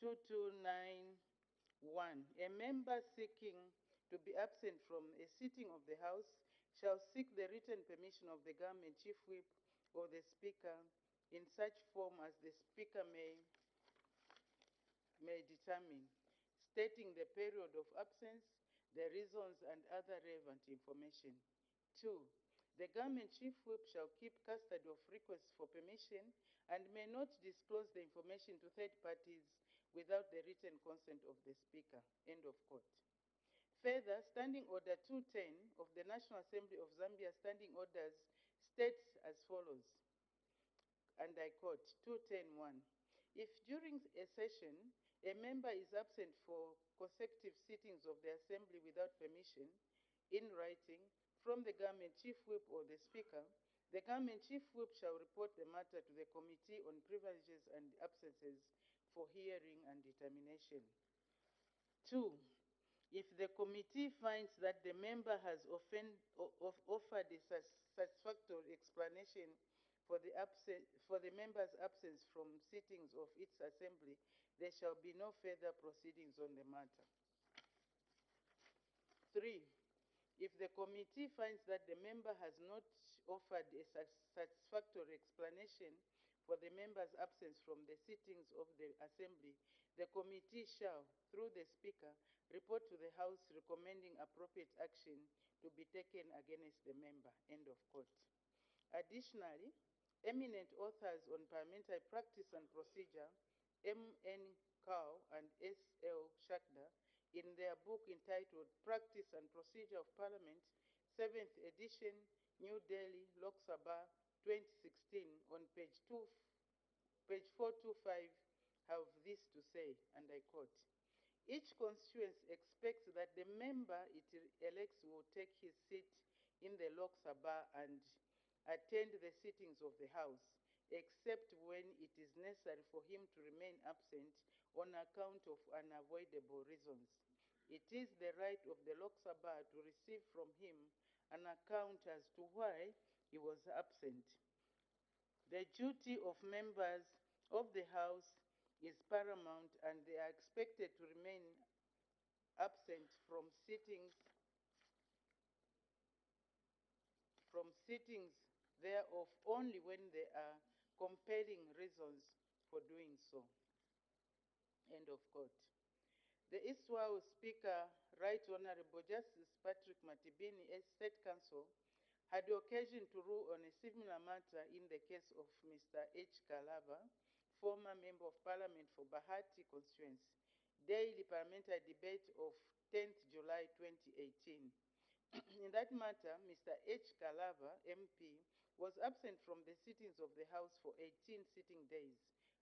2291. A member seeking to be absent from a sitting of the House shall seek the written permission of the Government Chief Whip or the Speaker in such form as the Speaker may determine, stating the period of absence, the reasons, and other relevant information. 2. The Government Chief Whip shall keep custody of requests for permission and may not disclose the information to third parties without the written consent of the Speaker. End of quote. Further, Standing Order 210 of the National Assembly of Zambia Standing Orders states as follows, and I quote, 210.1. If during a session a member is absent for consecutive sittings of the Assembly without permission, in writing, from the Government Chief Whip or the Speaker, the Government Chief Whip shall report the matter to the Committee on Privileges and Absences for hearing and determination. 2. If the committee finds that the member has offered a satisfactory explanation for the member's absence from sittings of its assembly, there shall be no further proceedings on the matter. 3. If the committee finds that the member has not offered a satisfactory explanation for the member's absence from the sittings of the Assembly, the committee shall, through the Speaker, report to the House recommending appropriate action to be taken against the member. End of quote. Additionally, eminent authors on parliamentary practice and procedure, M.N. Kao and S.L. Shakda, in their book entitled Practice and Procedure of Parliament, 7th edition, New Delhi, Lok Sabha, 2016, on page 425, have this to say, and I quote, each constituency expects that the member it elects will take his seat in the Lok Sabha and attend the sittings of the House, except when it is necessary for him to remain absent on account of unavoidable reasons. It is the right of the Lok Sabha to receive from him an account as to why he was absent. The duty of members of the House is paramount, and they are expected to remain absent from sittings thereof only when there are compelling reasons for doing so. End of quote. The Eastwell Speaker, Right Honorable Justice Patrick Matibini, as State Counsel, had the occasion to rule on a similar matter in the case of Mr. H. Kalava, former Member of Parliament for Bahati constituency, daily parliamentary debate of 10th July 2018. In that matter, Mr. H. Kalava, MP, was absent from the sittings of the House for 18 sitting days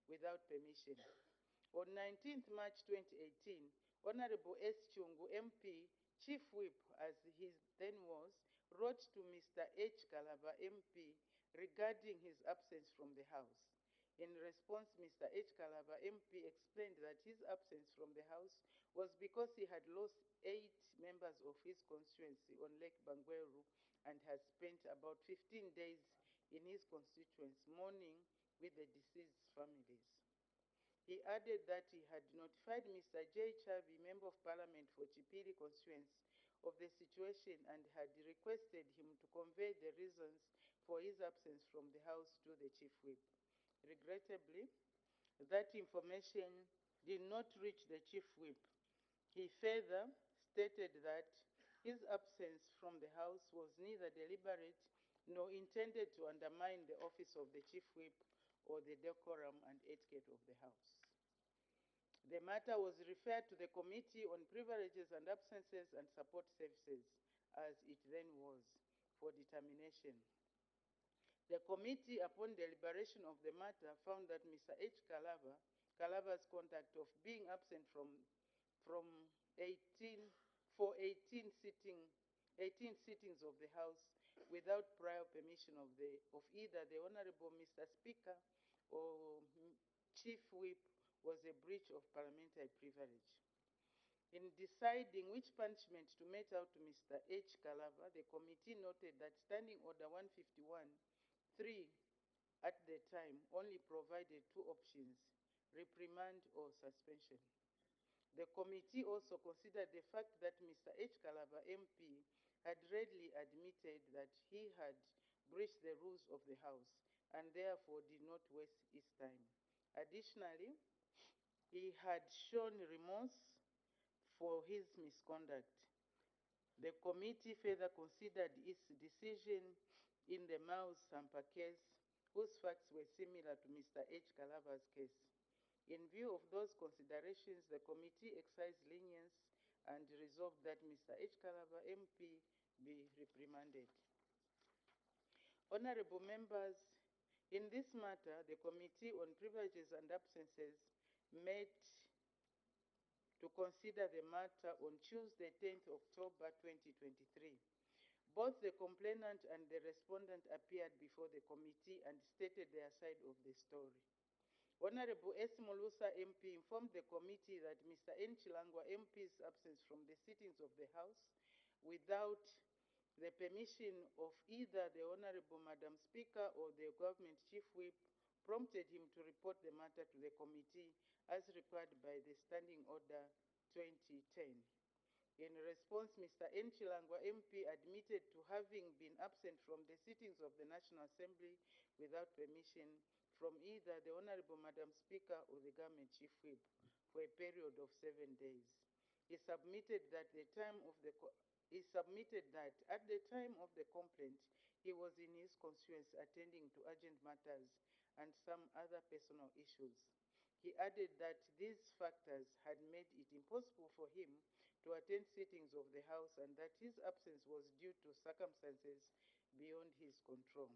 without permission. On 19th March 2018, Honorable S. Chungu, MP, Chief Whip, as he then was, wrote to Mr. H. Kalava, MP, regarding his absence from the House. In response, Mr. H. Kalava, MP, explained that his absence from the House was because he had lost 8 members of his constituency on Lake Bangweru and had spent about 15 days in his constituency mourning with the deceased families. He added that he had notified Mr. J. Chavi, Member of Parliament for Chipiri constituency, of the situation and had requested him to convey the reasons for his absence from the House to the Chief Whip. Regrettably, that information did not reach the Chief Whip. He further stated that his absence from the House was neither deliberate nor intended to undermine the office of the Chief Whip or the decorum and etiquette of the House. The matter was referred to the Committee on Privileges and Absences and Support Services, as it then was, for determination. The committee, upon deliberation of the matter, found that Mr. H. Kalava's conduct of being absent from 18 sittings of the House without prior permission of either the Honorable Mr. Speaker or Chief Whip was a breach of parliamentary privilege. In deciding which punishment to mete out to Mr. H. Kalava, the committee noted that Standing Order 151, 3 at the time only provided 2 options, reprimand, or suspension. The committee also considered the fact that Mr. H. Kalaba MP had readily admitted that he had breached the rules of the House and therefore did not waste his time. Additionally, he had shown remorse for his misconduct. The committee further considered its decision in the Miles Sampa case, whose facts were similar to Mr. H. Kalaba's case. In view of those considerations, the committee exercised lenience and resolved that Mr. H. Kalaba MP be reprimanded. Honorable members, in this matter, the Committee on Privileges and Absences met to consider the matter on Tuesday, 10th October 2023. Both the complainant and the respondent appeared before the committee and stated their side of the story. Honorable S. Molusa MP informed the committee that Mr. N. Chilangwa MP's absence from the sittings of the House without the permission of either the Honorable Madam Speaker or the Government Chief Whip prompted him to report the matter to the committee as required by the Standing Order 2010. In response, Mr. N. Chilangwa MP admitted to having been absent from the sittings of the National Assembly without permission from either the Honorable Madam Speaker or the Government Chief Whip for a period of 7 days. He submitted that at the time of the complaint, he was in his constituency attending to urgent matters and some other personal issues. He added that these factors had made it impossible for him to attend sittings of the House and that his absence was due to circumstances beyond his control.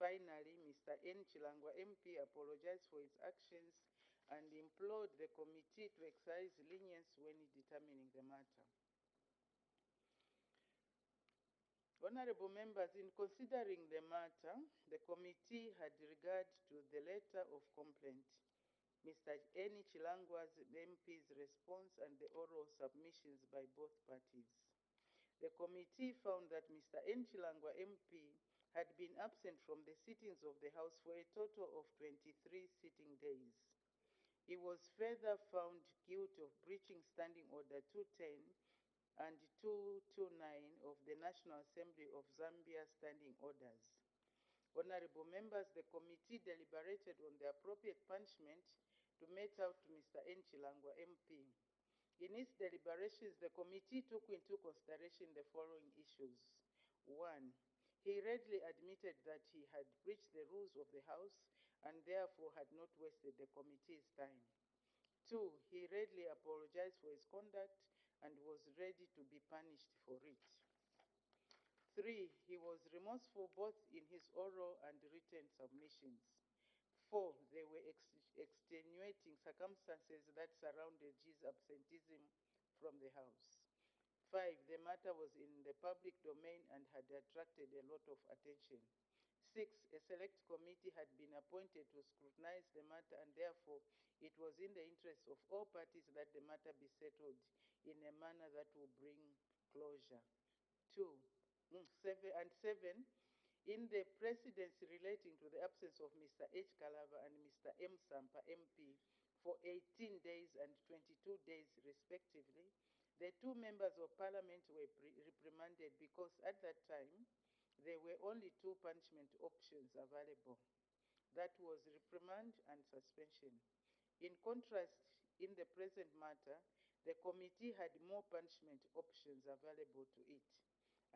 Finally, Mr. N. Chilangwa MP apologized for his actions and implored the committee to exercise lenience when determining the matter. Honorable members, in considering the matter, the committee had regard to the letter of complaint, Mr. N. Chilangwa's MP's response, and the oral submissions by both parties. The committee found that Mr. N. Chilangwa MP had been absent from the sittings of the House for a total of 23 sitting days. He was further found guilty of breaching Standing Order 210 and 229 of the National Assembly of Zambia Standing Orders. Honorable members, the committee deliberated on the appropriate punishment to mete out to Mr. N. Chilangwa MP. In its deliberations, the committee took into consideration the following issues. 1. He readily admitted that he had breached the rules of the House and therefore had not wasted the committee's time. 2. He readily apologized for his conduct and was ready to be punished for it. 3. He was remorseful both in his oral and written submissions. 4. There were extenuating circumstances that surrounded his absenteeism from the House. 5. The matter was in the public domain and had attracted a lot of attention. 6. A select committee had been appointed to scrutinize the matter, and therefore it was in the interest of all parties that the matter be settled in a manner that will bring closure. 7. In the precedents relating to the absence of Mr. H. Kalaba and Mr. M. Sampa MP for 18 days and 22 days respectively, the two members of Parliament were reprimanded because at that time there were only two punishment options available. That was reprimand and suspension. In contrast, in the present matter, the committee had more punishment options available to it.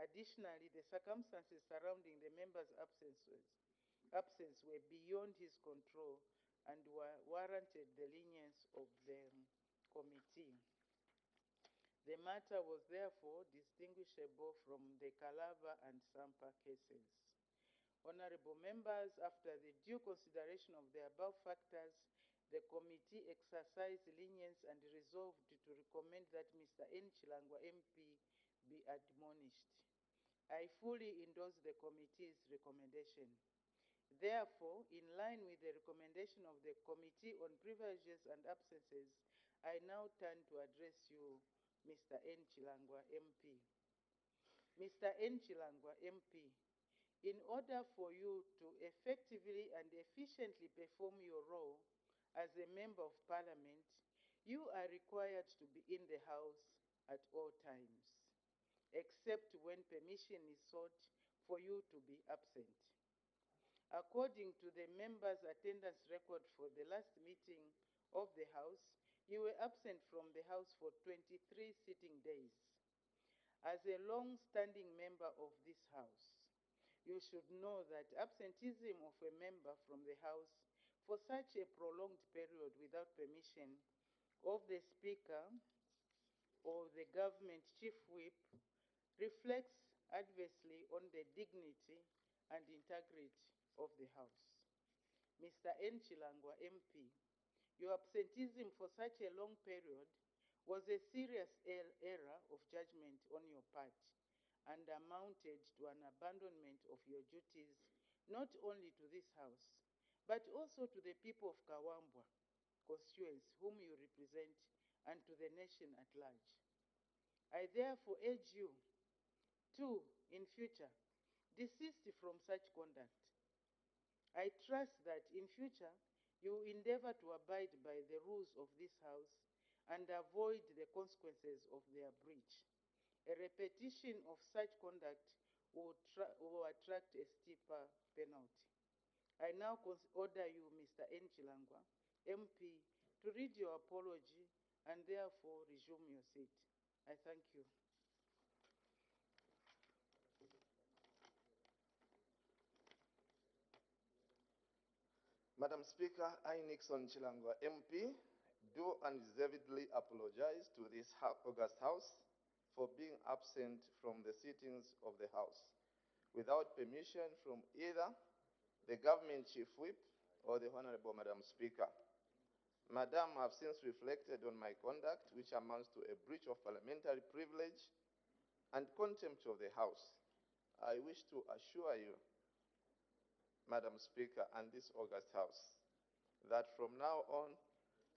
Additionally, the circumstances surrounding the member's absence were beyond his control and warranted the lenience of the committee. The matter was therefore distinguishable from the Kalaba and Sampa cases. Honorable members, after the due consideration of the above factors, the committee exercised lenience and resolved to recommend that Mr. N. Chilangwa MP be admonished. I fully endorse the committee's recommendation. Therefore, in line with the recommendation of the Committee on Privileges and Absences, I now turn to address you, Mr. N. Chilangwa MP. Mr. N. Chilangwa MP, in order for you to effectively and efficiently perform your role as a member of parliament, you are required to be in the house at all times, except when permission is sought for you to be absent. According to the members' attendance record for the last meeting of the House, you were absent from the House for 23 sitting days. As a long-standing member of this House, you should know that absenteeism of a member from the House for such a prolonged period without permission of the Speaker or the government chief whip reflects adversely on the dignity and integrity of the House. Mr. N. Chilangwa, MP, your absenteeism for such a long period was a serious error of judgment on your part and amounted to an abandonment of your duties not only to this House, but also to the people of Kawambwa constituents whom you represent and to the nation at large. I therefore urge you to, in future, desist from such conduct. I trust that in future, you will endeavor to abide by the rules of this House and avoid the consequences of their breach. A repetition of such conduct will attract a steeper penalty. I now order you, Mr. N. Chilangwa, MP, to read your apology and therefore resume your seat. I thank you. Madam Speaker, I, Nixon Chilangwa, MP, do unreservedly apologize to this August House for being absent from the sittings of the House without permission from either the government chief whip or the Honorable Madam Speaker. Madam, I have since reflected on my conduct, which amounts to a breach of parliamentary privilege and contempt of the House. I wish to assure you, Madam Speaker, and this August House, that from now on,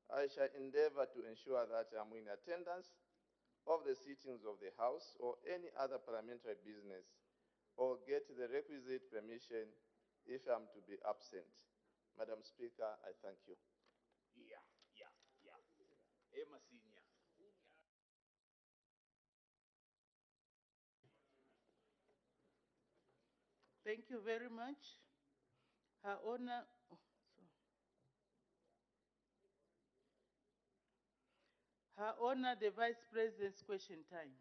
I shall endeavor to ensure that I am in attendance of the sittings of the House or any other parliamentary business, or get the requisite permission if I am to be absent. Madam Speaker, I thank you. Emma Senior. Thank you very much. Her Honor, Her Honor, the Vice President's question time.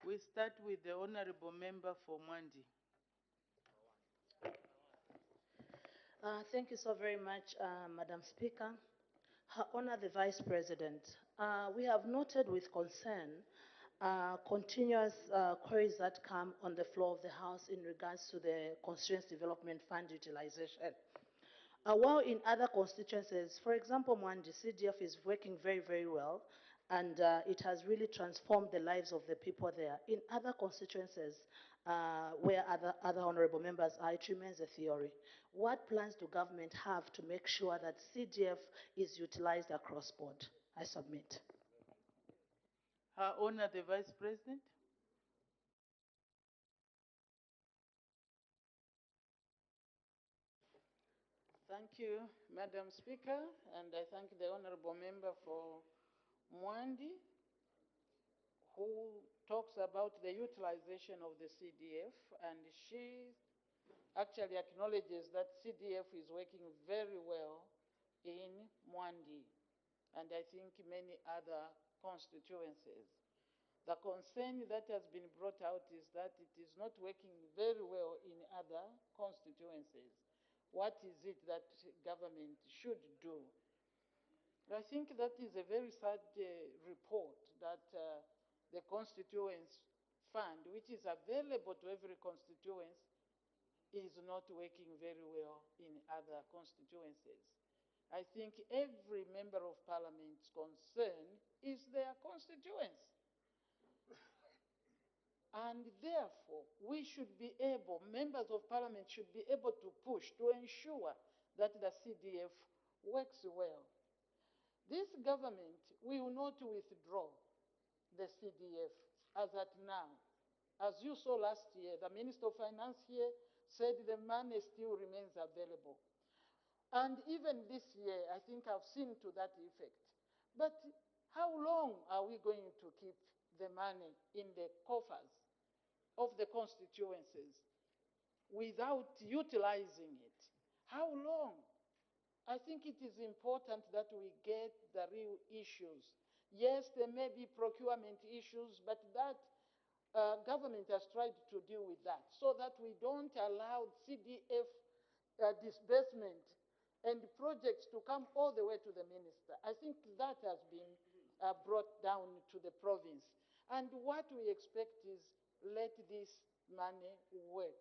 We start with the Honorable Member for Mwandi. Thank you so very much, Madam Speaker. Her Honor the Vice President, we have noted with concern continuous queries that come on the floor of the House in regards to the Constituency Development Fund utilization. While in other constituencies, for example, Mwandi, CDF is working very, very well, and it has really transformed the lives of the people there. In other constituencies, where other honorable members are, it remains a theory. What plans do government have to make sure that CDF is utilized across board? I submit. Her Honor, the Vice President. Thank you, Madam Speaker, and I thank the Honorable Member for Mwandi, who talks about the utilization of the CDF, and she actually acknowledges that CDF is working very well in Mwandi, and I think many other constituencies. The concern that has been brought out is that it is not working very well in other constituencies. What is it that government should do? I think that is a very sad report that the constituents fund, which is available to every constituency, is not working very well in other constituencies. I think every member of parliament's concern is their constituents. And therefore, we should be able, members of parliament should be able to push to ensure that the CDF works well. This government will not withdraw the CDF as at now. As you saw last year, the Minister of Finance here said the money still remains available. And even this year, I think I've seen to that effect. But how long are we going to keep the money in the coffers of the constituencies without utilizing it? How long? I think it is important that we get the real issues. Yes, there may be procurement issues, but that government has tried to deal with that so that we don't allow CDF disbursement and projects to come all the way to the minister. I think that has been brought down to the province. And what we expect is let this money work.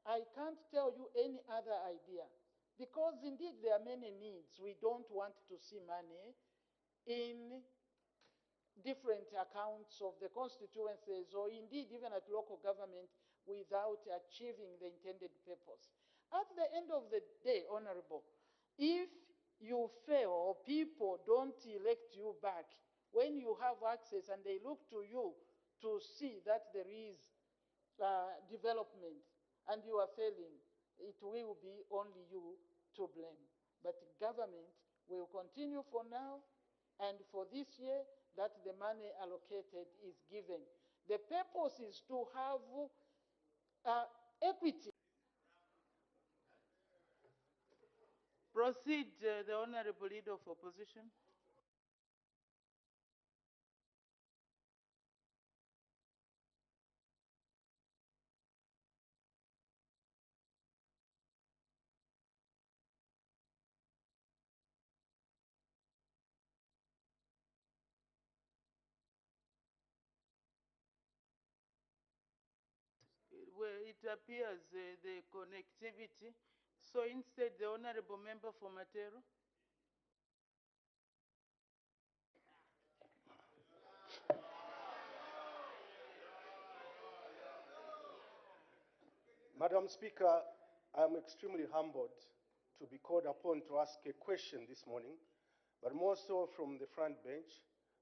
I can't tell you any other idea because indeed there are many needs. We don't want to see money in different accounts of the constituencies or indeed even at local government without achieving the intended purpose. At the end of the day, Honorable, if you fail or people don't elect you back, when you have access and they look to you to see that there is development and you are failing, it will be only you to blame. But government will continue for now and for this year that the money allocated is given. The purpose is to have equity. Proceed, the Honorable Leader of Opposition. Well, it appears the connectivity. So instead, the Honorable Member for Matero. Madam Speaker, I am extremely humbled to be called upon to ask a question this morning, but more so from the front bench,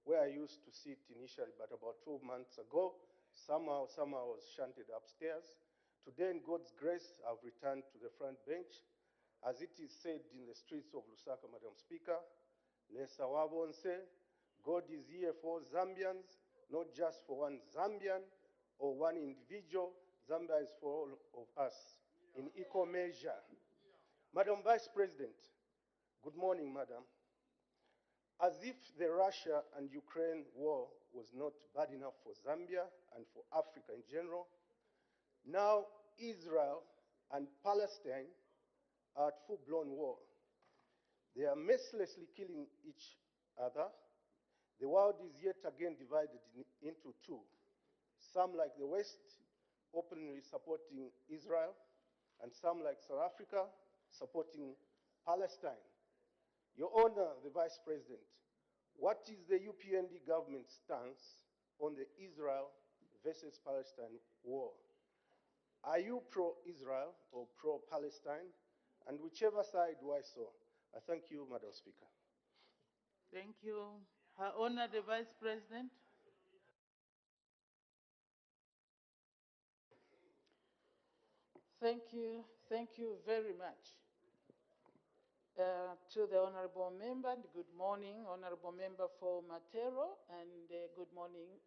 where I used to sit initially, but about 12 months ago, somehow I was shunted upstairs. Today, in God's grace, I've returned to the front bench. As it is said in the streets of Lusaka, Madam Speaker, Lesa Wabonse, God is here for Zambians, not just for one Zambian or one individual. Zambia is for all of us in equal measure. Madam Vice President, good morning, Madam. As if the Russia and Ukraine war was not bad enough for Zambia and for Africa in general, now Israel and Palestine are at full-blown war. They are mercilessly killing each other. The world is yet again divided into two. Some, like the West, openly supporting Israel, and some, like South Africa, supporting Palestine. Your Honor, the Vice President, what is the UPND government stance on the Israel versus Palestine war? Are you pro-Israel or pro-Palestine? And whichever side, why so? I thank you, Madam Speaker. Thank you. Her Honor, the Vice President. Thank you very much. To the Honorable Member, and good morning, Honorable Member for Matero, and good morning,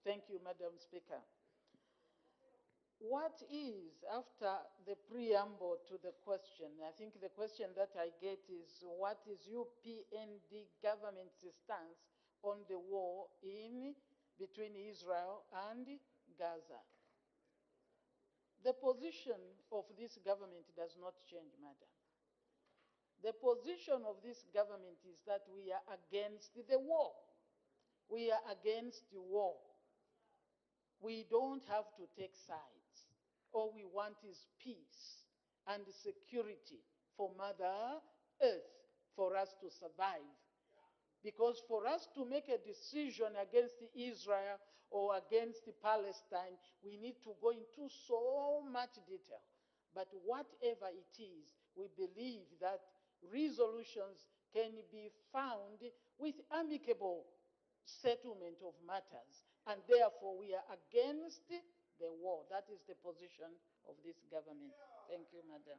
thank you, Madam Speaker. What is, after the preamble to the question, I think the question that I get is, what is UPND government's stance on the war between Israel and Gaza? The position of this government does not change, Madam. The position of this government is that we are against the war. We are against the war. We don't have to take sides. All we want is peace and security for Mother Earth for us to survive. Because for us to make a decision against Israel or against Palestine, we need to go into so much detail. But whatever it is, we believe that resolutions can be found with amicable settlement of matters. And therefore, we are against the war. That is the position of this government. Thank you, Madam.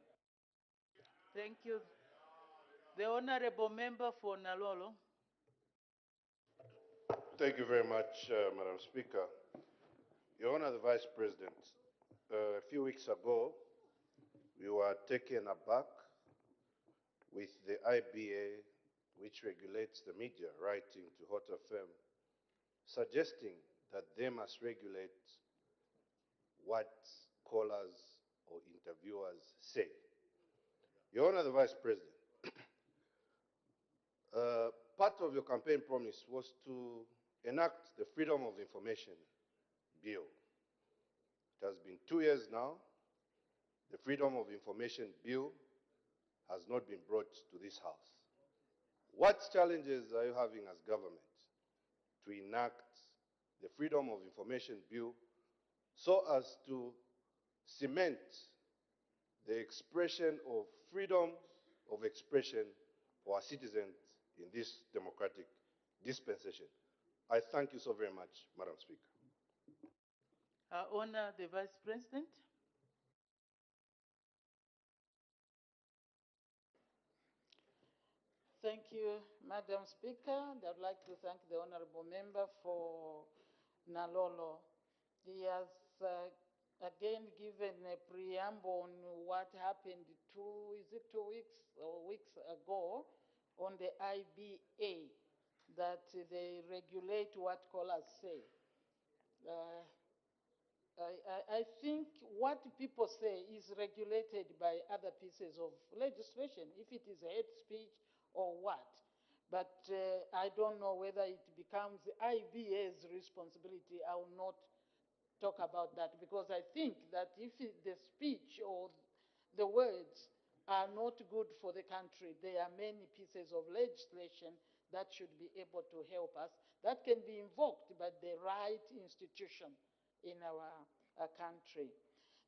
Thank you. The Honorable Member for Nalolo. Thank you very much, Madam Speaker. Your Honor, the Vice President, a few weeks ago, we were taken aback with the IBA, which regulates the media, writing to Hot FM, suggesting that they must regulate what callers or interviewers say. Your Honor, the Vice President, part of your campaign promise was to enact the Freedom of Information Bill. It has been 2 years now. The Freedom of Information Bill has not been brought to this House. What challenges are you having as government to enact the Freedom of Information Bill so as to cement the expression of freedom of expression for our citizens in this democratic dispensation? I thank you so very much, Madam Speaker. I honor the Vice President. Thank you, Madam Speaker. I'd like to thank the Honorable Member for Nalolo. He has again given a preamble on what happened 2 weeks ago on the IBA, that they regulate what callers say. I think what people say is regulated by other pieces of legislation, if it is hate speech or what. But I don't know whether it becomes the IBA's responsibility. I will not talk about that, because I think that if the speech or the words are not good for the country, there are many pieces of legislation that should be able to help us, that can be invoked by the right institution in our country.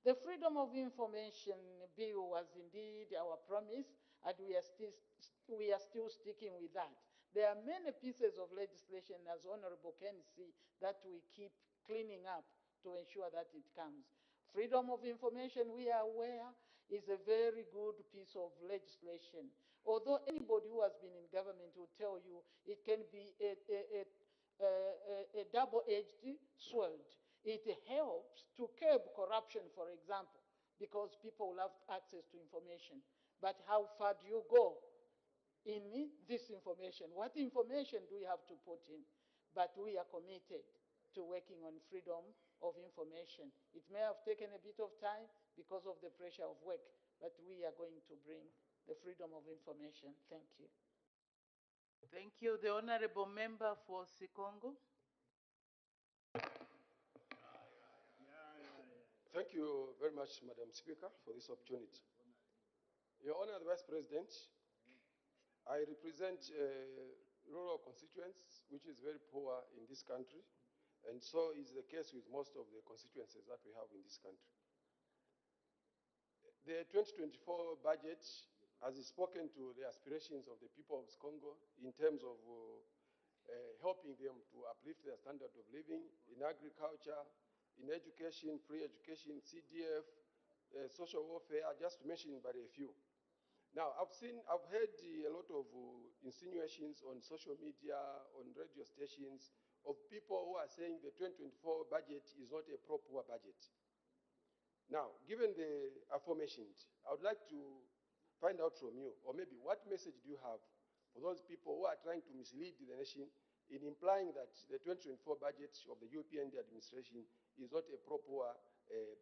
The Freedom of Information Bill was indeed our promise, and we are still sticking with that. There are many pieces of legislation, as Honorable can see, that we keep cleaning up to ensure that it comes. Freedom of information, we are aware, is a very good piece of legislation. Although anybody who has been in government will tell you it can be a double-edged sword. It helps to curb corruption, for example, because people will have access to information. But how far do you go in this information? What information do we have to put in? But we are committed to working on freedom of information. It may have taken a bit of time because of the pressure of work, but we are going to bring the freedom of information. Thank you. Thank you. The Honorable Member for Sikongo. Thank you very much, Madam Speaker, for this opportunity. Your Honor, the Vice President, I represent rural constituents, which is very poor in this country, and so is the case with most of the constituencies that we have in this country. The 2024 budget has spoken to the aspirations of the people of Congo in terms of helping them to uplift their standard of living in agriculture, in education, free education, CDF, social welfare, just to mention but a few. Now, I've heard a lot of insinuations on social media, on radio stations, of people who are saying the 2024 budget is not a pro-poor budget. Now, given the aforementioned, I would like to find out from you, or maybe what message do you have for those people who are trying to mislead the nation in implying that the 2024 budget of the UPND administration is not a pro-poor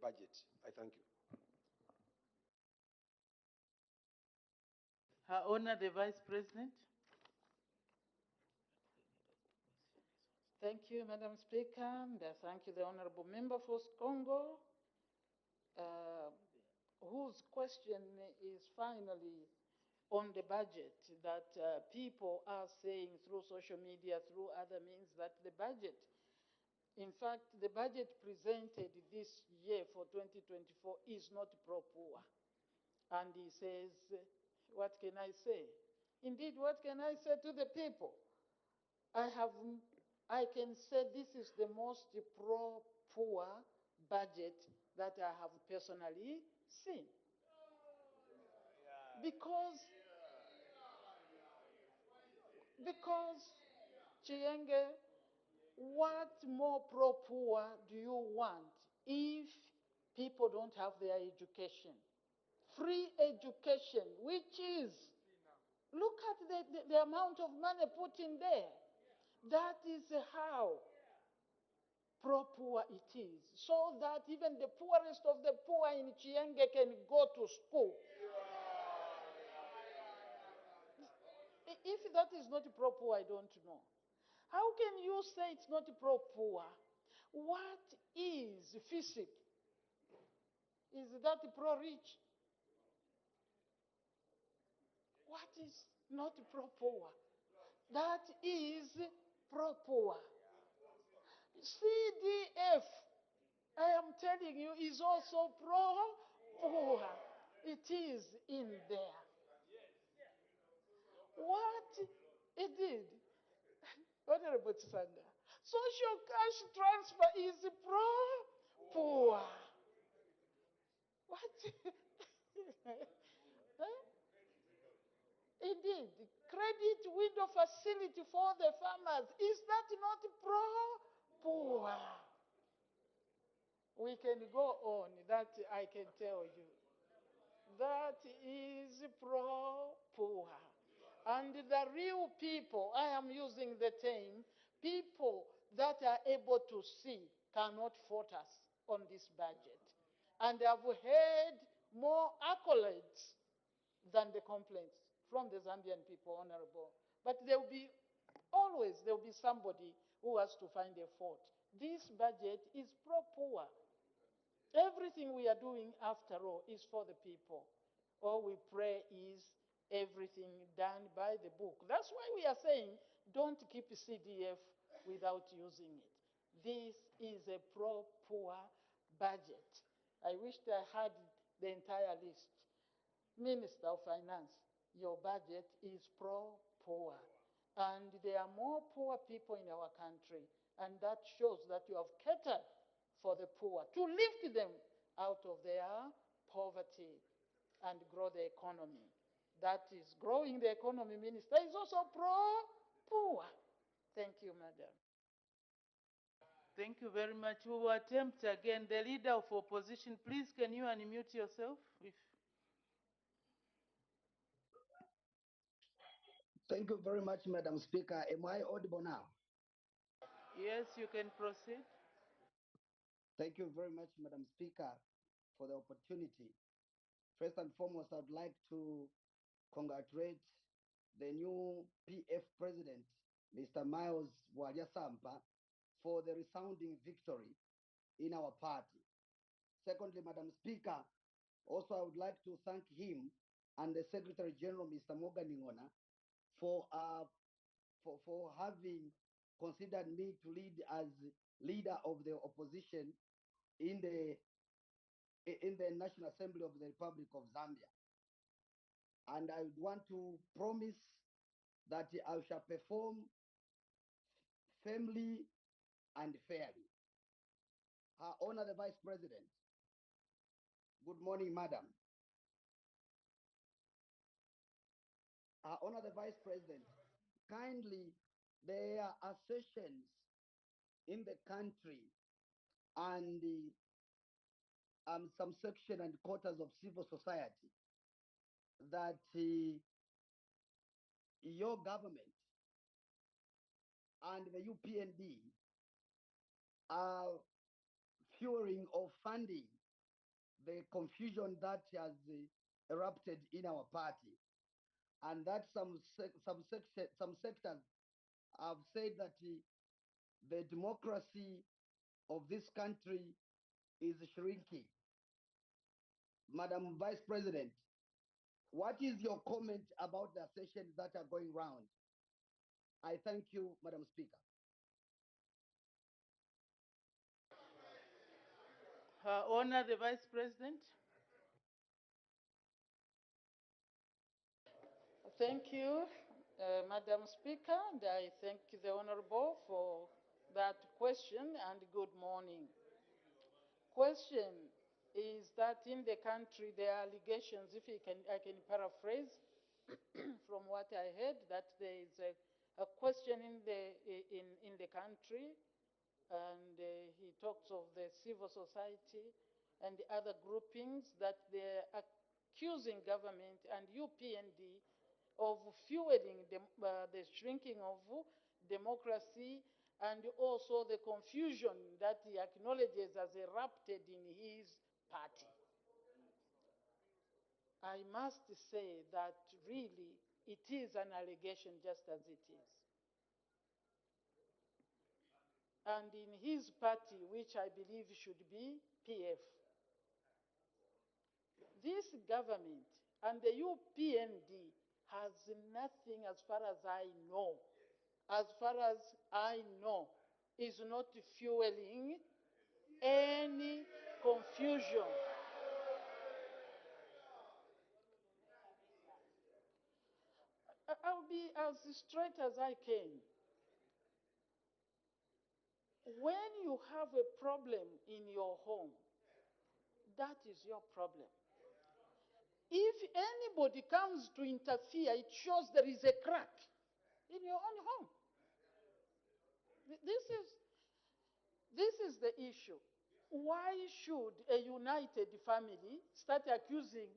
budget? I thank you. I honor the Vice President. Thank you, Madam Speaker, and thank you, the Honorable Member for Congo, whose question is finally on the budget that people are saying through social media, through other means, that the budget, in fact, the budget presented this year for 2024 is not pro-poor. And he says, what can I say? Indeed, what can I say to the people? I can say this is the most pro-poor budget that I have personally seen. Because Chienge, what more pro-poor do you want if people don't have their education? Free education, which is, look at the amount of money put in there. That is how pro-poor it is, so that even the poorest of the poor in Chienge can go to school. If that is not pro-poor, I don't know. How can you say it's not pro-poor? What is FISIP? Is that pro-rich? What is not pro-poor? That is pro-poor. CDF, I am telling you, is also pro-poor. It is in there. What it did, Honorable Tsanga, social cash transfer is pro-poor. What? Huh? Indeed, credit window facility for the farmers, is that not pro-poor? We can go on, that I can tell you. That is pro-poor. And the real people, I am using the term, people that are able to see cannot fault us on this budget. And I've heard more accolades than the complaints from the Zambian people, Honorable. But there will be somebody who has to find a fault. This budget is pro-poor. Everything we are doing, after all, is for the people. All we pray is everything done by the book. That's why we are saying don't keep CDF without using it. This is a pro-poor budget. I wished I had the entire list. Minister of Finance, your budget is pro-poor. And there are more poor people in our country, and that shows that you have catered for the poor, to lift them out of their poverty and grow the economy. That is growing the economy, Minister, is also pro-poor. Thank you, Madam. Thank you very much. We will attempt again. The leader of opposition, please, can you unmute yourself? Thank you very much, Madam Speaker. Am I audible now? Yes, you can proceed. Thank you very much, Madam Speaker, for the opportunity. First and foremost, I would like to congratulate the new PF President, Mr. Miles Waliasampa, for the resounding victory in our party. Secondly, Madam Speaker, also I would like to thank him and the Secretary General, Mr. Morgan Ngona, for having considered me to lead as leader of the opposition in the National Assembly of the Republic of Zambia. And I want to promise that I shall perform firmly and fairly. Her Honor the Vice President. Good morning, Madam. Her Honor the Vice President, kindly, there are assertions in the country and some section and quarters of civil society that your government and the UPND are fueling or funding the confusion that has erupted in our party, and that some sectors have said that the democracy of this country is shrinking. Madam Vice President, What is your comment about the sessions that are going round? I thank you, Madam Speaker. Her Honor, the Vice President. Thank you, Madam Speaker, and I thank the Honorable for that question, and good morning. Question is that in the country there are allegations, if I can paraphrase from what I heard, that there is a question in the country, and he talks of the civil society and the other groupings that they're accusing government and UPND of fueling the shrinking of democracy and also the confusion that he acknowledges has erupted in his party. I must say that really it is an allegation just as it is. And in his party, which I believe should be PF, this government and the UPND has nothing, as far as I know, is not fueling any confusion. I'll be as straight as I can. When you have a problem in your home, that is your problem. If anybody comes to interfere, it shows there is a crack in your own home. This is the issue. Why should a united family start accusing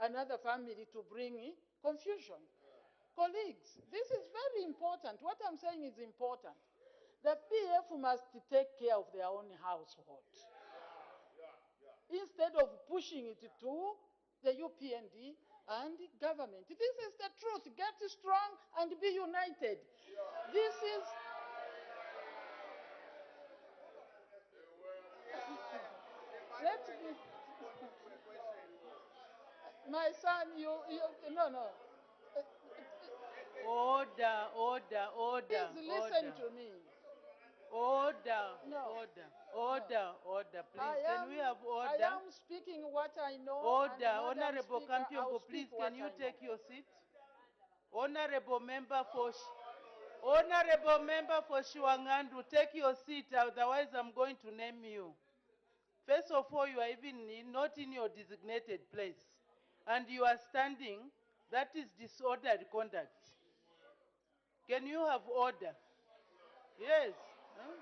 another family to bring confusion? Colleagues, this is very important. What I'm saying is important. The PF must take care of their own household. Instead of pushing it to the UPND and government. This is the truth. Get strong and be united. This is... Let me... My son, no. Order. Please listen to me. Order. No. Order. Please, can we have order? I am speaking what I know. Order. And Honorable Speaker, Kampiongo, please, can you take your your seat? Honorable member for Shiwangandu, take your seat, otherwise I'm going to name you. First of all, you are not in your designated place, and you are standing. That is disorderly conduct. Can you have order? Yes. Huh?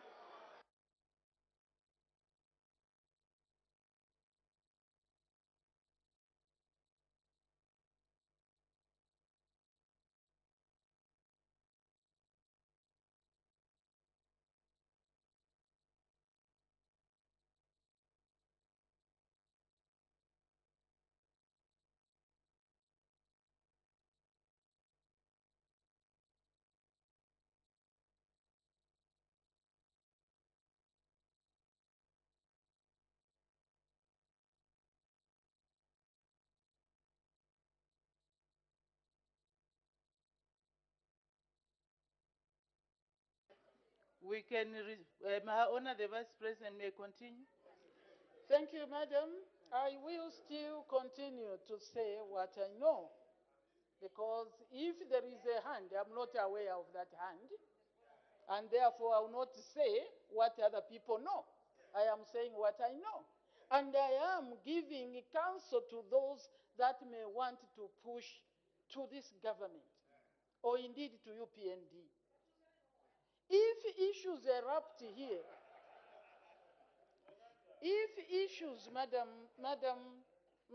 We can, Her Honor, the Vice President may continue. Thank you, Madam. I will still continue to say what I know, because if there is a hand, I'm not aware of that hand, and therefore I will not say what other people know. I am saying what I know. And I am giving counsel to those that may want to push to this government, or indeed to UPND. If issues erupt here,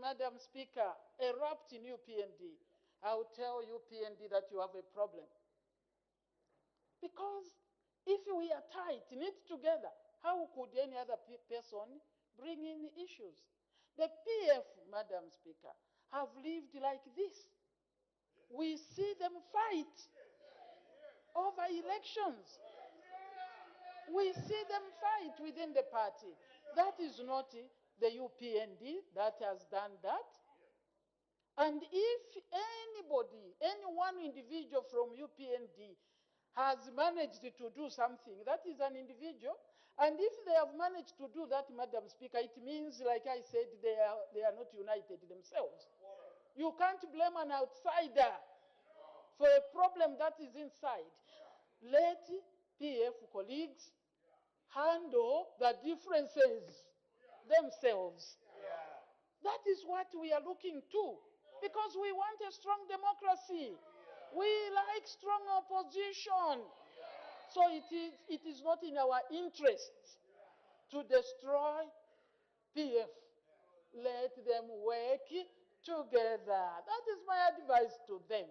Madam Speaker, erupt in UPND, I will tell UPND that you have a problem. Because if we are tight, knit together, how could any other person bring in issues? The PF, Madam Speaker, have lived like this. We see them fight over elections. We see them fight within the party. That is not the UPND that has done that. And if anybody, any one individual from UPND has managed to do something, that is an individual. And if they have managed to do that, Madam Speaker, it means, like I said, they are not united themselves. You can't blame an outsider for a problem that is inside. Let PF colleagues handle the differences themselves. That is what we are looking to, because we want a strong democracy. We like strong opposition. So it is not in our interests to destroy PF. Let them work together. That is my advice to them.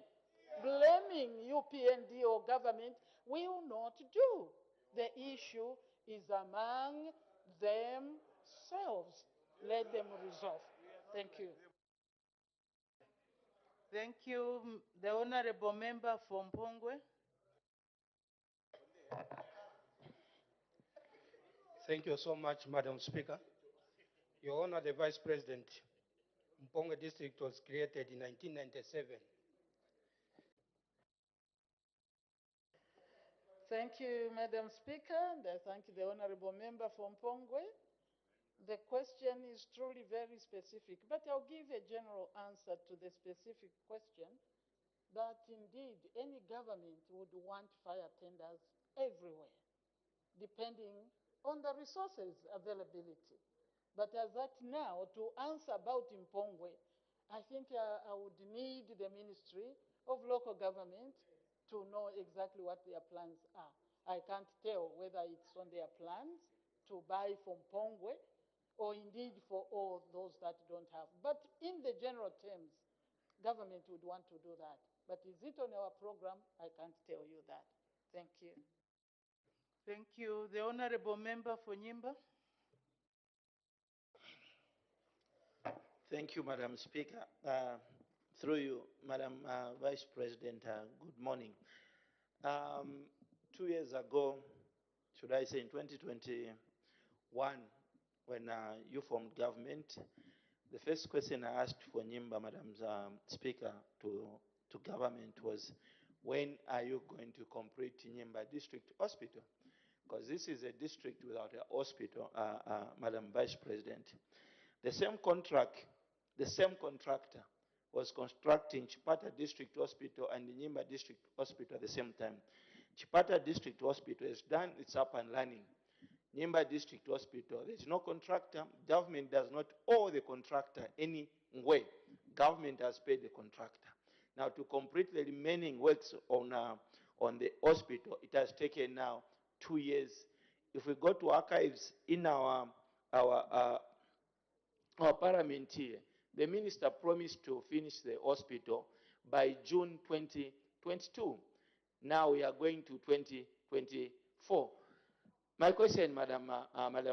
Blaming UPND or government will not do. The issue is among themselves. Let them resolve. Thank you. Thank you. The Honorable Member from Pongwe. Thank you so much, Madam Speaker. Your Honor, the Vice President, Mpongwe District was created in 1997. Thank you, Madam Speaker, and I thank the Honorable Member from Pongwe. The question is truly very specific, but I'll give a general answer to the specific question that indeed any government would want fire tenders everywhere, depending on the resources availability. But as at now, to answer about Mpongwe, I think I would need the Ministry of Local Government to know exactly what their plans are. I can't tell whether it's on their plans to buy from Pongwe or indeed for all those that don't have. But in the general terms, government would want to do that. But is it on our program? I can't tell you that. Thank you. Thank you. The Honorable Member for Nyimba. Thank you, Madam Speaker. Through you, Madam Vice President, good morning. 2 years ago, should I say in 2021, when you formed government, the first question I asked for Nyimba, Madam Speaker, to government was, when are you going to complete Nyimba District Hospital? Because this is a district without a hospital, Madam Vice President. The same contractor was constructing Chipata District Hospital and the Nyimba District Hospital at the same time. Chipata District Hospital is done, it's up and running. Nyimba District Hospital, there's no contractor. Government does not owe the contractor any way. Government has paid the contractor. Now, to complete the remaining works on the hospital, it has taken now 2 years. If we go to archives in our Parliamentary, the minister promised to finish the hospital by June 2022. Now we are going to 2024. My question, Madam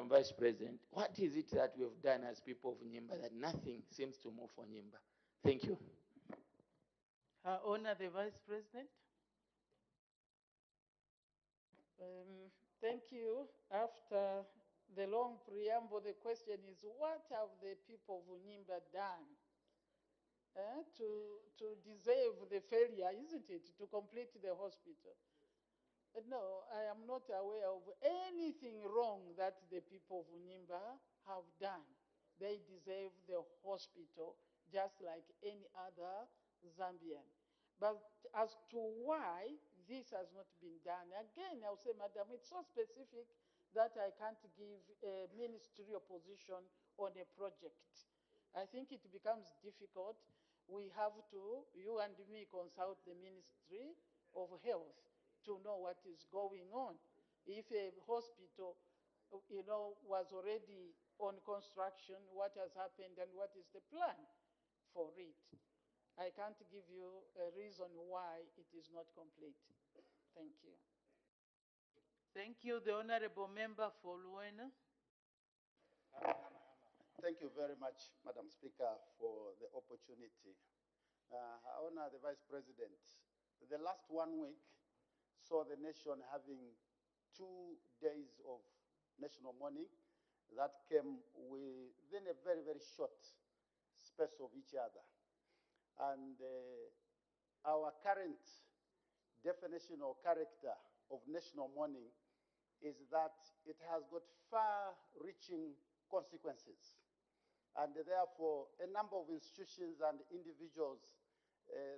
Vice President, what is it that we have done as people of Nyimba that nothing seems to move for Nyimba? Thank you. Her Honor, the Vice President. Thank you. After the long preamble, the question is, what have the people of Nyimba done to deserve the failure, isn't it, to complete the hospital? No, I am not aware of anything wrong that the people of Nyimba have done. They deserve the hospital just like any other Zambian. But as to why this has not been done, again, I'll say, Madam, it's so specific that I can't give a ministerial position on a project. I think it becomes difficult. We have to, you and me, consult the Ministry of Health to know what is going on. If a hospital, was already on construction, what has happened and what is the plan for it? I can't give you a reason why it is not complete. Thank you. Thank you. The Honorable Member for Luena. Thank you very much, Madam Speaker, for the opportunity. I honor the Vice President. The last 1 week saw the nation having 2 days of national mourning that came within a very, very short space of each other. And our current definition or character of national mourning is that it has got far-reaching consequences. And therefore, a number of institutions and individuals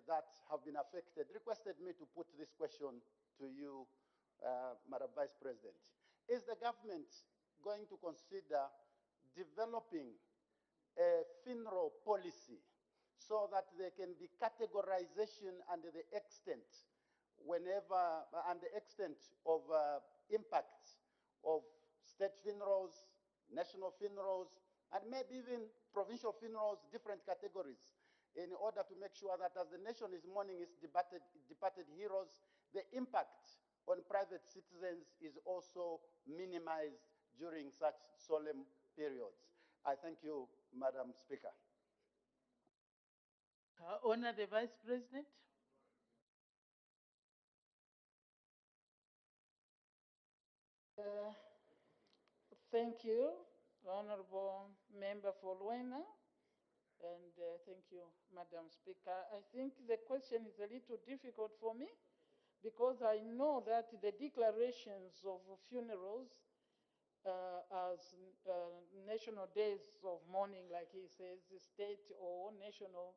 that have been affected requested me to put this question to you, Madam Vice President. Is the government going to consider developing a funeral policy so that there can be categorization and the extent of impacts of state funerals, national funerals, and maybe even provincial funerals, different categories, in order to make sure that as the nation is mourning its departed heroes, the impact on private citizens is also minimized during such solemn periods. I thank you, Madam Speaker. Her Honor the Vice President. Thank you, Honorable Member for Luena, and thank you, Madam Speaker. I think the question is a little difficult for me because I know that the declarations of funerals as national days of mourning, like he says, state or national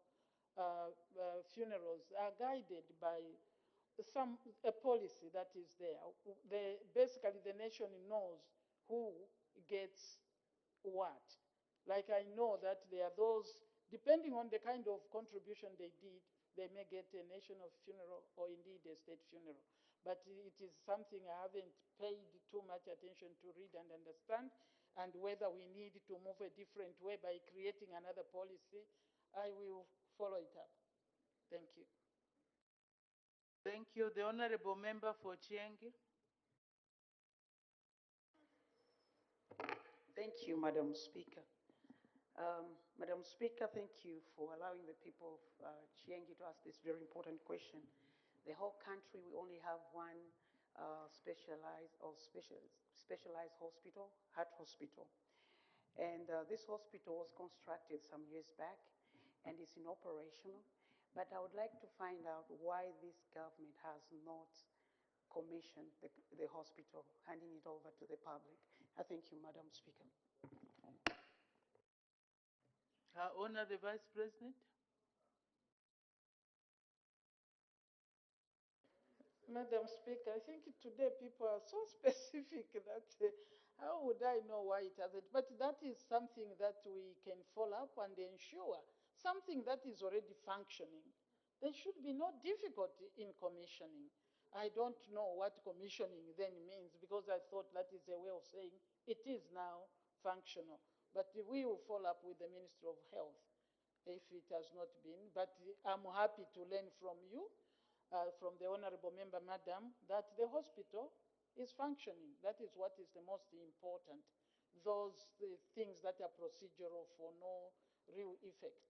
funerals are guided by a policy that is there. Basically, the nation knows who gets what. Like I know that there are those, depending on the kind of contribution they did, they may get a national funeral or indeed a state funeral. But it is something I haven't paid too much attention to read and understand, and whether we need to move a different way by creating another policy, I will follow it up. Thank you. Thank you. The Honorable Member for Chiengi. Thank you, Madam Speaker. Madam Speaker, thank you for allowing the people of Chiengi to ask this very important question. The whole country, we only have one specialized hospital, heart hospital. And this hospital was constructed some years back and is in operational. But I would like to find out why this government has not commissioned the hospital, handing it over to the public. I thank you, Madam Speaker. Her Honor the Vice President. Madam Speaker, I think today people are so specific that how would I know why it hasn't? But that is something that we can follow up and ensure, something that is already functioning. There should be no difficulty in commissioning. I don't know what commissioning then means because I thought that is a way of saying it is now functional. But we will follow up with the Ministry of Health if it has not been. But I'm happy to learn from you. From the Honorable Member, Madam, that the hospital is functioning. That is what is the most important. Those things that are procedural for no real effect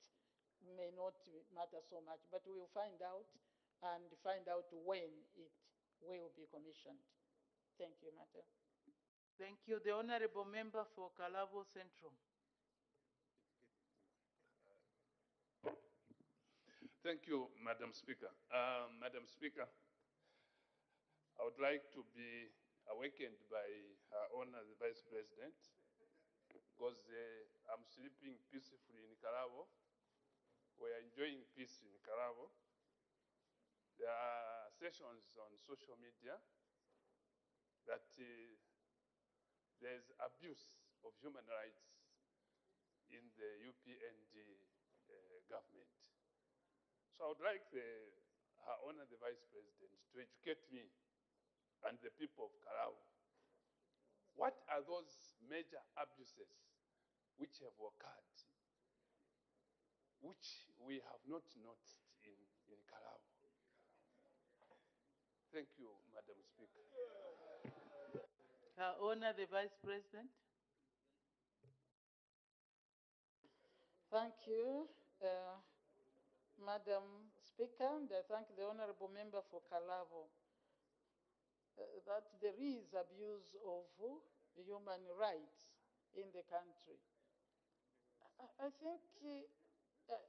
may not matter so much, but we'll find out and find out when it will be commissioned. Thank you, Madam. Thank you. The Honorable Member for Kalabo Central. Thank you, Madam Speaker. Madam Speaker, I would like to be awakened by Her Honor the Vice President because I'm sleeping peacefully in Karabo. We are enjoying peace in Karabo. There are sessions on social media that there's abuse of human rights in the UPND government. So I would like Her Honor the Vice President to educate me and the people of Karao. What are those major abuses which have occurred, which we have not noticed in Karao? Thank you, Madam Speaker. Her Honor the Vice President. Thank you, Madam Speaker, and I thank the Honorable Member for Kalavo. That there is abuse of human rights in the country. I think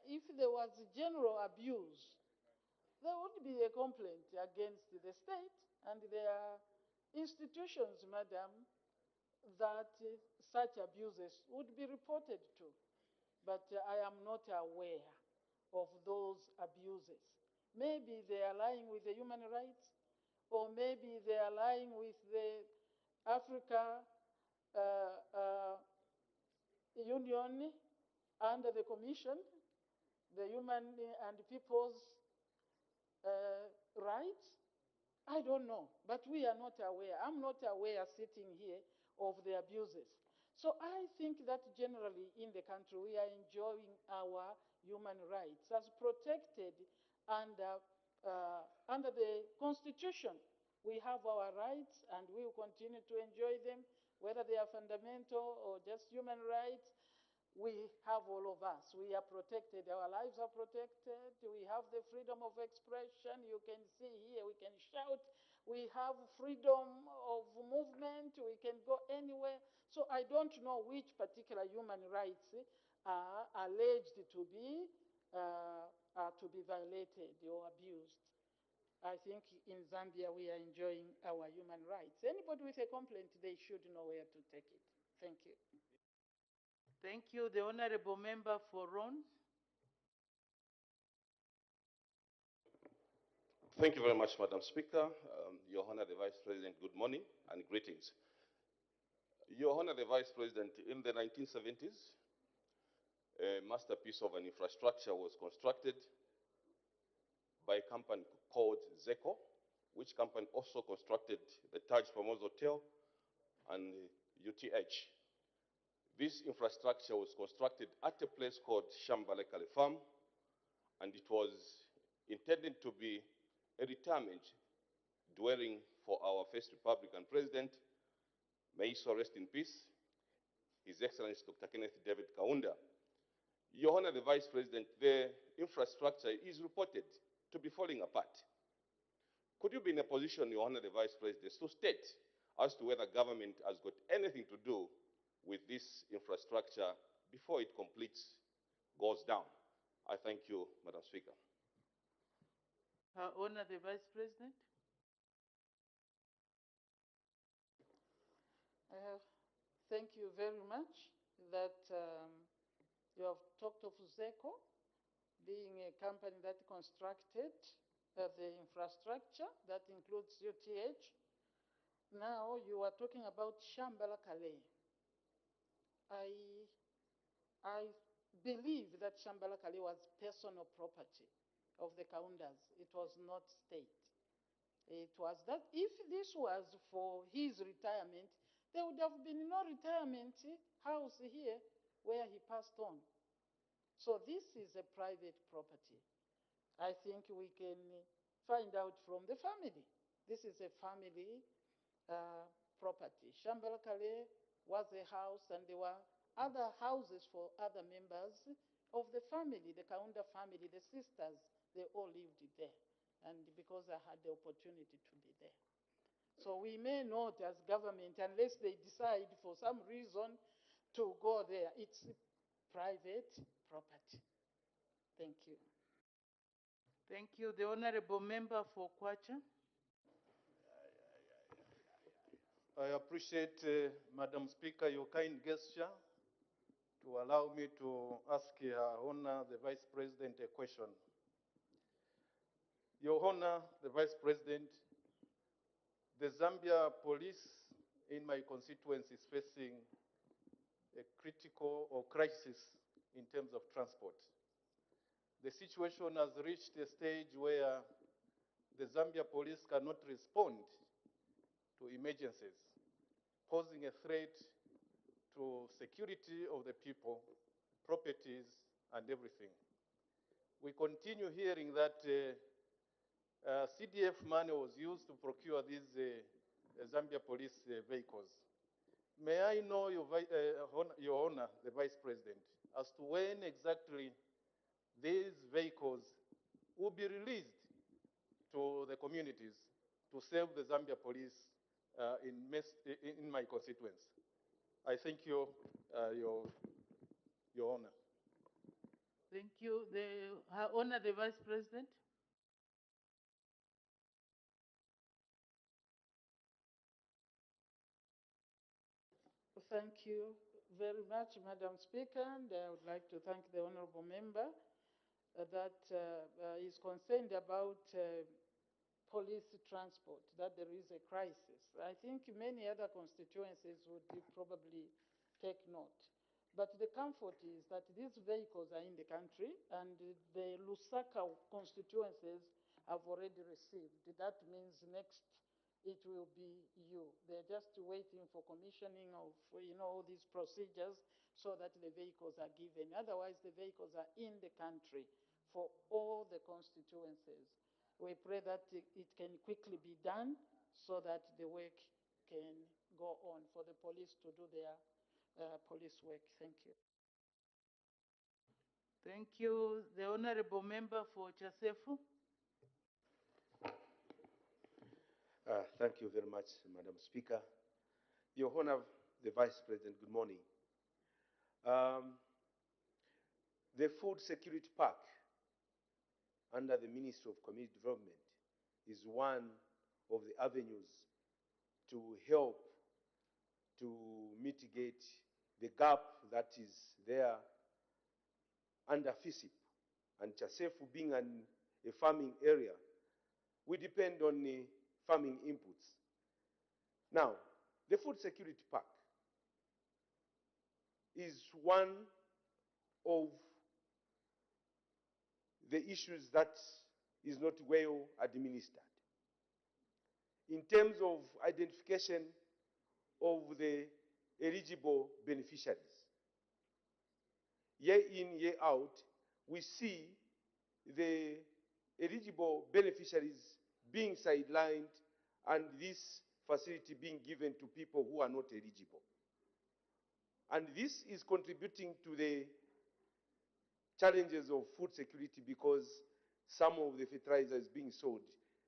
if there was general abuse, there would be a complaint against the state and their institutions, madam, that such abuses would be reported to. But I am not aware of those abuses. Maybe they are lying with the human rights, or maybe they are lying with the Africa Union under the Commission, the Human and People's Rights. I don't know, but we are not aware. I'm not aware sitting here of the abuses. So I think that generally in the country we are enjoying our human rights as protected under the Constitution. We have our rights and we will continue to enjoy them, whether they are fundamental or just human rights. We have all of us. We are protected. Our lives are protected. We have the freedom of expression. You can see here, we can shout. We have freedom of movement. We can go anywhere. So I don't know which particular human rights are alleged to be violated or abused. I think in Zambia we are enjoying our human rights. Anybody with a complaint, they should know where to take it. Thank you. Thank you. The Honorable Member for Ron. Thank you very much, Madam Speaker. Your Honor, the Vice President, good morning and greetings. Your Honor, the Vice President, in the 1970s, a masterpiece of an infrastructure was constructed by a company called ZECO, which company also constructed the Taj Pomoz Hotel and UTH. This infrastructure was constructed at a place called Shambalekale Farm, and it was intended to be a retirement dwelling for our first Republican president. May he so rest in peace, His Excellency Dr. Kenneth David Kaunda. Your Honor, the Vice President, the infrastructure is reported to be falling apart. Could you be in a position, Your Honor, the Vice President, to state as to whether government has got anything to do with this infrastructure before it goes down? I thank you, Madam Speaker. Her Honor, the Vice President. Thank you very much that you have talked of ZECO being a company that constructed the infrastructure that includes UTH. Now you are talking about Shambalakale. I believe that Shambalakale was personal property of the Kaundas. It was not state. It was that if this was for his retirement, there would have been no retirement house here where he passed on. So this is a private property. I think we can find out from the family. This is a family property. Shambalakale was a house, and there were other houses for other members of the family, the Kaunda family, the sisters, they all lived there. And because I had the opportunity to be there. So we may not, as government, unless they decide for some reason to go there, it's private property. Thank you. Thank you. The Honorable Member for Kwacha. I appreciate, Madam Speaker, your kind gesture to allow me to ask Her Honor, the Vice President, a question. Your Honor, the Vice President, the Zambia police in my constituency is facing a critical or crisis in terms of transport. The situation has reached a stage where the Zambia police cannot respond to emergencies, posing a threat to security of the people, properties, and everything. We continue hearing that CDF money was used to procure these Zambia police vehicles. May I know, Your Honor, the Vice President, as to when exactly these vehicles will be released to the communities to serve the Zambia police in my constituency? I thank you, Your Honor. Thank you. Her Honor, the Vice President. Thank you very much, Madam Speaker, and I would like to thank the honorable member that is concerned about police transport, that there is a crisis. I think many other constituencies would probably take note. But the comfort is that these vehicles are in the country, and the Lusaka constituencies have already received. That means next it will be you. They're just waiting for commissioning of, all these procedures so that the vehicles are given. Otherwise, the vehicles are in the country for all the constituencies. We pray that it can quickly be done so that the work can go on for the police to do their police work. Thank you. Thank you. The Honorable Member for Chasefu. Thank you very much, Madam Speaker. Your Honor, the Vice President, good morning. The Food Security Park under the Ministry of Community Development is one of the avenues to help to mitigate the gap that is there under FISIP. And Chasefu being a farming area, we depend on farming inputs. Now, the Food Security Park is one of the issues that is not well administered. In terms of identification of the eligible beneficiaries, year in, year out, we see the eligible beneficiaries being sidelined and this facility being given to people who are not eligible. And this is contributing to the challenges of food security because some of the fertilizer is being sold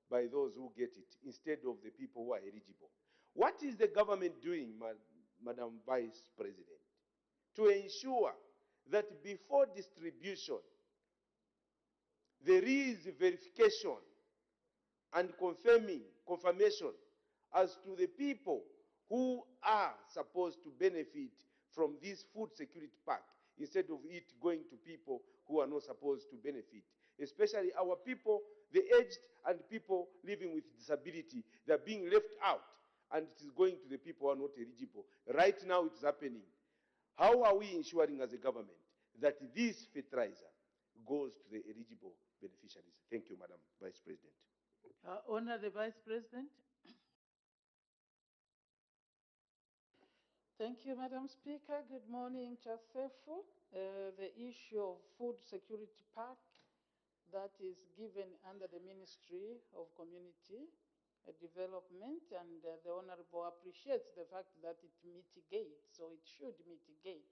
by those who get it instead of the people who are eligible. What is the government doing, Madam Vice President, to ensure that before distribution, there is verification and confirmation as to the people who are supposed to benefit from this food security pack instead of it going to people who are not supposed to benefit, especially our people, the aged and people living with disability. They're being left out and it is going to the people who are not eligible. Right now it is happening. How are we ensuring as a government that this fertilizer goes to the eligible beneficiaries? Thank you, Madam Vice President. Honor the Vice President. Thank you, Madam Speaker. Good morning, Chasefu. The issue of food security pack that is given under the Ministry of Community Development, and the Honorable appreciates the fact that it mitigates, so it should mitigate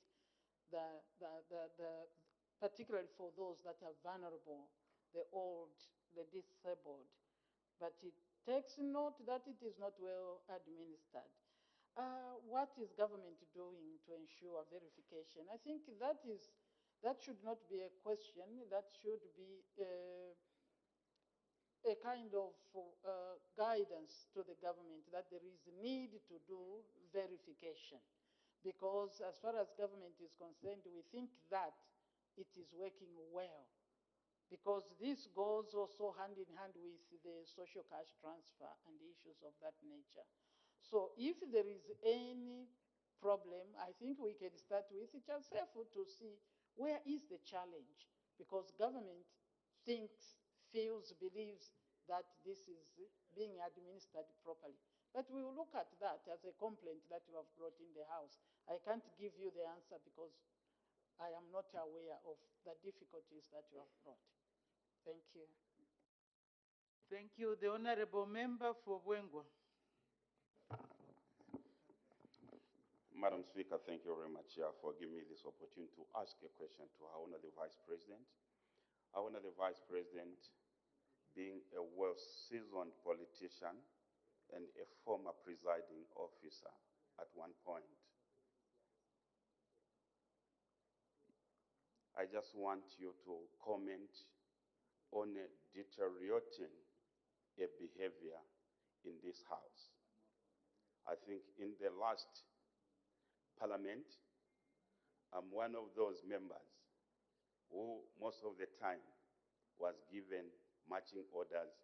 particularly for those that are vulnerable, the old, the disabled. But it takes note that it is not well administered. What is government doing to ensure verification? I think that should not be a question. That should be a kind of guidance to the government that there is a need to do verification. Because as far as government is concerned, we think that it is working well. Because this goes also hand in hand with the social cash transfer and issues of that nature. So if there is any problem, I think we can start with Chasefu to see where is the challenge, because government believes that this is being administered properly. But we will look at that as a complaint that you have brought in the House. I can't give you the answer because I am not aware of the difficulties that you have brought. Thank you. Thank you. The Honorable Member for Bwengwa. Madam Speaker, thank you very much for giving me this opportunity to ask a question to our Honor the Vice President. Our Honor the Vice President, being a well-seasoned politician and a former presiding officer at one point, I just want you to comment on deteriorating a behavior in this house. I think in the last parliament, I'm one of those members who most of the time was given marching orders,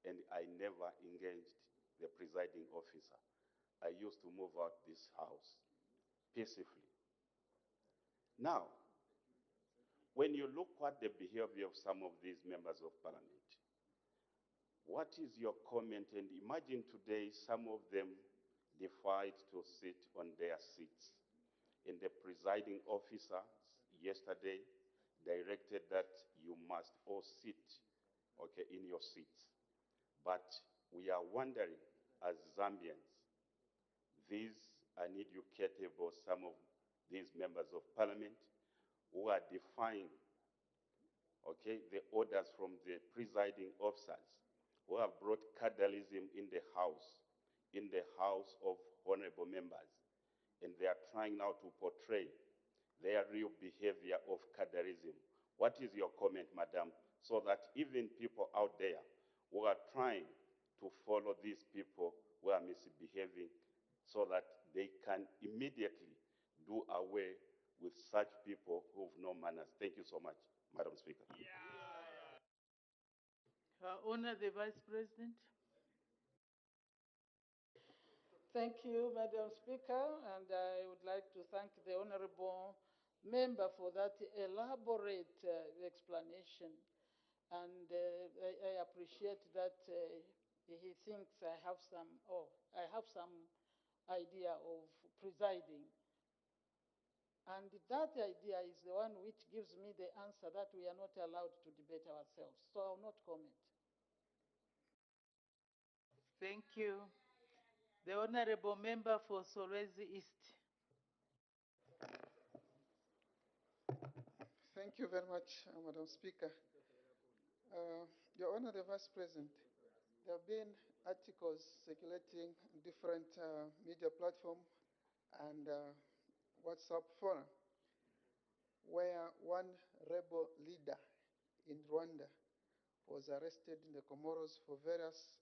and I never engaged the presiding officer. I used to move out this house peacefully. Now, when you look at the behavior of some of these members of parliament, what is your comment? And imagine today some of them defied to sit on their seats. And the presiding officer yesterday directed that you must all sit, okay, in your seats. But we are wondering, as Zambians, these uneducatable, some of these members of parliament who are defying, okay, the orders from the presiding officers, who have brought cadalism in the house of honorable members, and they are trying now to portray their real behavior of cadalism. What is your comment, madam, so that even people out there who are trying to follow these people who are misbehaving, so that they can immediately do away with such people who have no manners? Thank you so much, Madam Speaker. Her Honor, the Vice President. Thank you, Madam Speaker, and I would like to thank the Honorable Member for that elaborate explanation. And I appreciate that he thinks I have some idea of presiding. And that idea is the one which gives me the answer that we are not allowed to debate ourselves. So I will not comment. Thank you. The Honorable Member for Solwezi East. Thank you very much, Madam Speaker. Your Honor, the Vice President, there have been articles circulating in different media platforms and WhatsApp forum where one rebel leader in Rwanda was arrested in the Comoros for various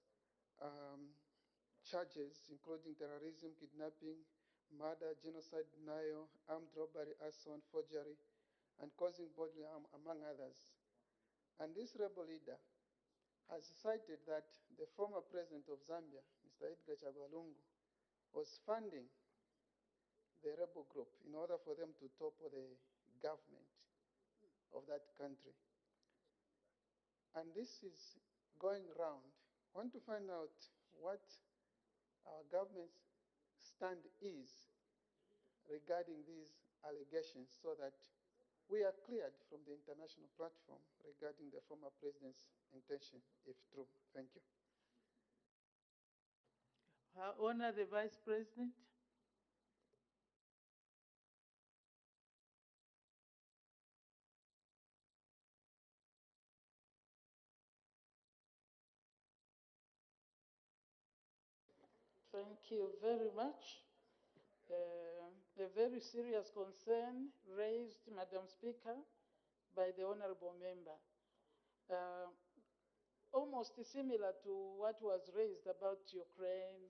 charges, including terrorism, kidnapping, murder, genocide denial, armed robbery, arson, forgery, and causing bodily harm, among others. And this rebel leader has cited that the former president of Zambia, Mr. Edgar Chagwa, was funding the rebel group in order for them to topple the government of that country. And this is going round. I want to find out what our government's stand is regarding these allegations, so that we are cleared from the international platform regarding the former president's intention, if true. Thank you. Her Honor, the Vice President. Thank you very much. A very serious concern raised, Madam Speaker, by the Honorable Member. Almost similar to what was raised about Ukraine.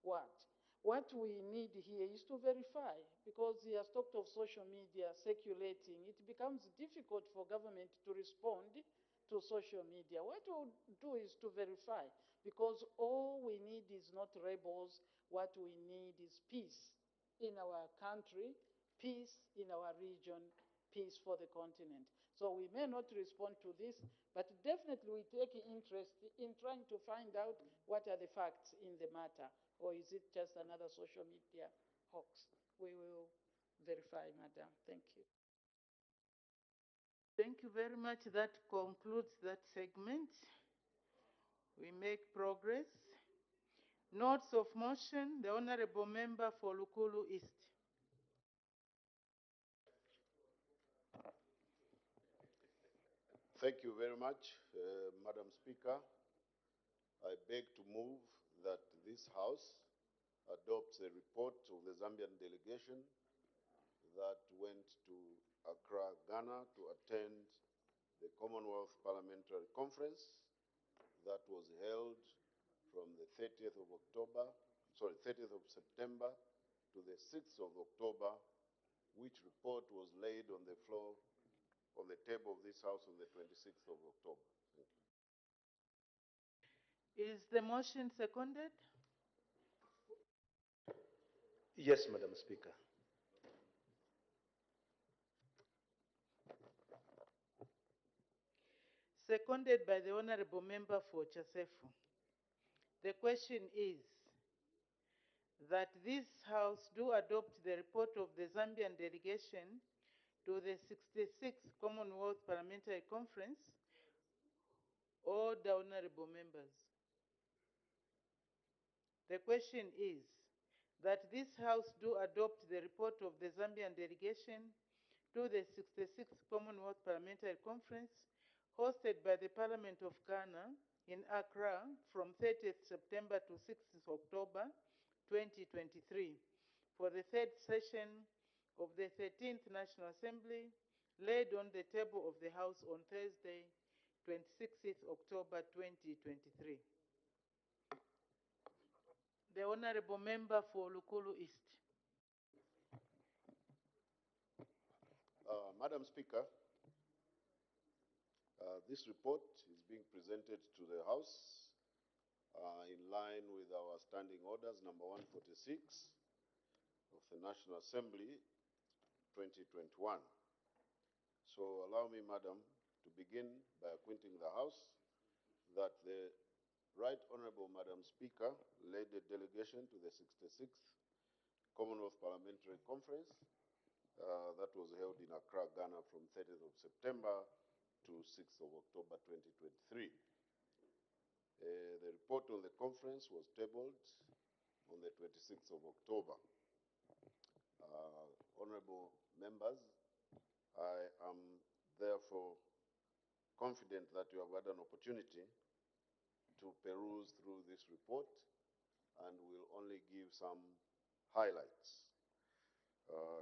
What we need here is to verify, because he has talked of social media circulating. It becomes difficult for government to respond to social media. What we'll do is to verify, because all we need is not rebels. What we need is peace in our country, peace in our region, peace for the continent. So we may not respond to this, but definitely we take interest in trying to find out what are the facts in the matter, or is it just another social media hoax? We will verify, Madam. Thank you. Thank you very much. That concludes that segment. We make progress. Notes of motion, the Honorable Member for Lukulu East. Thank you very much, Madam Speaker. I beg to move that this House adopts a report of the Zambian delegation that went to Accra, Ghana to attend the Commonwealth Parliamentary Conference that was held from the 30th of September to the 6th of October, which report was laid on the floor, on the table of this House on the 26th of October. Thank you. Is the motion seconded? Yes, Madam Speaker. Seconded by the Honorable Member for Chasefu. The question is that this House do adopt the report of the Zambian delegation to the 66th Commonwealth Parliamentary Conference. All the Honorable Members. The question is that this House do adopt the report of the Zambian delegation to the 66th Commonwealth Parliamentary Conference hosted by the Parliament of Ghana in Accra from 30th September to 6th October 2023 for the third session of the 13th National Assembly laid on the table of the House on Thursday, 26th October 2023. The Honorable Member for Lukulu East. Madam Speaker, this report is being presented to the House in line with our standing orders number 146 of the National Assembly 2021. So allow me, Madam, to begin by acquainting the House that the Right Honorable Madam Speaker led a delegation to the 66th Commonwealth Parliamentary Conference that was held in Accra, Ghana from 30th of September to 6th of October 2023. The report on the conference was tabled on the 26th of October. Honorable members, I am therefore confident that you have had an opportunity to peruse through this report and will only give some highlights,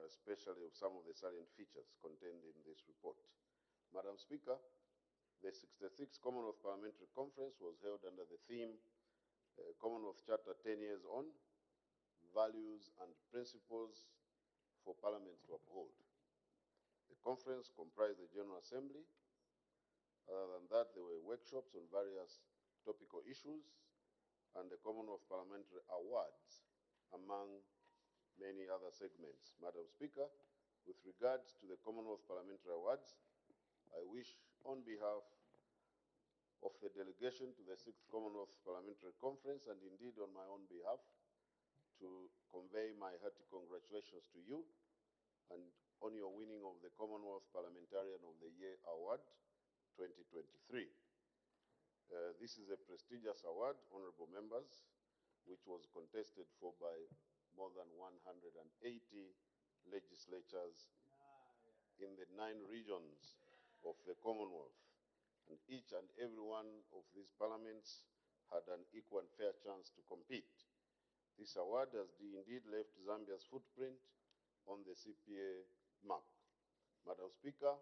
especially of some of the salient features contained in this report. Madam Speaker, the 66th Commonwealth Parliamentary Conference was held under the theme Commonwealth Charter 10 Years On, Values and Principles for Parliament to Uphold. The conference comprised the General Assembly. Other than that, there were workshops on various topical issues and the Commonwealth Parliamentary Awards, among many other segments. Madam Speaker, with regards to the Commonwealth Parliamentary Awards, I wish, on behalf of the delegation to the 6th Commonwealth Parliamentary Conference, and indeed on my own behalf, to convey my hearty congratulations to you and on your winning of the Commonwealth Parliamentarian of the Year Award 2023. This is a prestigious award, honorable members, which was contested for by more than 180 legislatures in the 9 regions of the Commonwealth. And each and every one of these parliaments had an equal and fair chance to compete. This award has indeed left Zambia's footprint on the CPA map. Madam Speaker,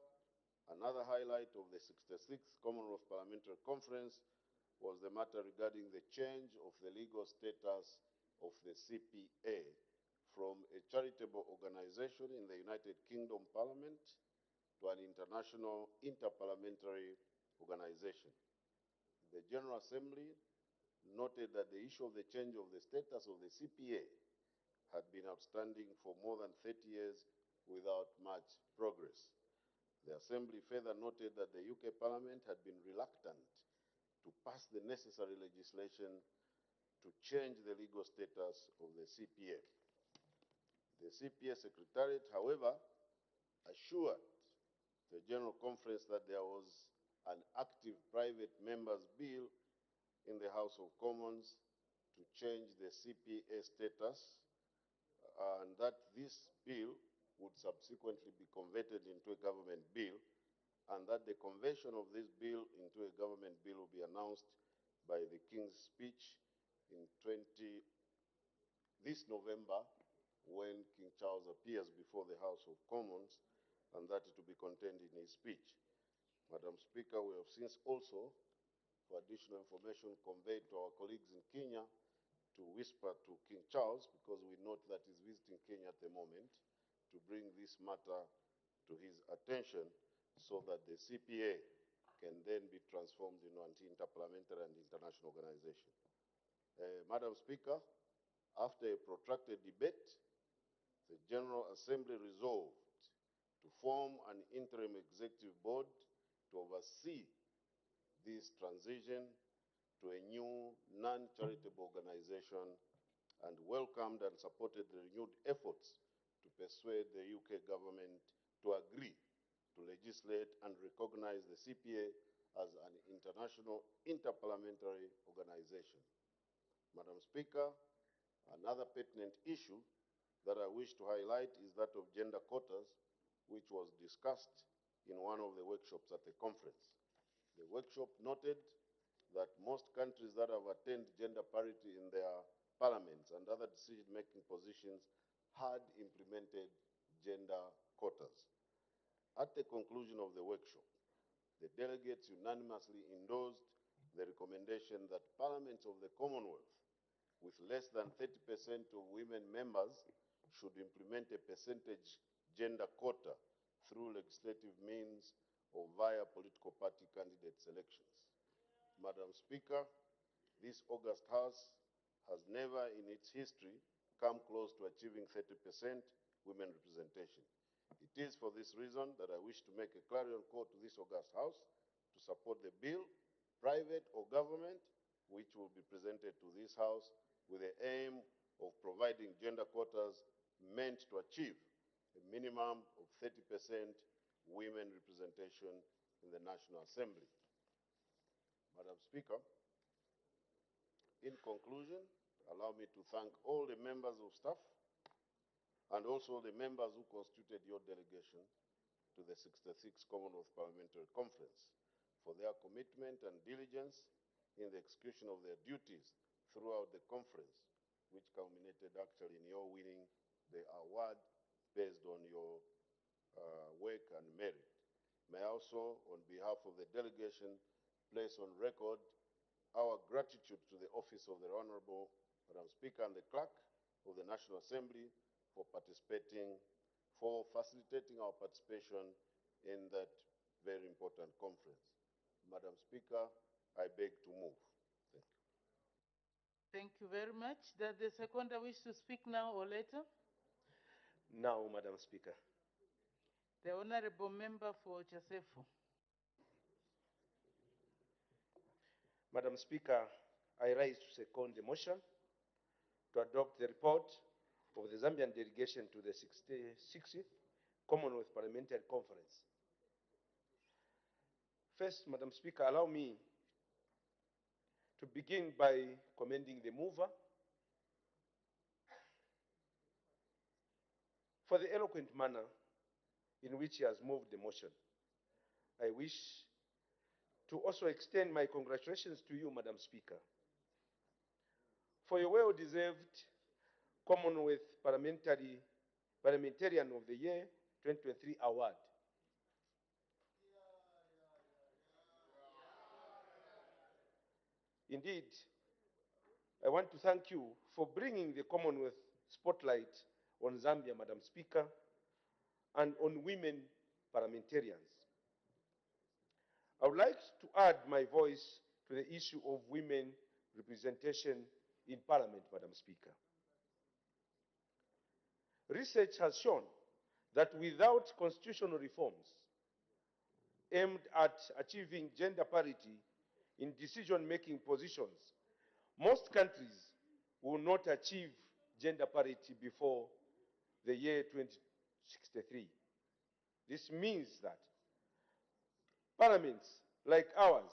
another highlight of the 66th Commonwealth Parliamentary Conference was the matter regarding the change of the legal status of the CPA from a charitable organization in the United Kingdom Parliament to an international interparliamentary organization. The General Assembly noted that the issue of the change of the status of the CPA had been outstanding for more than 30 years without much progress. The Assembly further noted that the UK Parliament had been reluctant to pass the necessary legislation to change the legal status of the CPA. The CPA Secretariat, however, assured the General Conference that there was an active private members' bill in the House of Commons to change the CPA status, and that this bill would subsequently be converted into a government bill, and that the conversion of this bill into a government bill will be announced by the King's speech in this November, when King Charles appears before the House of Commons and that to be contained in his speech. Madam Speaker, we have since also, for additional information, conveyed to our colleagues in Kenya to whisper to King Charles, because we note that he's visiting Kenya at the moment, to bring this matter to his attention so that the CPA can then be transformed into an interparliamentary and international organization. Madam Speaker, after a protracted debate, the General Assembly resolved to form an interim executive board to oversee this transition to a new non-charitable organization, and welcomed and supported the renewed efforts to persuade the UK government to agree to legislate and recognize the CPA as an international interparliamentary organization. Madam Speaker, another pertinent issue that I wish to highlight is that of gender quotas, which was discussed in one of the workshops at the conference. The workshop noted that most countries that have attained gender parity in their parliaments and other decision-making positions had implemented gender quotas. At the conclusion of the workshop, the delegates unanimously endorsed the recommendation that parliaments of the Commonwealth with less than 30% of women members should implement a percentage gender quota through legislative means or via political party candidate selections. Madam Speaker, this august House has never in its history come close to achieving 30% women representation. It is for this reason that I wish to make a clarion call to this august House to support the bill, private or government, which will be presented to this House with the aim of providing gender quotas meant to achieve a minimum of 30% women representation in the National Assembly. Madam Speaker, in conclusion, allow me to thank all the members of staff and also the members who constituted your delegation to the 66th Commonwealth Parliamentary Conference for their commitment and diligence in the execution of their duties throughout the conference, which culminated actually in your winning the award based on your work and merit. May I also, on behalf of the delegation, place on record our gratitude to the Office of the Honorable Madam Speaker and the Clerk of the National Assembly for facilitating our participation in that very important conference. Madam Speaker, I beg to move. Thank you. Thank you very much. Does the seconder wish to speak now or later? Now, Madam Speaker. The Honorable Member for Chasefo. Madam Speaker, I rise to second the motion to adopt the report of the Zambian delegation to the 66th Commonwealth Parliamentary Conference. First, Madam Speaker, allow me to begin by commending the mover for the eloquent manner in which he has moved the motion. I wish to also extend my congratulations to you, Madam Speaker, for your well-deserved Commonwealth Parliamentarian of the Year 2023 award. Indeed, I want to thank you for bringing the Commonwealth spotlight on Zambia, Madam Speaker, and on women parliamentarians. I would like to add my voice to the issue of women representation in Parliament, Madam Speaker. Research has shown that without constitutional reforms aimed at achieving gender parity in decision-making positions, most countries will not achieve gender parity before the year 2063. This means that parliaments like ours,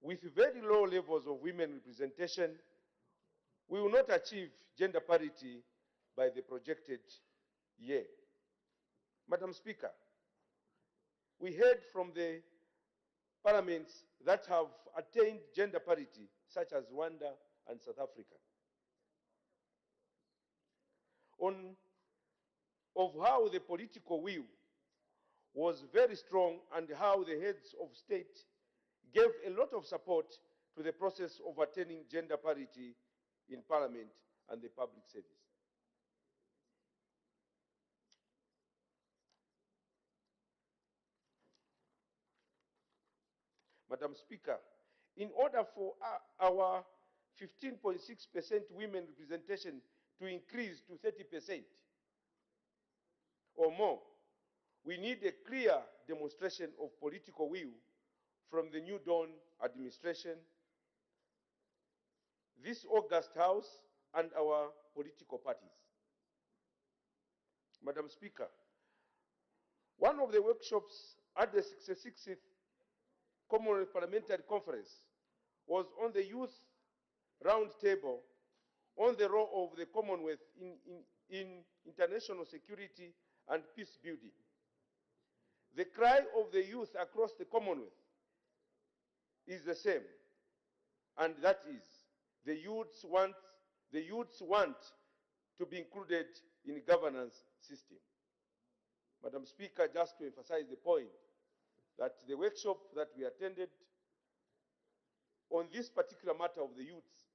with very low levels of women representation, we will not achieve gender parity by the projected year. Madam Speaker, we heard from the parliaments that have attained gender parity, such as Rwanda and South Africa. On of how the political will was very strong and how the heads of state gave a lot of support to the process of attaining gender parity in Parliament and the public service. Madam Speaker, in order for our 15.6% women representation to increase to 30% or more, we need a clear demonstration of political will from the New Dawn administration, this August House, and our political parties. Madam Speaker, one of the workshops at the 66th Commonwealth Parliamentary Conference was on the Youth Roundtable on the role of the Commonwealth in international security and peace building. The cry of the youth across the Commonwealth is the same, and that is the youths want to be included in the governance system. Madam Speaker, just to emphasize the point, that the workshop that we attended on this particular matter of the youths,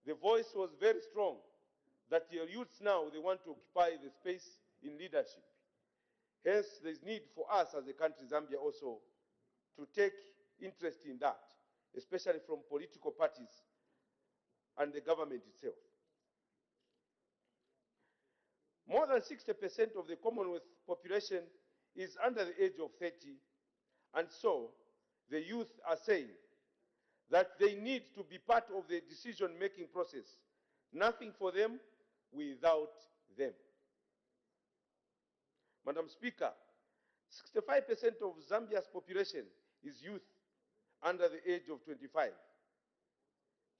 the voice was very strong that your youths now, they want to occupy the space in leadership. Hence, there is need for us as a country, Zambia, also to take interest in that, especially from political parties and the government itself. More than 60% of the Commonwealth population is under the age of 30, and so the youth are saying that they need to be part of the decision-making process. Nothing for them without them. Madam Speaker, 65% of Zambia's population is youth under the age of 25.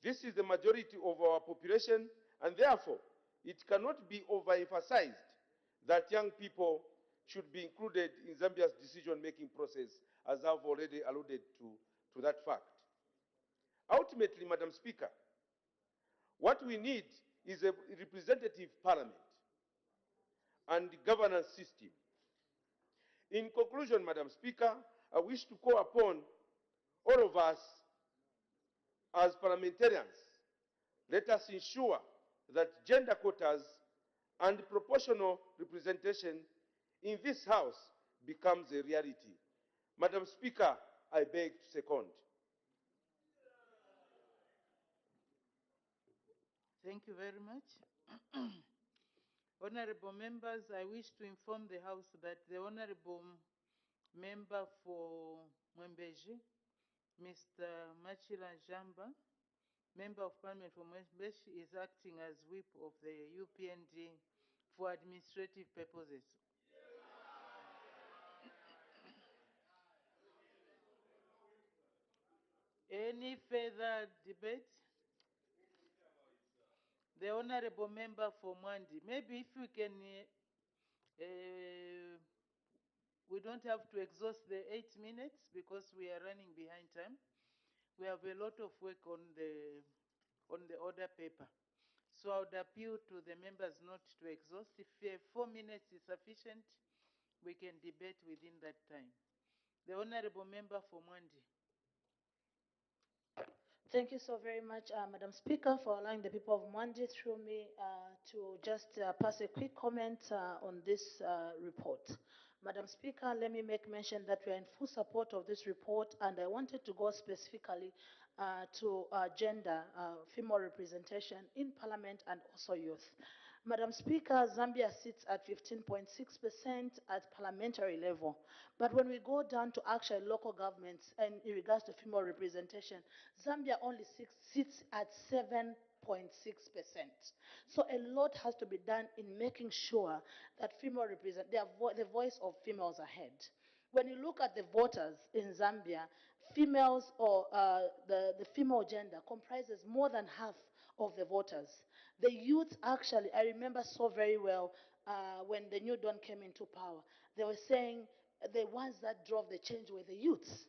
This is the majority of our population, and therefore it cannot be overemphasized that young people should be included in Zambia's decision-making process, as I've already alluded to that fact. Ultimately, Madam Speaker, what we need is a representative parliament and governance system. In conclusion, Madam Speaker, I wish to call upon all of us as parliamentarians. Let us ensure that gender quotas and proportional representation in this House becomes a reality. Madam Speaker, I beg to second. Thank you very much. Honorable members, I wish to inform the House that the Honorable Member for Mwembeji, Mr. Machila Jamba, Member of Parliament for Mwembeji, is acting as whip of the UPND for administrative purposes. Any further debate? The Honorable Member for Mwandi, maybe if we can, we don't have to exhaust the 8 minutes because we are running behind time. We have a lot of work on the order paper. So I would appeal to the members not to exhaust. If 4 minutes is sufficient, we can debate within that time. The Honorable Member for Mwandi. Thank you so very much, Madam Speaker, for allowing the people of Mwandi through me to just pass a quick comment on this report. Madam Speaker, let me make mention that we are in full support of this report, and I wanted to go specifically to gender, female representation in Parliament and also youth. Madam Speaker, Zambia sits at 15.6% at parliamentary level. But when we go down to actual local governments and in regards to female representation, Zambia only sits at 7.6%. So a lot has to be done in making sure that female the voice of females ahead. When you look at the voters in Zambia, females or the female gender comprises more than half of the voters. The youth actually, I remember so very well when the New Dawn came into power, they were saying the ones that drove the change were the youths.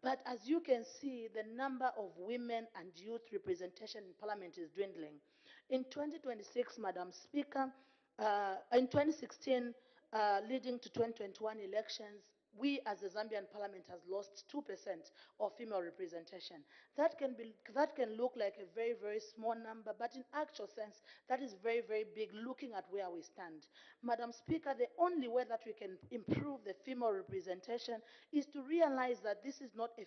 But as you can see, the number of women and youth representation in Parliament is dwindling. In 2026, Madam Speaker, in 2016, leading to 2021 elections, we as the Zambian parliament has lost 2% of female representation. That can look like a very, very small number, but in actual sense, that is very, very big looking at where we stand. Madam Speaker, the only way that we can improve the female representation is to realize that this is not a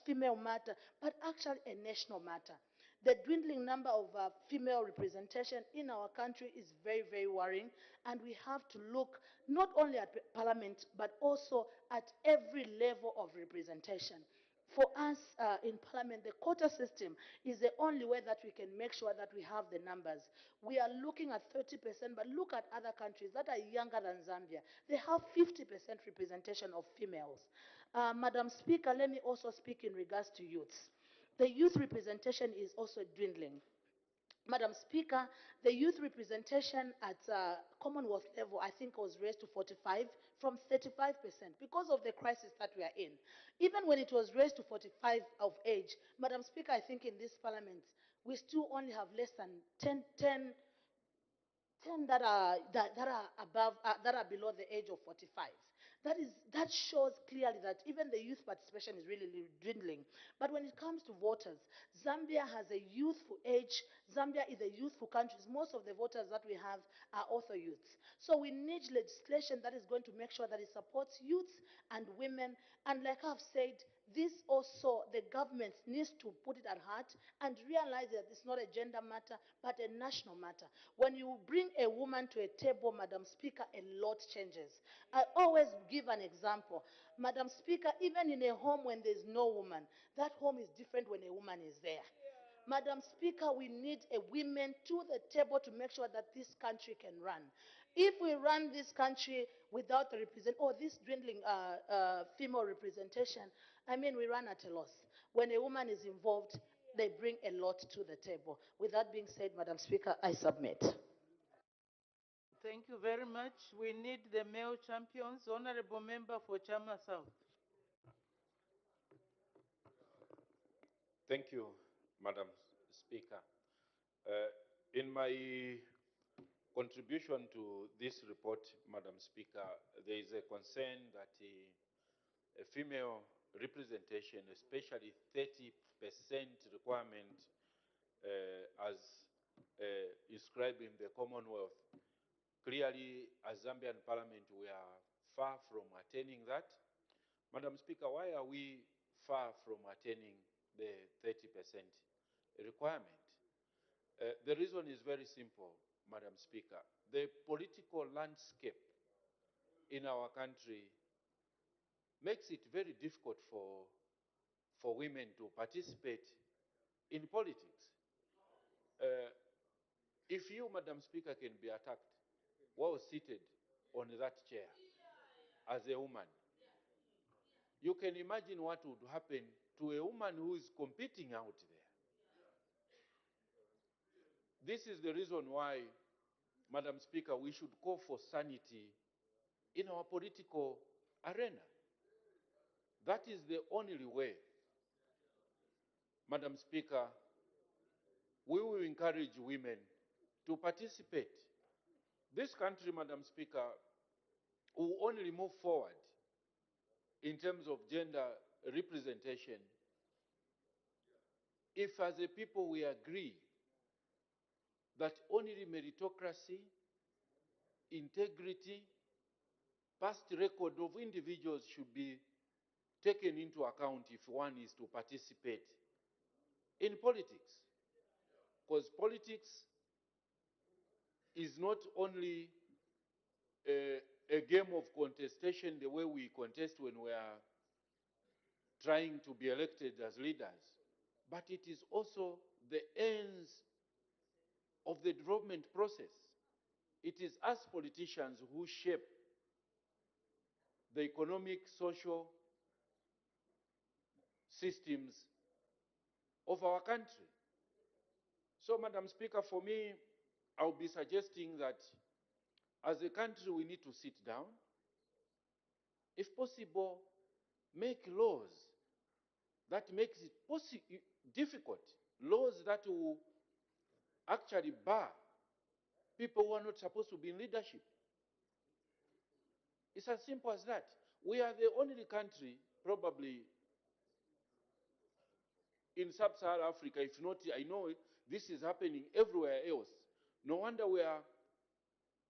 female matter, but actually a national matter. The dwindling number of female representation in our country is very, very worrying, and we have to look not only at Parliament, but also at every level of representation. For us in Parliament, the quota system is the only way that we can make sure that we have the numbers. We are looking at 30%, but look at other countries that are younger than Zambia. They have 50% representation of females. Madam Speaker, let me also speak in regards to youths. The youth representation is also dwindling. Madam Speaker, the youth representation at Commonwealth level, I think, was raised to 45 from 35% because of the crisis that we are in. Even when it was raised to 45 of age, Madam Speaker, I think in this parliament, we still only have less than 10 that are below the age of 45. That shows clearly that even the youth participation is really dwindling. But when it comes to voters, Zambia has a youthful age. Zambia is a youthful country. Most of the voters that we have are also youths. So we need legislation that is going to make sure that it supports youths and women. And like I've said, this also, the government needs to put it at heart and realize that it's not a gender matter, but a national matter. When you bring a woman to a table, Madam Speaker, a lot changes. I always give an example. Madam Speaker, even in a home when there's no woman, that home is different when a woman is there. Madam Speaker, we need a women to the table to make sure that this country can run. If we run this country without this dwindling female representation, I mean, we run at a loss. When a woman is involved, they bring a lot to the table. With that being said, Madam Speaker, I submit. Thank you very much. We need the male champions. Honorable Member for Chama South. Thank you, Madam Speaker. In my contribution to this report, Madam Speaker, there is a concern that a female representation, especially 30% requirement as inscribed in the Commonwealth. Clearly, as Zambian Parliament, we are far from attaining that. Madam Speaker, why are we far from attaining the 30% requirement? The reason is very simple, Madam Speaker. The political landscape in our country makes it very difficult for women to participate in politics. If you, Madam Speaker, can be attacked while seated on that chair as a woman, you can imagine what would happen to a woman who is competing out there. This is the reason why, Madam Speaker, we should call for sanity in our political arena. That is the only way, Madam Speaker, we will encourage women to participate. This country, Madam Speaker, will only move forward in terms of gender representation if as a people we agree that only meritocracy, integrity, past record of individuals should be taken into account if one is to participate in politics. Because politics is not only a game of contestation the way we contest when we are trying to be elected as leaders, but it is also the ends of the development process. It is us politicians who shape the economic, social systems of our country. So, Madam Speaker, for me, I'll be suggesting that as a country we need to sit down, if possible, make laws that makes it difficult, laws that will actually bar people who are not supposed to be in leadership. It's as simple as that. We are the only country, probably in sub-Saharan Africa, if not, I know this is happening everywhere else. No wonder we are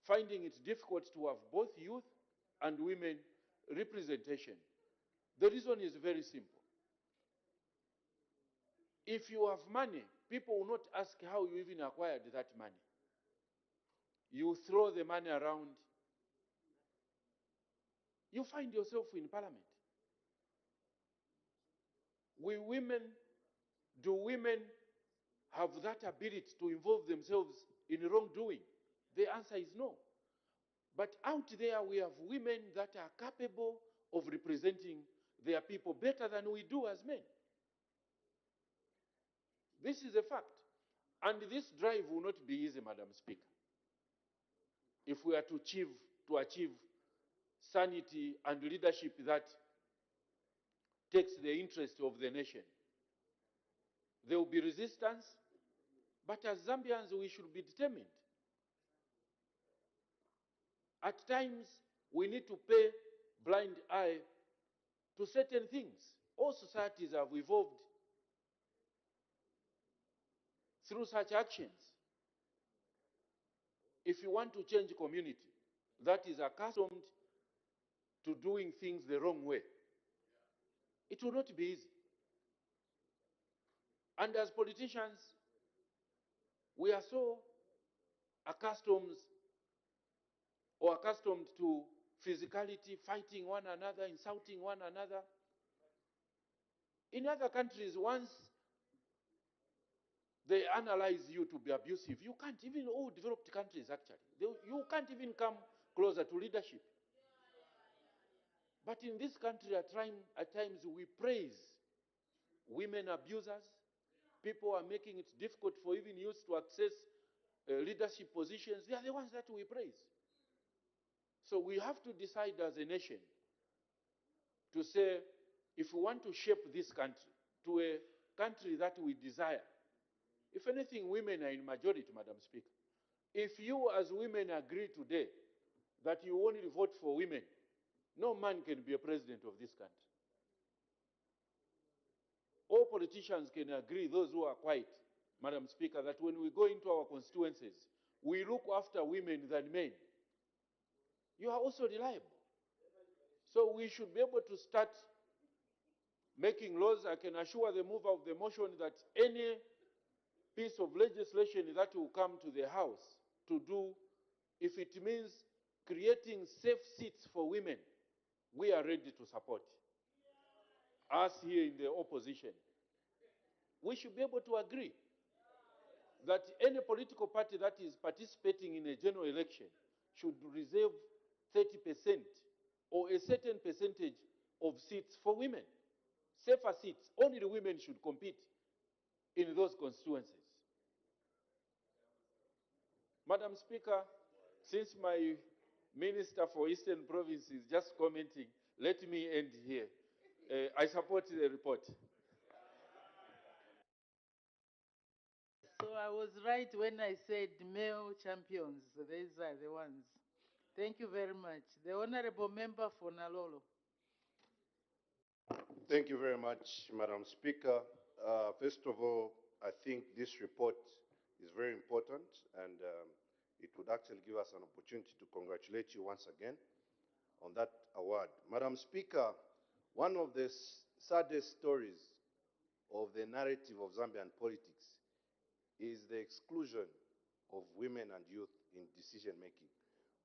finding it difficult to have both youth and women representation. The reason is very simple. If you have money, people will not ask how you even acquired that money. You throw the money around, you find yourself in parliament. Do women have that ability to involve themselves in wrongdoing? The answer is no. But out there, we have women that are capable of representing their people better than we do as men. This is a fact. And this drive will not be easy, Madam Speaker, if we are to achieve sanity and leadership that takes the interest of the nation. There will be resistance, but as Zambians, we should be determined. At times, we need to pay blind eye to certain things. All societies have evolved through such actions. If you want to change a community that is accustomed to doing things the wrong way, it will not be easy. And as politicians, we are so accustomed to physicality, fighting one another, insulting one another. In other countries, once they analyze you to be abusive, you can't, even all developed countries actually, you can't even come closer to leadership. But in this country, at times we praise women abusers. People are making it difficult for even youth to access leadership positions. They are the ones that we praise. So we have to decide as a nation to say, if we want to shape this country to a country that we desire, if anything, women are in majority, Madam Speaker. If you as women agree today that you only vote for women, no man can be a president of this country. All politicians can agree, those who are quiet, Madam Speaker, that when we go into our constituencies, we look after women than men. You are also reliable. So we should be able to start making laws. I can assure the mover of the motion that any piece of legislation that will come to the House to do, if it means creating safe seats for women, we are ready to support. Us here in the opposition, we should be able to agree that any political party that is participating in a general election should reserve 30% or a certain percentage of seats for women. Safer seats. Only the women should compete in those constituencies. Madam Speaker, since my Minister for Eastern Province is just commenting, let me end here. I support the report. So I was right when I said male champions. These are the ones. Thank you very much. The Honorable Member for Nalolo. Thank you very much, Madam Speaker. First of all, I think this report is very important, and it would actually give us an opportunity to congratulate you once again on that award. Madam Speaker, one of the saddest stories of the narrative of Zambian politics is the exclusion of women and youth in decision-making.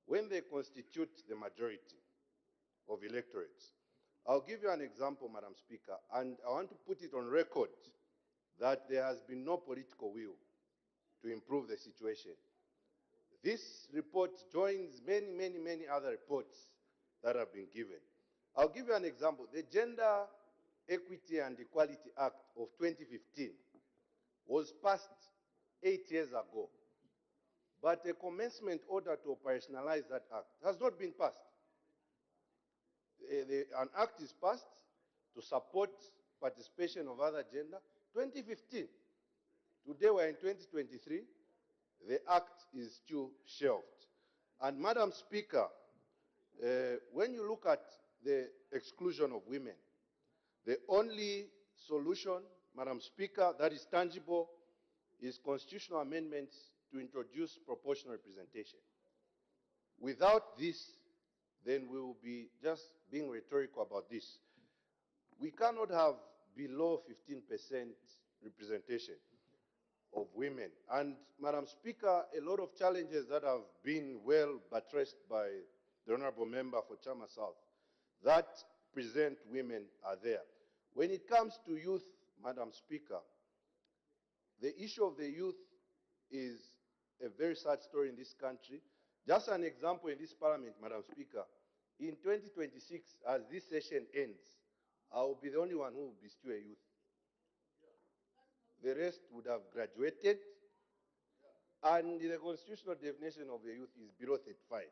When they constitute the majority of electorates, I'll give you an example, Madam Speaker, and I want to put it on record that there has been no political will to improve the situation. This report joins many other reports that have been given. I'll give you an example. The Gender Equity and Equality Act of 2015 was passed 8 years ago, but a commencement order to operationalize that act has not been passed. An act is passed to support participation of other gender, 2015. Today we're in 2023, the act is still shelved. And Madam Speaker, When you look at the exclusion of women, the only solution, Madam Speaker, that is tangible is constitutional amendments to introduce proportional representation. Without this, then we will be just being rhetorical about this. We cannot have below 15% representation of women. And, Madam Speaker, a lot of challenges that have been well buttressed by the Honorable Member for Chama South that present women are there. When it comes to youth, Madam Speaker, the issue of the youth is a very sad story in this country. Just an example in this parliament, Madam Speaker, in 2026, as this session ends, I will be the only one who will be still a youth. The rest would have graduated, and the constitutional definition of the youth is below 35.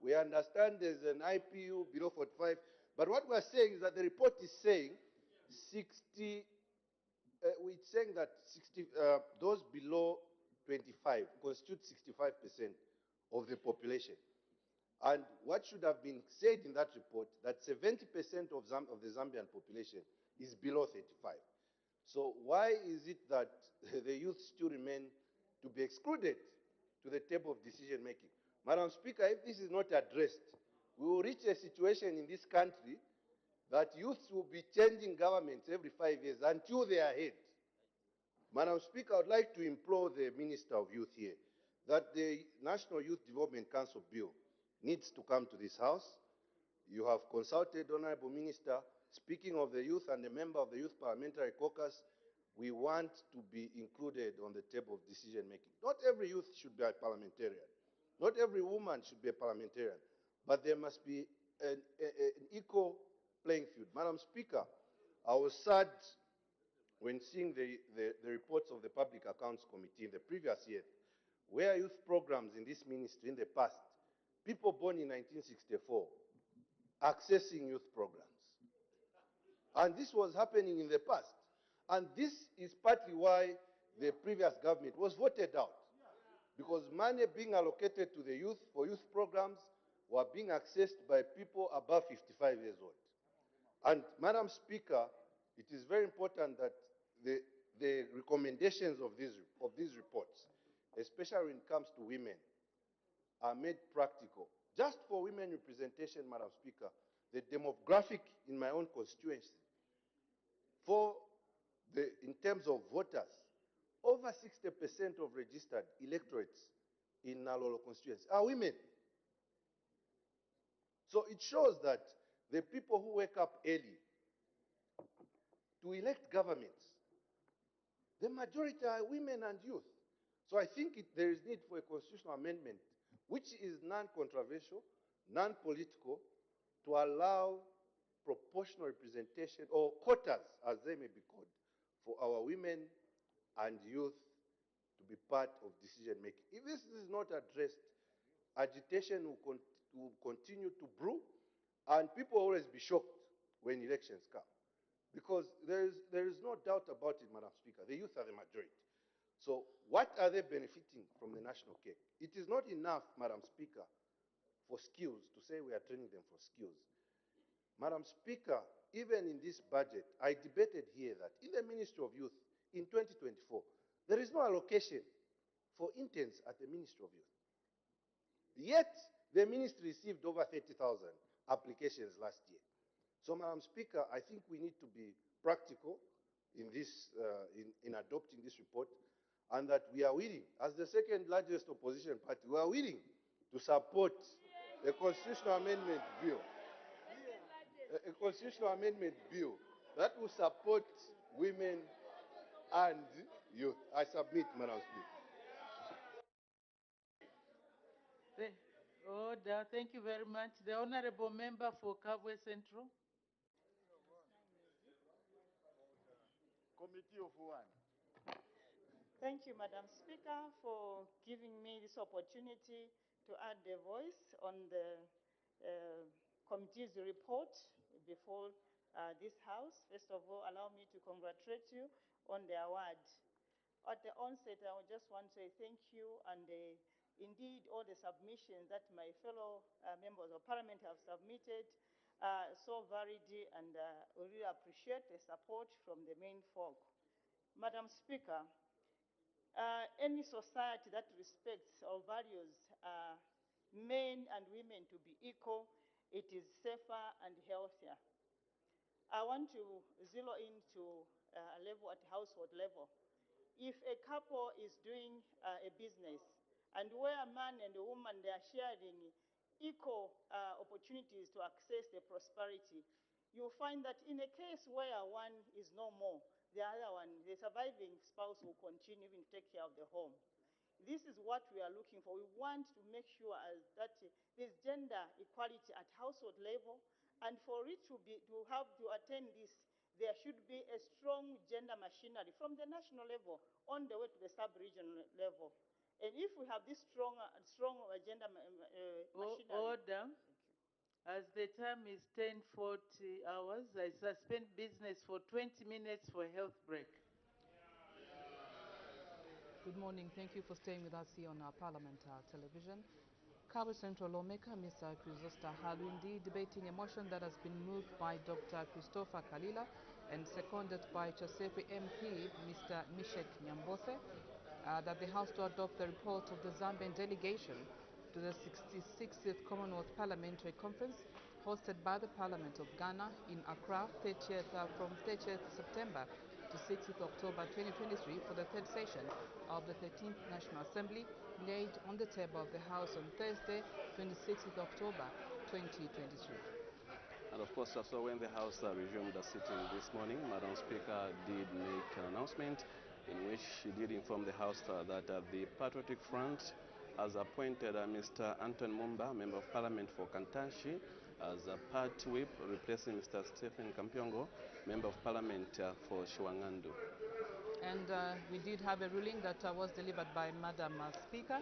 We understand there's an IPU below 45, but what we're saying is that the report is saying 60, we're saying that 60, those below 25 constitute 65% of the population. And what should have been said in that report, that 70% of the Zambian population is below 35. So why is it that the youth still remain to be excluded to the table of decision making? Madam Speaker, if this is not addressed, we will reach a situation in this country that youths will be changing governments every 5 years until they are ahead. Madam Speaker, I would like to implore the Minister of Youth here that the National Youth Development Council bill needs to come to this House. You have consulted, Honorable Minister. Speaking of the youth and a member of the Youth Parliamentary Caucus, we want to be included on the table of decision making. Not every youth should be a parliamentarian. Not every woman should be a parliamentarian. But there must be an equal playing field. Madam Speaker, I was sad when seeing the reports of the Public Accounts Committee in the previous year, where youth programs in this ministry in the past, people born in 1964, accessing youth programs. And this was happening in the past. And this is partly why the previous government was voted out. Because money being allocated to the youth for youth programs were being accessed by people above 55 years old. And Madam Speaker, it is very important that the recommendations of these reports, especially when it comes to women, are made practical. Just for women representation, Madam Speaker, the demographic in my own constituency, in terms of voters, over 60% of registered electorates in Nalolo constituency are women. So it shows that the people who wake up early to elect governments, the majority are women and youth. So I think there is need for a constitutional amendment which is non-controversial, non-political, to allow proportional representation, or quotas as they may be called, for our women and youth to be part of decision making. If this is not addressed, agitation will continue to brew, and people will always be shocked when elections come. Because there is no doubt about it, Madam Speaker, the youth are the majority. So what are they benefiting from the national cake? It is not enough, Madam Speaker, for skills, to say we are training them for skills. Madam Speaker, even in this budget, I debated here that in the Ministry of Youth, in 2024, there is no allocation for interns at the Ministry of Youth. Yet, the ministry received over 30,000 applications last year. So, Madam Speaker, I think we need to be practical in adopting this report, and that we are willing, as the second largest opposition party, we are willing to support a constitutional amendment bill. A constitutional amendment bill that will support women and youth. I submit, Madam Speaker. Order. Thank you very much. The Honorable Member for Kabwe Central. Committee of One. Thank you, Madam Speaker, for giving me this opportunity to add a voice on the committee's report before this House. First of all, allow me to congratulate you on the award. At the onset, I just want to say thank you and Indeed, all the submissions that my fellow members of parliament have submitted so varied, and we really appreciate the support from the main folk. Madam Speaker, any society that respects or values men and women to be equal, it is safer and healthier. I want to zero into a level at household level. If a couple is doing a business and where a man and a woman, they are sharing equal opportunities to access the prosperity, you'll find that in a case where one is no more, the other one, the surviving spouse, will continue even to take care of the home. This is what we are looking for. We want to make sure that there's gender equality at household level, and for it to attain this, there should be a strong gender machinery from the national level on the way to the sub-regional level. And if we have this strong gender machinery... Order. As the time is 10:40 hours, I suspend business for 20 minutes for a health break. Good morning. Thank you for staying with us here on our Parliament television. Kabwe Central lawmaker Mr. Chrysosta Halwindi debating a motion that has been moved by Dr. Christopher Kalila and seconded by Chosefu MP Mr. Mishek Nyambose that the House to adopt the report of the Zambian delegation to the 66th Commonwealth Parliamentary Conference hosted by the Parliament of Ghana in Accra from 30th September to 6th October 2023 for the third session of the 13th National Assembly, laid on the table of the House on Thursday, 26th October 2023. And of course, also when the House resumed the sitting this morning, Madam Speaker did make an announcement in which she did inform the House that the Patriotic Front has appointed Mr. Anton Mumba, Member of Parliament for Kantashi, as a part whip, replacing Mr. Stephen Kampiongo, Member of Parliament for Shiwangandu. And we did have a ruling that was delivered by Madam Speaker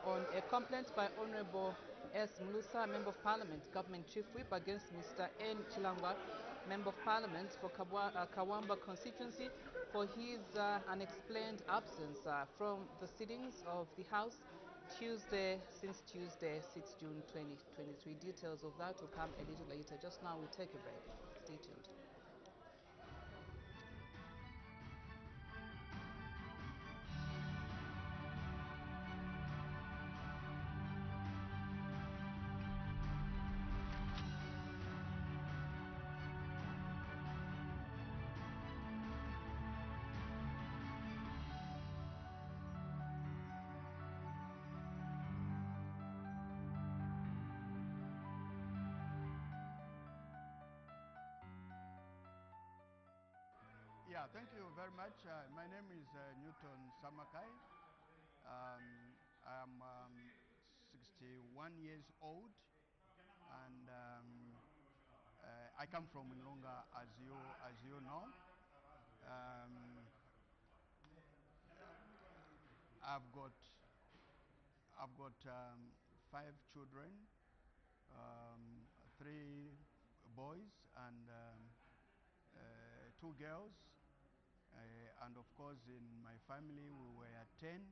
on a complaint by Honorable S. Mulusa, Member of Parliament, Government Chief Whip, against Mr. N. Chilangwa, Member of Parliament for Kawamba constituency, for his unexplained absence from the sittings of the House since Tuesday, 6 June 2023. Details of that will come a little later. Just now we'll take a break. Stay tuned. Yeah, thank you very much. My name is Newton Samakai. I'm 61 years old, and I come from Mlunga, as you know. I've got 5 children, 3 boys and 2 girls. And of course, in my family, we were 10.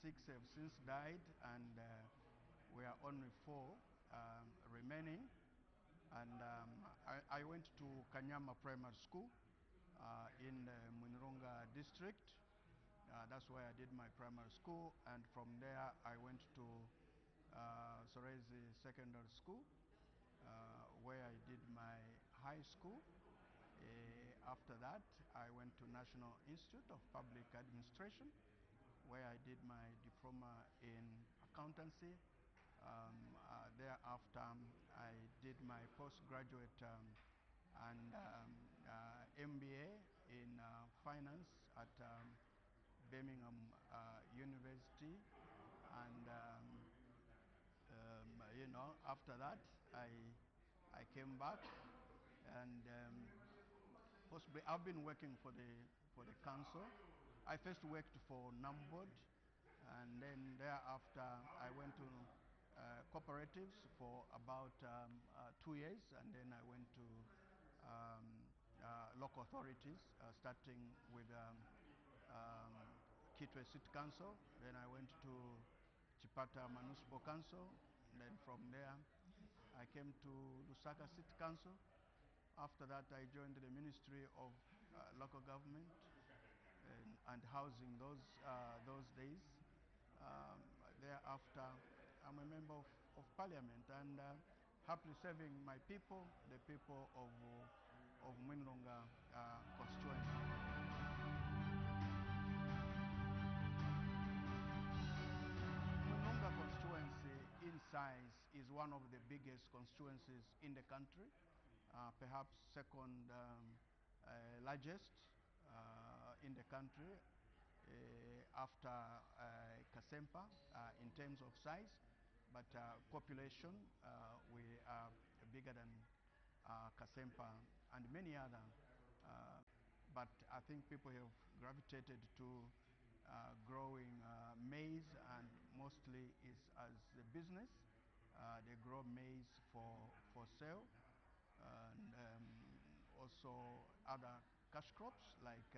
6 have since died, and we are only 4 remaining. And I went to Kanyama Primary School in the Munirunga district. That's where I did my primary school, and from there I went to Sorezi Secondary School, where I did my high school. After that, I went to National Institute of Public Administration, where I did my diploma in accountancy. Thereafter, I did my postgraduate and MBA in finance at Birmingham University. And after that, I came back, and possibly I've been working for the council. I first worked for NAMBOD, and then thereafter I went to cooperatives for about 2 years, and then I went to local authorities, starting with Kitwe City Council, then I went to Chipata Municipal Council, and then from there I came to Lusaka City Council. After that I joined the Ministry of Local Government and Housing those days. Thereafter I'm a member of Parliament and happily serving my people, the people of Mwinlunga constituency. Constituency in size is one of the biggest constituencies in the country, perhaps second largest in the country after Kasempa in terms of size, but population we are bigger than Kasempa and many other. But I think people have gravitated to growing maize, and mostly is as a business. They grow maize for sale, and also other cash crops like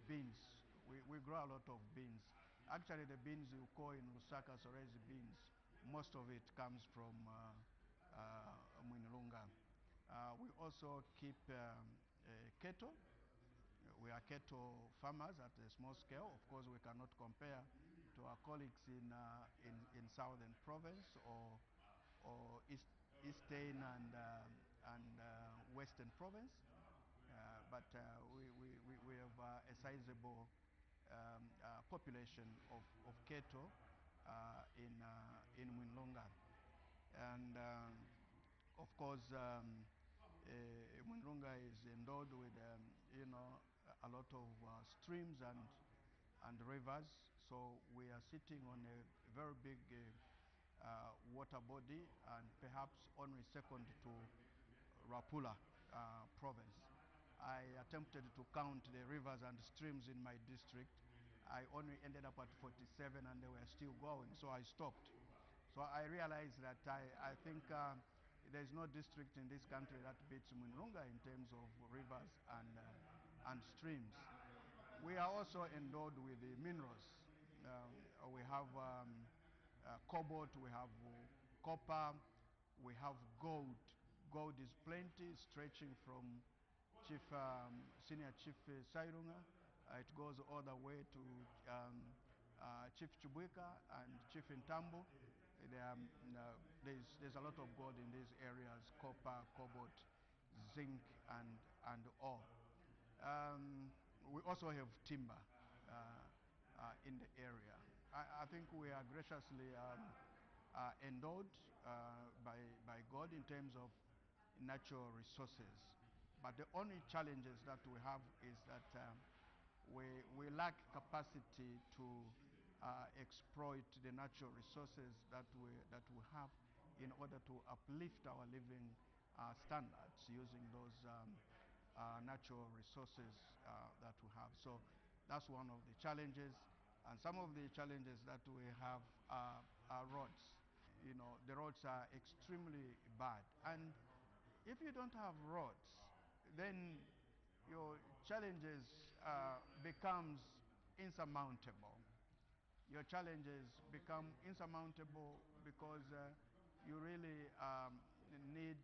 beans. We grow a lot of beans. Actually, the beans you call in Lusaka Sorezi beans, most of it comes from Mwinlunga. We also keep cattle. We are cattle farmers at a small scale. Of course, we cannot compare to our colleagues in Southern Province or Eastern and Western Province. But we have a sizable population of cattle in Mwinlunga. And of course, Mwinlunga is endowed with a lot of streams and rivers, so we are sitting on a very big water body, and perhaps only second to Rapula province. I attempted to count the rivers and streams in my district. I only ended up at 47 and they were still going, so I stopped. So I realized that I think there's no district in this country that beats Mwinlunga in terms of rivers and streams. We are also endowed with the minerals. We have cobalt, we have copper, we have gold. Gold is plenty, stretching from Senior Chief Sairunga. It goes all the way to Chief Chibwika and Chief Intambo. There's a lot of gold in these areas: copper, cobalt, zinc, and ore. We also have timber in the area. I think we are graciously endowed by God in terms of natural resources. But the only challenges that we have is that we lack capacity to exploit the natural resources that we have in order to uplift our living standards using those natural resources that we have. So that's one of the challenges. And some of the challenges that we have are roads. The roads are extremely bad. And if you don't have roads, then your challenges becomes insurmountable. Your challenges become insurmountable because you really need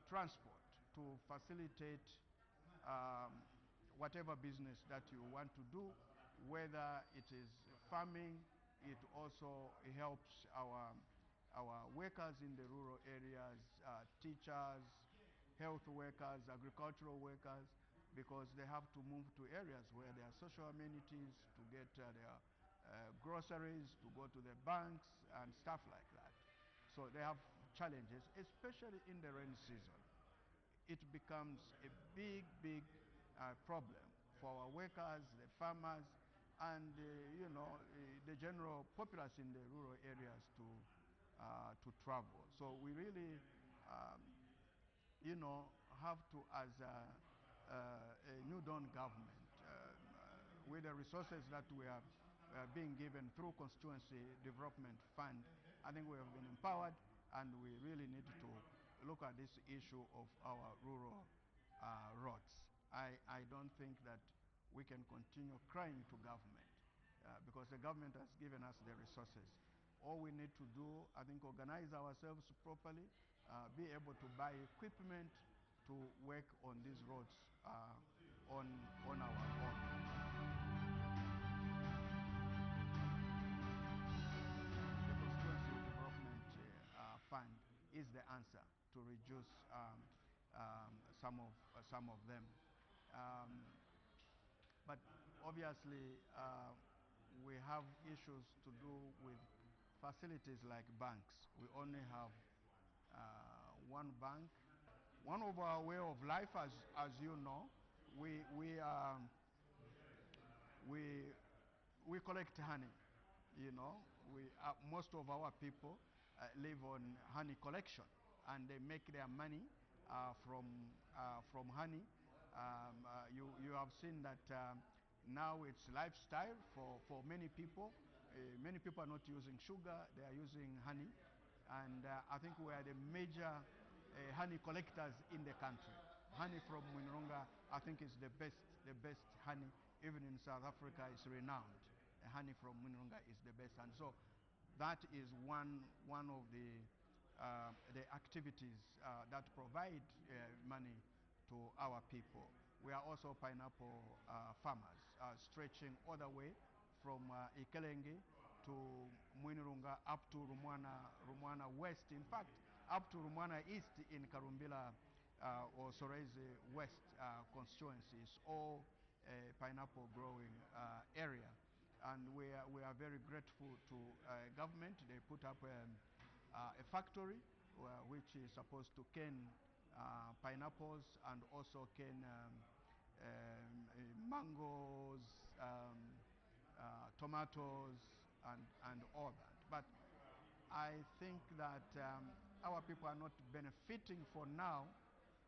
transport to facilitate whatever business that you want to do, whether it is farming. It also helps our workers in the rural areas, teachers, health workers, agricultural workers, because they have to move to areas where there are social amenities, to get their groceries, to go to the banks and stuff like that. So they have challenges, especially in the rainy season. It becomes a big problem for our workers, the farmers, and the general populace in the rural areas to travel. So we really have to, as a New Dawn government, with the resources that we are being given through Constituency Development Fund, I think we have been empowered, and we really need to look at this issue of our rural roads. I don't think that we can continue crying to government because the government has given us the resources. All we need to do, I think, organize ourselves properly, be able to buy equipment to work on these roads on our own. The Constituency Development Fund is the answer to reduce some of them. But obviously, we have issues to do with facilities like banks. We only have one bank. One of our way of life, as you know, we collect honey. You know, most of our people live on honey collection, and they make their money from honey. You have seen that now it's lifestyle for many people. Many people are not using sugar; they are using honey, and I think we are the major honey collectors in the country. Honey from Mwinilunga, I think, is the best honey. Even in South Africa, is renowned. Honey from Mwinilunga is the best, and so that is one of the activities that provide money to our people. We are also pineapple farmers, stretching all the way from Ikelenge to Mwinilunga up to Rumwana West. In fact, up to Rumwana East in Karumbila or Sorese West constituencies, all pineapple growing area. And we are very grateful to government. They put up a factory which is supposed to can pineapples and also can mangoes, tomatoes, and all that. But I think that our people are not benefiting for now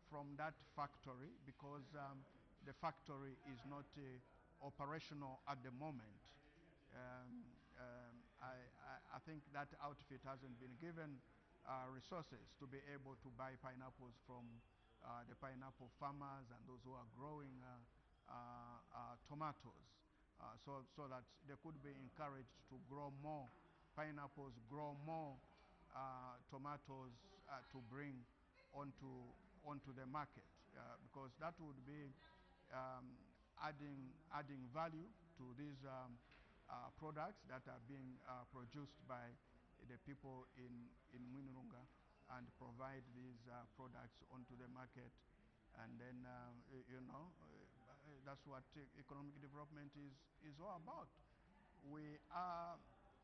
from that factory because the factory is not operational at the moment. I think that outfit hasn't been given resources to be able to buy pineapples from the pineapple farmers and those who are growing tomatoes, so that they could be encouraged to grow more pineapples, grow more tomatoes to bring onto the market, because that would be adding value to these products that are being produced by the people in Mwinilunga, and provide these products onto the market. And then, you know, that's what economic development is all about. We are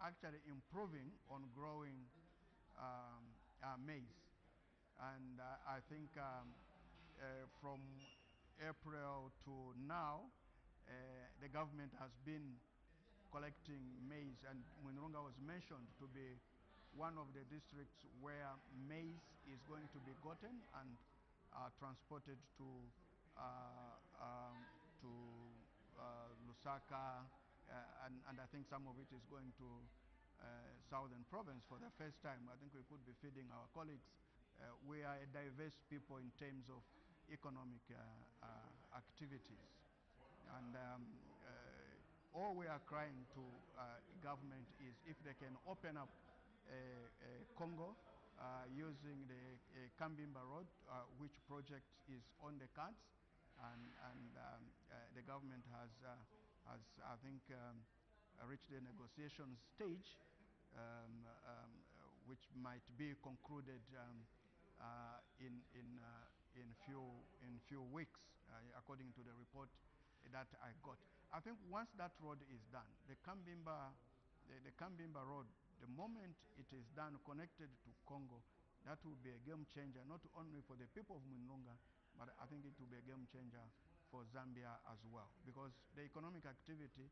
actually improving on growing maize. And I think from April to now, the government has been collecting maize, and Mwinilunga was mentioned to be one of the districts where maize is going to be gotten and transported to Lusaka, and I think some of it is going to Southern Province for the first time. I think we could be feeding our colleagues. We are a diverse people in terms of economic activities, and all we are crying to government is if they can open up Congo using the Kambimba Road, which project is on the cards, and the government has I think, reached the negotiation stage, which might be concluded in few weeks, according to the report that I got. I think once that road is done, the Kambimba Road, the moment it is done, connected to Congo, that will be a game changer, not only for the people of Mwinilunga, but I think it will be a game changer for Zambia as well, because the economic activity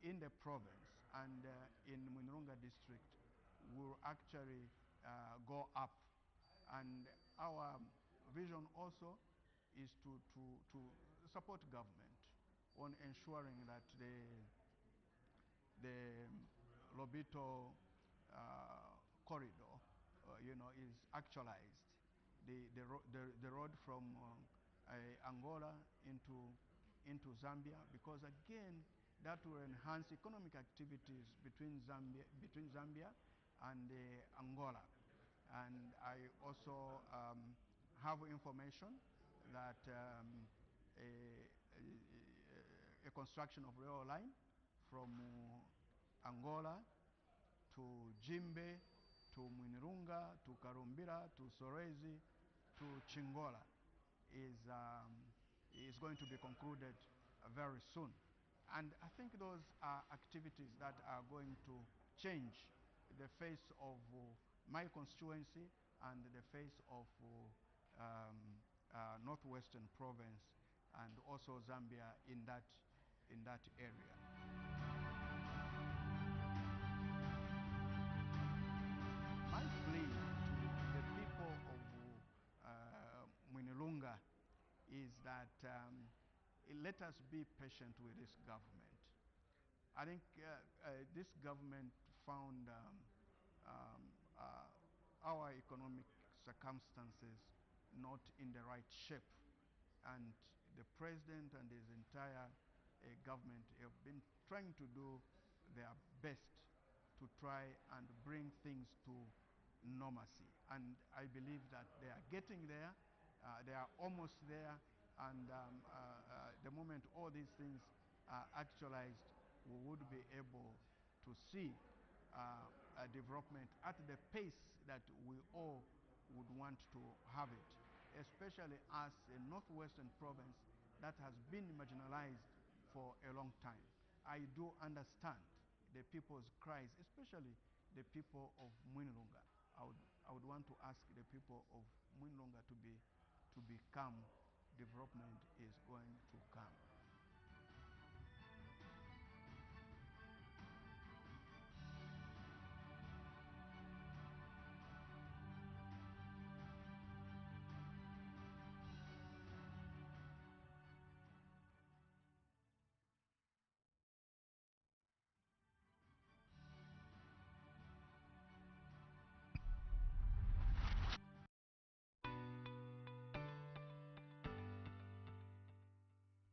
in the province and in Mwinilunga district will actually go up. And our vision also is to support government on ensuring that the Lobito corridor, you know, is actualized. The road from Angola into into Zambia, because again, that will enhance economic activities between Zambia and Angola. And I also have information that a construction of rail line from Angola to Jimbe, to Mwinirunga, to Karumbira, to Sorezi, to Chingola is going to be concluded very soon. And I think those are activities that are going to change the face of my constituency and the face of Northwestern Province and also Zambia in that area. My plea to the people of Mwinilunga is that let us be patient with this government. I think this government found our economic circumstances not in the right shape, and the president and his entire government have been trying to do their best to try and bring things to normalcy. And I believe that they are getting there, they are almost there, and the moment all these things are actualized, we would be able to see a development at the pace that we all would want to have it, especially as a Northwestern Province that has been marginalized for a long time. I do understand the people's cries, especially the people of Mwinilunga. I would want to ask the people of Mwinilunga to be calm. Development is going to come.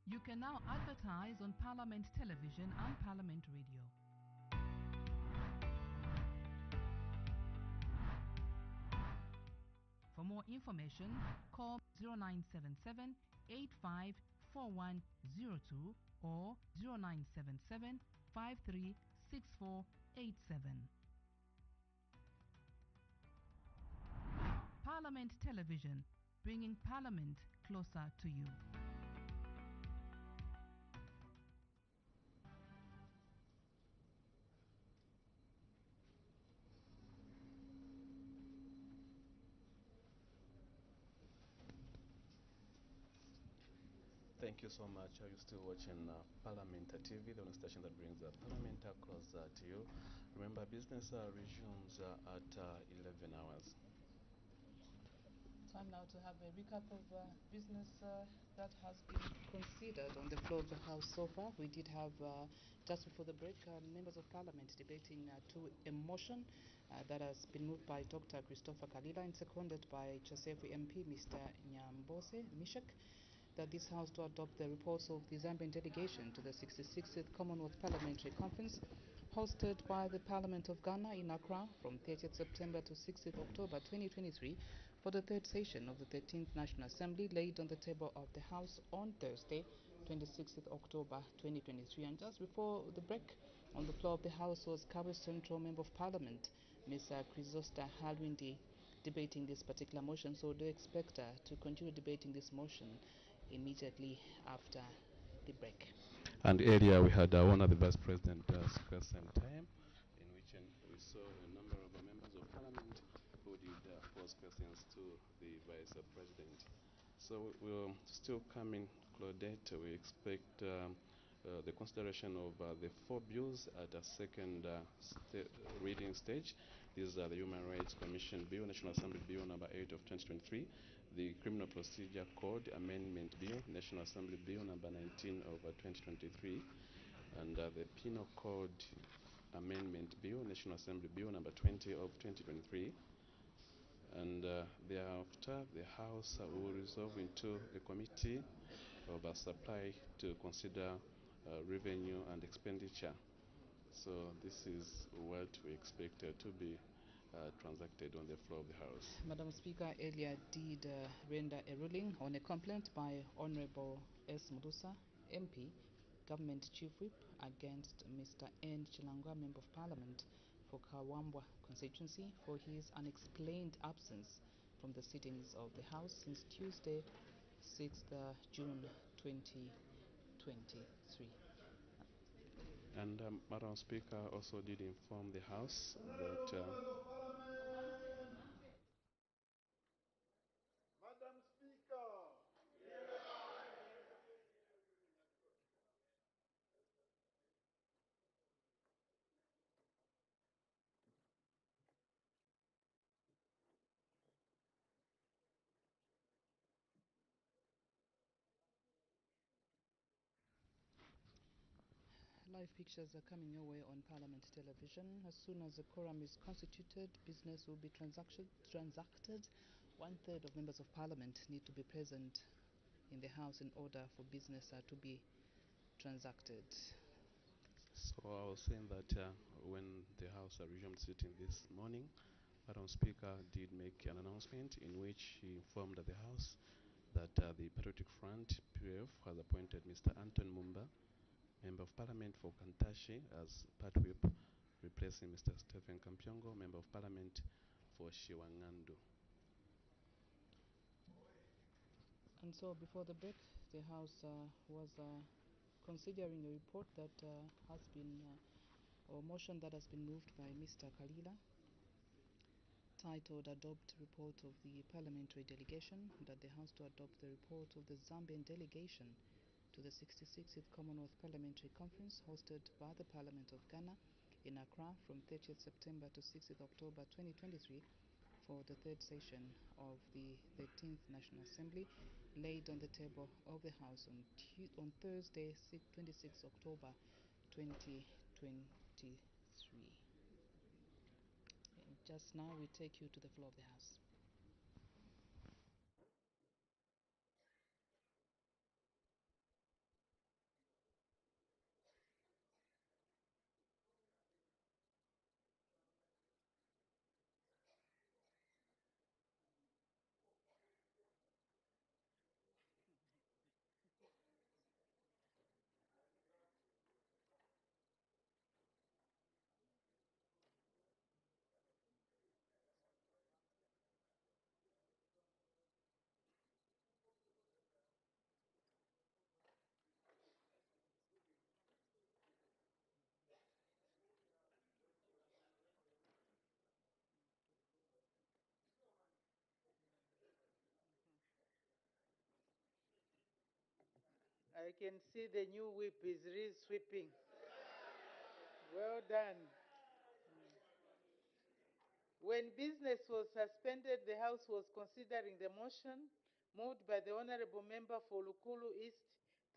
You can now advertise on Parliament Television and Parliament Radio. For more information, call 0977 854102 or 0977 536487. Parliament Television, bringing Parliament closer to you. Thank you so much. Are you still watching Parliament TV, the only station that brings Parliament closer to you? Remember, business resumes at 11 hours. Time now to have a recap of business that has been considered on the floor of the House so far. We did have, just before the break, members of Parliament debating a motion that has been moved by Dr. Christopher Kalila and seconded by Chasefu MP, Mr. Nyambose Mishak, that this House to adopt the reports of the Zambian delegation to the 66th Commonwealth Parliamentary Conference hosted by the Parliament of Ghana in Accra from 30th September to 6th October 2023 for the third session of the 13th National Assembly, laid on the table of the House on Thursday, 26th October 2023. And just before the break, on the floor of the House was Kabwe Central Member of Parliament, Ms. Chrysosta Halwindi, debating this particular motion. So do expect her to continue debating this motion immediately after the break. And earlier we had one of the Vice President question time, in which we saw a number of members of Parliament who did pose questions to the Vice President. So we're still coming, Claudette. We expect the consideration of the 4 bills at a second reading stage. These are the Human Rights Commission Bill, National Assembly Bill number 8 of 2023, the Criminal Procedure Code Amendment Bill, National Assembly Bill number 19 of 2023, and the Penal Code Amendment Bill, National Assembly Bill number 20 of 2023. And thereafter, the House will resolve into a committee of a supply to consider revenue and expenditure. So this is what we expect to be transacted on the floor of the House. Madam Speaker earlier did render a ruling on a complaint by Honorable S. Mudusa, MP, Government Chief Whip, against Mr. N. Chilangwa, Member of Parliament for Kawambwa constituency, for his unexplained absence from the sittings of the House since Tuesday, 6th June 2023. And Madam Speaker also did inform the House that Madam Speaker. Live pictures are coming your way on Parliament television. As soon as the quorum is constituted, business will be transacted. 1/3 of members of Parliament need to be present in the House in order for business to be transacted. So I was saying that when the House resumed sitting this morning, Madam Speaker did make an announcement in which she informed the House that the Patriotic Front, PF, has appointed Mr. Anton Mumba, Member of Parliament for Kantashi, as Part Whip, replacing Mr. Stephen Kampyongo, Member of Parliament for Shiwangandu. And so before the break, the House was considering a report that has been, or motion that has been moved by Mr. Kalila, titled Adopt Report of the Parliamentary Delegation, that the House to adopt the report of the Zambian delegation to the 66th Commonwealth Parliamentary Conference hosted by the Parliament of Ghana in Accra from 30th September to 6th October 2023 for the third session of the 13th National Assembly, laid on the table of the House on Thursday, 26 October 2023. And just now we take you to the floor of the House. I can see the new whip is re-sweeping. Well done. When business was suspended, the House was considering the motion moved by the Honourable Member for Lukulu East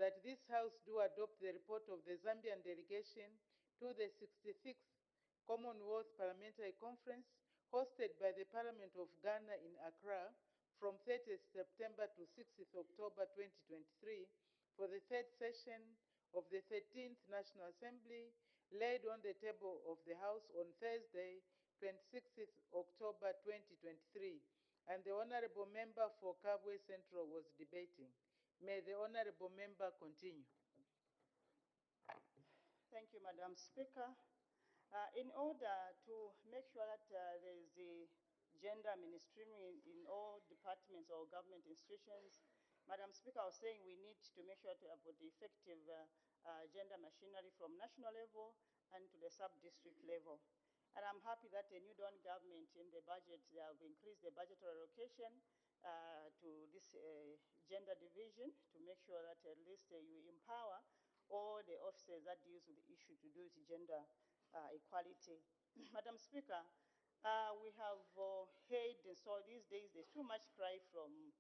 that this House do adopt the report of the Zambian delegation to the 66th Commonwealth Parliamentary Conference hosted by the Parliament of Ghana in Accra from 30th September to 6th October 2023 for the third session of the 13th National Assembly, laid on the table of the House on Thursday, 26th October 2023, and the Honourable Member for Kabwe Central was debating. May the Honourable Member continue. Thank you, Madam Speaker. In order to make sure that there is the gender mainstreaming in all departments or government institutions, Madam Speaker, I was saying we need to make sure to have the effective gender machinery from national level and to the sub-district level. And I'm happy that the New Dawn government in the budget, they have increased the budgetary allocation to this gender division to make sure that at least you empower all the officers that deals with the issue to do with gender equality. Madam Speaker, we have heard, and so these days there's too much cry from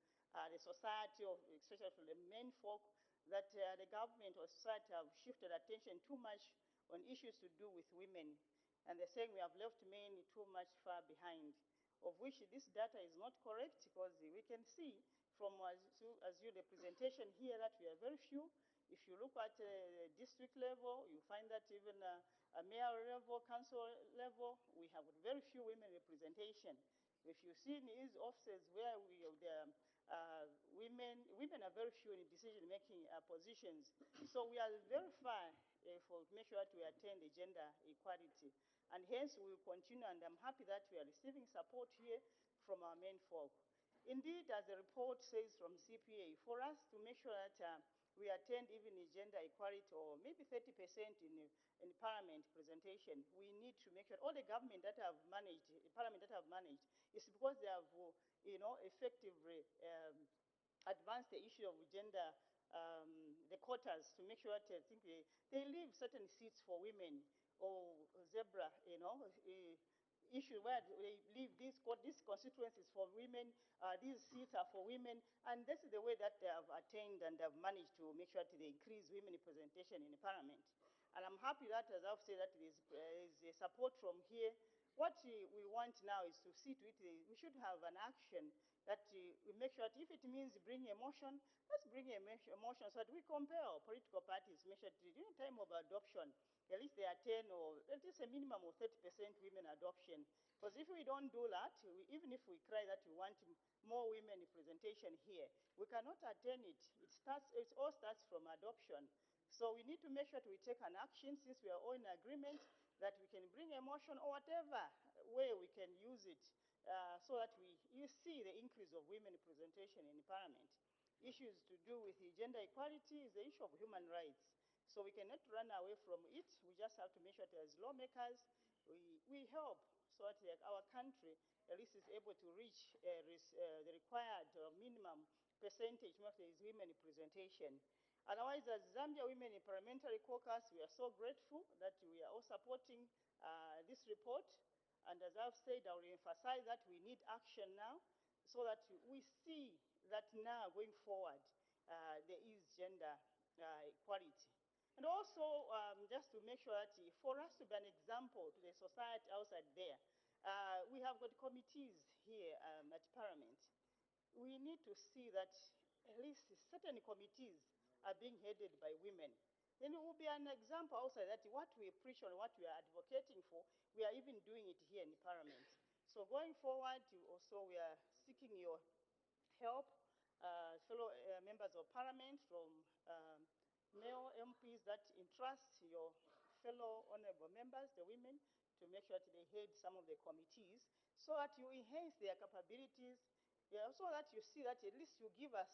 the society, especially from the men folk, that the government or society have shifted attention too much on issues to do with women. And they're saying we have left men too much far behind, of which this data is not correct because we can see from as you representation here that we are very few. If you look at district level, you find that even a mayor level, council level, we have very few women representation. If you see in these offices where women are very few in decision-making positions. So we are very far for make sure that we attain the gender equality. And hence we will continue, and I'm happy that we are receiving support here from our men folk. Indeed, as the report says from CPA, for us to make sure that we attend even the gender equality or maybe 30% in parliament presentation, we need to make sure all the government that have managed, parliament that have managed, is because they have, effectively advanced the issue of gender, the quotas to make sure that I think they leave certain seats for women or zebra, issue where they leave these constituencies for women, these seats are for women, and this is the way that they have attained and have managed to make sure that they increase women representation in the parliament. And I'm happy that, as I've said, that there is a support from here. What we want now is to see to it, we should have an action that we make sure that if it means bringing a motion, let's bring a motion so that we compel political parties, make sure that during time of adoption, at least they attain, or at least a minimum of 30% women adoption. Because if we don't do that, even if we cry that we want more women representation here, we cannot attain it. It all starts from adoption. So we need to make sure that we take an action, since we are all in agreement, that we can bring a motion or whatever way we can use it so that you see the increase of women representation in the parliament. Issues to do with gender equality is the issue of human rights. So we cannot run away from it. We just have to make sure that as lawmakers, we help so that our country at least is able to reach the required minimum percentage of women representation. Otherwise, as Zambia Women in Parliamentary Caucus, we are so grateful that we are all supporting this report. And as I've said, I will emphasize that we need action now so that we see that now going forward there is gender equality. And also, just to make sure that for us to be an example to the society outside there, we have got committees here at Parliament. We need to see that at least certain committees are being headed by women. Then it will be an example outside that what we preach and what we are advocating for, we are even doing it here in the Parliament. So going forward, we are seeking your help, fellow members of Parliament, from male MPs that entrust your fellow honorable members, the women, to make sure that they head some of the committees, so that you enhance their capabilities, so that you see that at least you give us,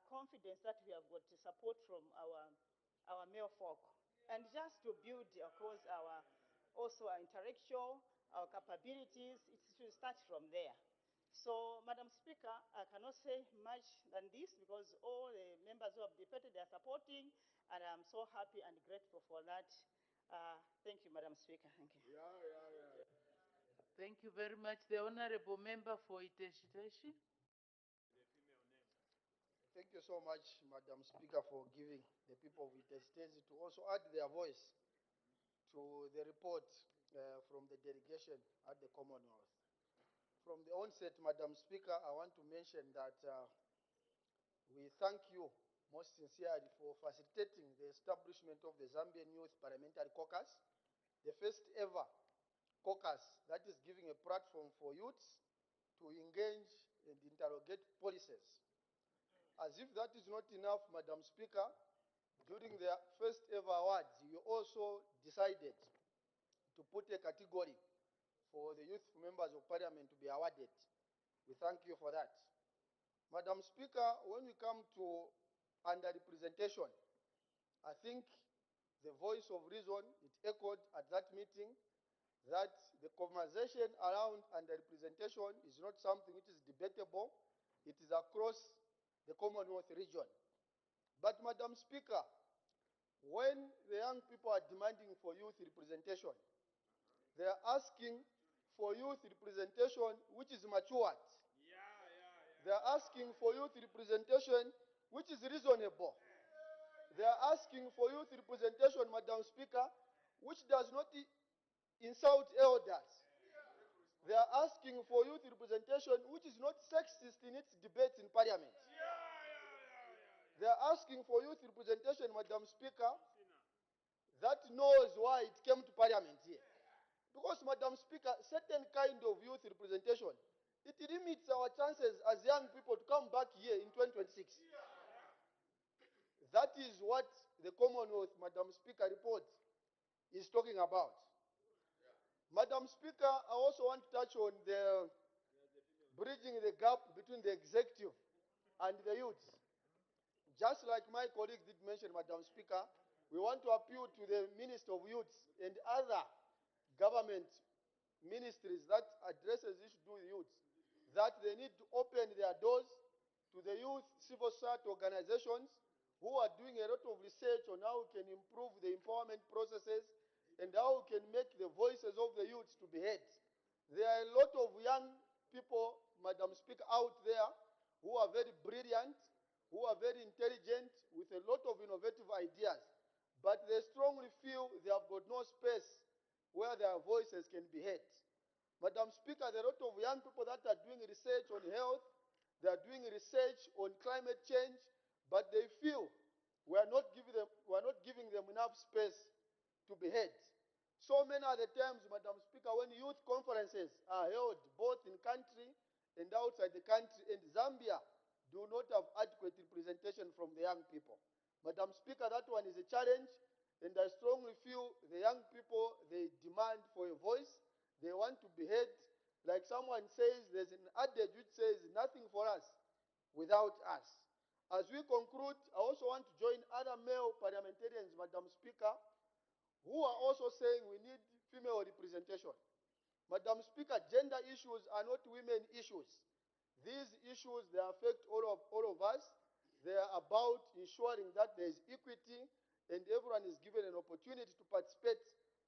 confidence that we have got support from our male folk. And just to build, of course, our intellectual, our capabilities, it should start from there. So, Madam Speaker, I cannot say much than this because all the members who have debated, they are supporting, and I'm so happy and grateful for that. Thank you, Madam Speaker. Thank you. Thank you very much. The Honorable Member for Iteshiteshi. Thank you so much, Madam Speaker, for giving the people of Iteshiteshi to also add their voice to the report from the delegation at the Commonwealth. From the onset, Madam Speaker, I want to mention that we thank you most sincerely for facilitating the establishment of the Zambian Youth Parliamentary Caucus, the first ever caucus that is giving a platform for youths to engage and interrogate policies. As if that is not enough, Madam Speaker, during the first ever awards, you also decided to put a category for the youth members of Parliament to be awarded. We thank you for that. Madam Speaker, when we come to underrepresentation, I think the voice of reason, it echoed at that meeting that the conversation around underrepresentation is not something which is debatable. It is across the Commonwealth region. But, Madam Speaker, when the young people are demanding for youth representation, they are asking for youth representation which is matured. They are asking for youth representation which is reasonable. They are asking for youth representation, Madam Speaker, which does not insult elders. They are asking for youth representation, which is not sexist in its debates in Parliament. They are asking for youth representation, Madam Speaker, that knows why it came to Parliament here. Because, Madam Speaker, certain kind of youth representation, it limits our chances as young people to come back here in 2026. That is what the Commonwealth, Madam Speaker, report is talking about. Madam Speaker, I also want to touch on the bridging the gap between the executive and the youth. Just like my colleague did mention, Madam Speaker, we want to appeal to the Minister of Youth and other government ministries that addresses issues to the youth, that they need to open their doors to the youth civil society organizations who are doing a lot of research on how we can improve the empowerment processes and how we can make the voices of the youth to be heard. There are a lot of young people, Madam Speaker, out there who are very brilliant, who are very intelligent, with a lot of innovative ideas, but they strongly feel they have got no space where their voices can be heard. Madam Speaker, there are a lot of young people that are doing research on health, they are doing research on climate change, but they feel we are not giving them enough space to be heard. So many are the times, Madam Speaker, when youth conferences are held both in country and outside the country, and Zambia do not have adequate representation from the young people. Madam Speaker, that one is a challenge, and I strongly feel the young people, they demand for a voice. They want to be heard. Like someone says, there's an adage which says, nothing for us without us. As we conclude, I also want to join other male parliamentarians, Madam Speaker, who are also saying we need female representation. Madam Speaker, gender issues are not women issues. These issues, they affect all of us. They are about ensuring that there is equity and everyone is given an opportunity to participate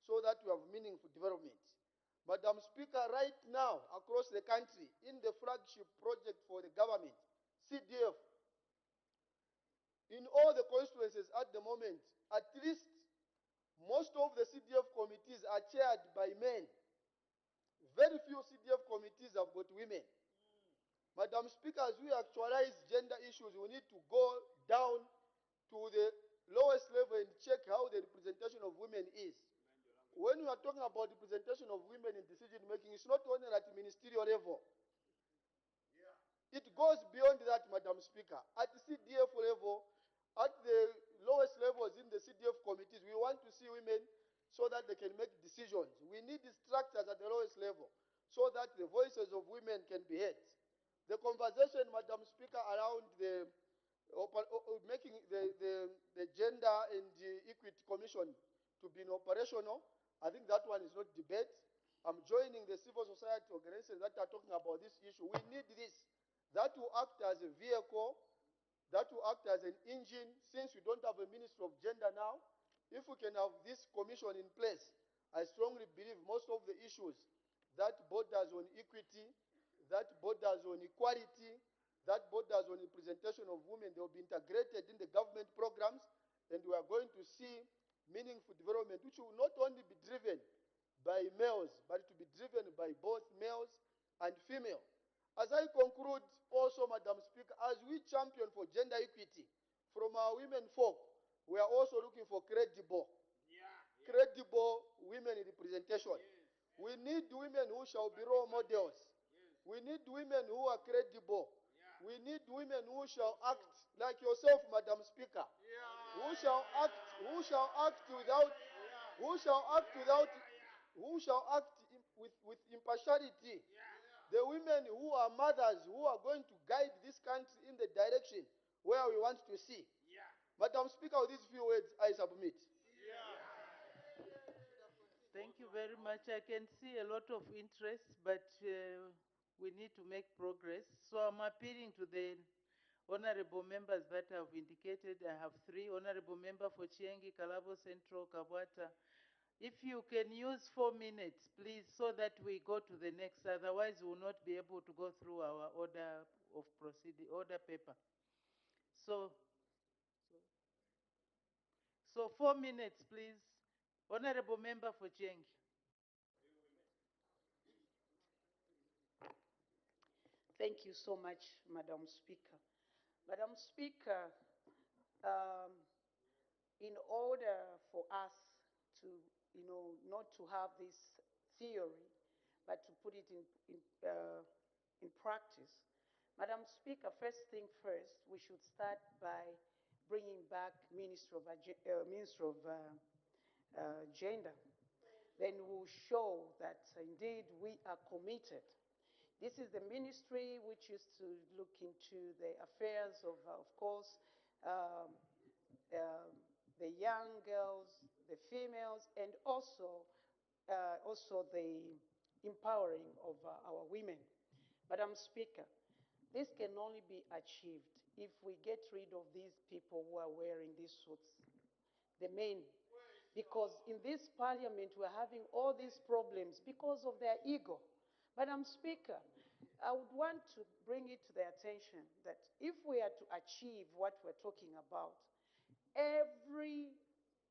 so that we have meaningful development. Madam Speaker, right now, across the country, in the flagship project for the government, CDF, in all the constituencies at the moment, at least most of the CDF committees are chaired by men. Very few CDF committees have got women. Madam Speaker, as we actualize gender issues, we need to go down to the lowest level and check how the representation of women is. When we are talking about representation of women in decision making, it's not only at the ministerial level. It goes beyond that, Madam Speaker. At the CDF level, at the lowest levels in the CDF committees, we want to see women so that they can make decisions. We need the structures at the lowest level so that the voices of women can be heard. The conversation, Madam Speaker, around the making the Gender and the Equity Commission to be operational, I think that one is not debate. I'm joining the civil society organizations that are talking about this issue. We need this. That will act as a vehicle, that will act as an engine, since we don't have a Ministry of Gender now. If we can have this commission in place, I strongly believe most of the issues that borders on equity, that borders on equality, that borders on representation of women, they will be integrated in the government programs, and we are going to see meaningful development, which will not only be driven by males, but to be driven by both males and female. As I conclude, also, Madam Speaker, as we champion for gender equity from our women folk, we are also looking for credible women representation. We need women who shall be role models. We need women who are credible. We need women who shall act like yourself, Madam Speaker. Who shall act with impartiality. The women who are mothers, who are going to guide this country in the direction where we want to see. Madam Speaker, with these few words, I submit. Thank you very much. I can see a lot of interest, but we need to make progress. So I'm appealing to the honorable members that have indicated. I have three. Honorable member for Chiengi, Kalabo Central, Kabwata. If you can use 4 minutes, please, so that we go to the next. Otherwise, we will not be able to go through our order of proceeding, order paper. So 4 minutes, please. Honorable member for Chiengi. Thank you so much, Madam Speaker. Madam Speaker, in order for us to, not to have this theory, but to put it in practice, Madam Speaker, first thing first, we should start by bringing back Minister of Gender. Then we'll show that indeed we are committed. This is the ministry which used to look into the affairs of course, the young girls, the females, and also the empowering of our women. Madam Speaker, this can only be achieved if we get rid of these people who are wearing these suits, the men. Because in this parliament, we're having all these problems because of their ego. Madam Speaker, I would want to bring it to their attention that if we are to achieve what we're talking about, every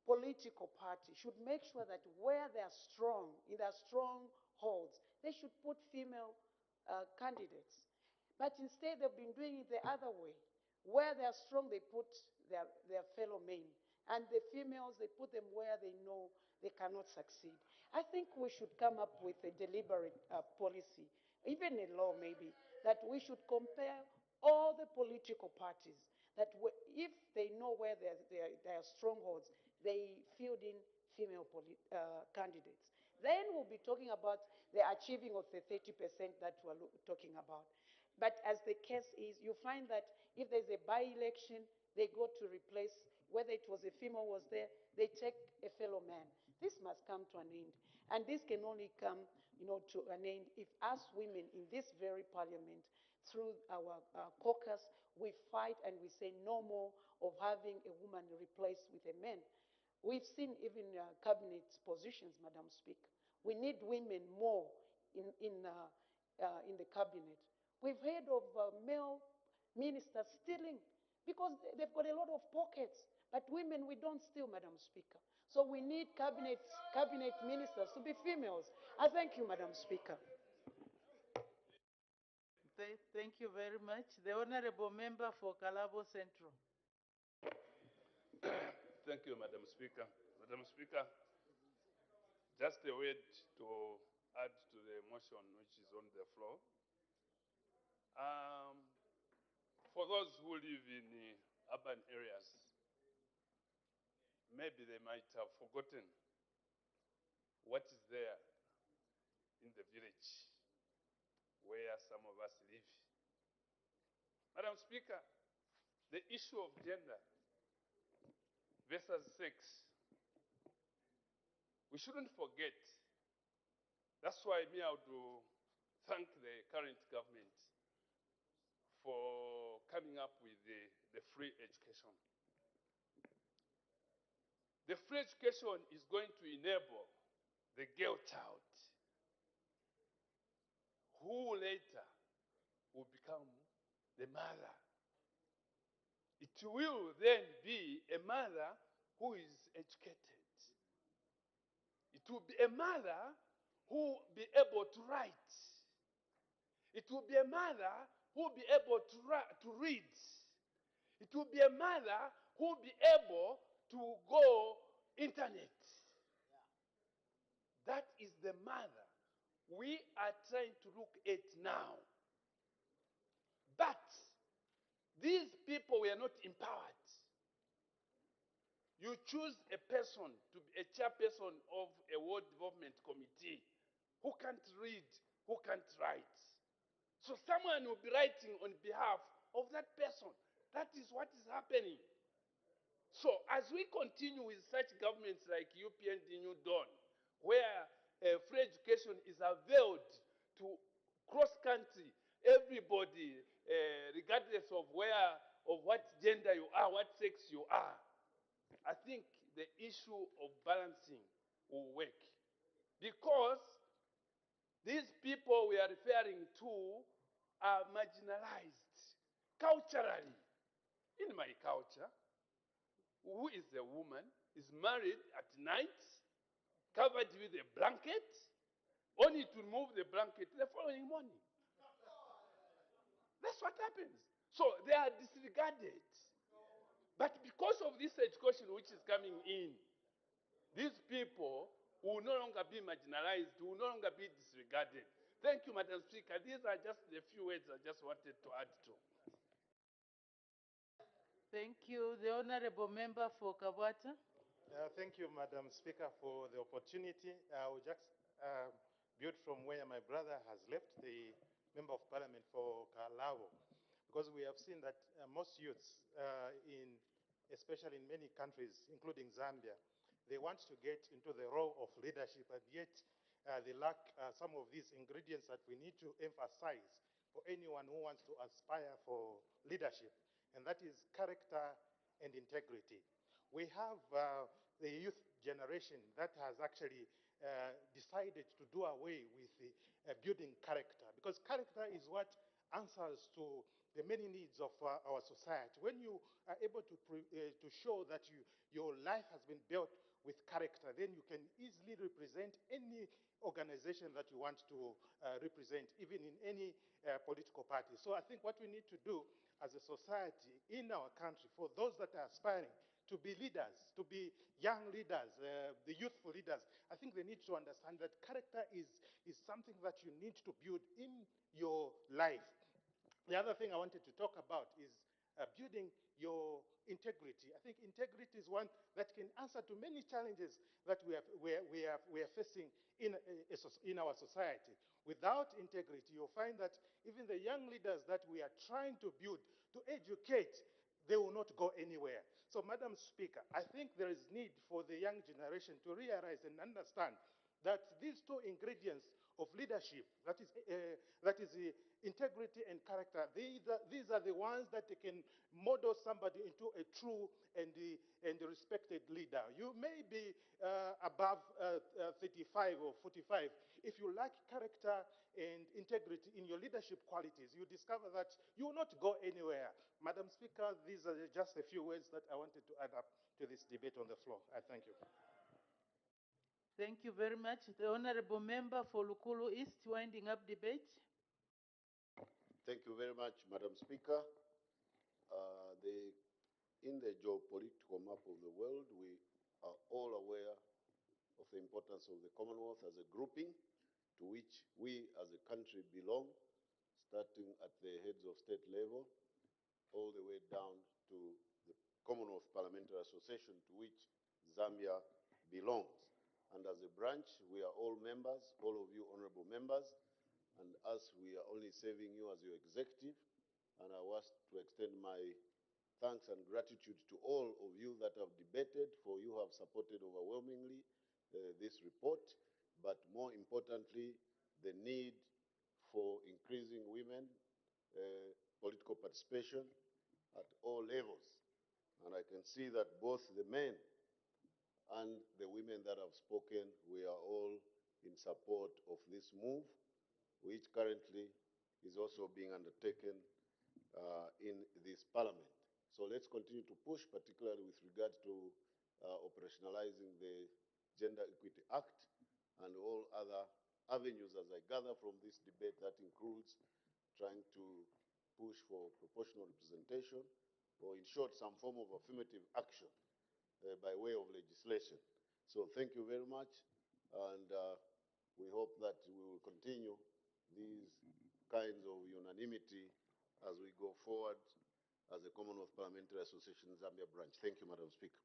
political party should make sure that where they are strong, in their strongholds, they should put female candidates. But instead, they've been doing it the other way. Where they are strong, they put their fellow men. And the females, they put them where they know they cannot succeed. I think we should come up with a deliberate policy, even a law maybe, that we should compare all the political parties, that if they know where their strongholds, they field in female candidates. Then we'll be talking about the achieving of the 30% that we're talking about. But as the case is, you find that if there's a by-election, they go to replace, whether it was a female was there, they take a fellow man. This must come to an end. And this can only come, to an end if us women in this very parliament, through our caucus, we fight and we say no more of having a woman replaced with a man. We've seen even cabinet positions, Madam Speaker. We need women more in the cabinet. We've heard of male ministers stealing because they've got a lot of pockets. But women, we don't steal, Madam Speaker. So we need cabinet ministers to be females. I thank you, Madam Speaker. Thank you very much. The Honourable Member for Kalabo Central. Thank you, Madam Speaker. Madam Speaker, just a word to add to the motion which is on the floor. For those who live in urban areas, maybe they might have forgotten what is there in the village where some of us live. Madam Speaker, the issue of gender versus sex, we shouldn't forget. That's why I would thank the current government for coming up with the free education. The free education is going to enable the girl child who later will become the mother. It will then be a mother who is educated. It will be a mother who will be able to write. It will be a mother who will be able to read. It will be a mother who will be able to go internet. That is the mother we are trying to look at now. But these people were not empowered. You choose a person to be a chairperson of a World Development Committee who can't read, who can't write. So someone will be writing on behalf of that person. That is what is happening. So as we continue with such governments like UPND New Dawn, where free education is availed to cross-country, everybody, regardless of what gender you are, what sex you are, I think the issue of balancing will work. Because these people we are referring to are marginalized culturally. In my culture, who is a woman, is married at night, covered with a blanket, only to remove the blanket the following morning. That's what happens. So they are disregarded. But because of this education which is coming in, these people will no longer be marginalized, will no longer be disregarded. Thank you, Madam Speaker. These are just the few words I just wanted to add to. Thank you. The Honorable Member for Kabwata. Thank you, Madam Speaker, for the opportunity. I will just build from where my brother has left, the Member of Parliament for Kalabo, because we have seen that most youths, especially in many countries, including Zambia, they want to get into the role of leadership, and yet they lack some of these ingredients that we need to emphasize for anyone who wants to aspire for leadership, and that is character and integrity. We have the youth generation that has actually decided to do away with building character, because character is what answers to the many needs of our society. When you are able to show that your life has been built with character, then you can easily represent any organization that you want to represent, even in any political party. So I think what we need to do as a society in our country, for those that are aspiring to be leaders, to be young leaders, the youthful leaders, I think they need to understand that character is something that you need to build in your life. The other thing I wanted to talk about is building your integrity. I think integrity is one that can answer to many challenges that we are facing in our society. Without integrity, you'll find that even the young leaders that we are trying to build, to educate, they will not go anywhere. So, Madam Speaker, I think there is need for the young generation to realize and understand that these two ingredients of leadership, that is integrity and character, these are the ones that can model somebody into a true and respected leader. You may be above 35 or 45. If you lack character and integrity in your leadership qualities, you discover that you will not go anywhere. Madam Speaker, these are just a few words that I wanted to add up to this debate on the floor. I thank you. Thank you very much. The Honorable Member for Lukulu East, winding up debate. Thank you very much, Madam Speaker. In the geopolitical map of the world, we are all aware of the importance of the Commonwealth as a grouping to which we as a country belong, starting at the heads of state level, all the way down to the Commonwealth Parliamentary Association to which Zambia belongs. And as a branch, we are all members, all of you honorable members, and as we are only serving you as your executive, and I want to extend my thanks and gratitude to all of you that have debated, for you have supported overwhelmingly this report, but more importantly, the need for increasing women political participation at all levels. And I can see that both the men and the women that have spoken, we are all in support of this move, which currently is also being undertaken in this parliament. So let's continue to push, particularly with regard to operationalizing the Gender Equity Act and all other avenues, as I gather from this debate, that includes trying to push for proportional representation, or in short, some form of affirmative action by way of legislation. So thank you very much, and we hope that we will continue these kinds of unanimity as we go forward as the Commonwealth Parliamentary Association Zambia branch. Thank you, Madam Speaker.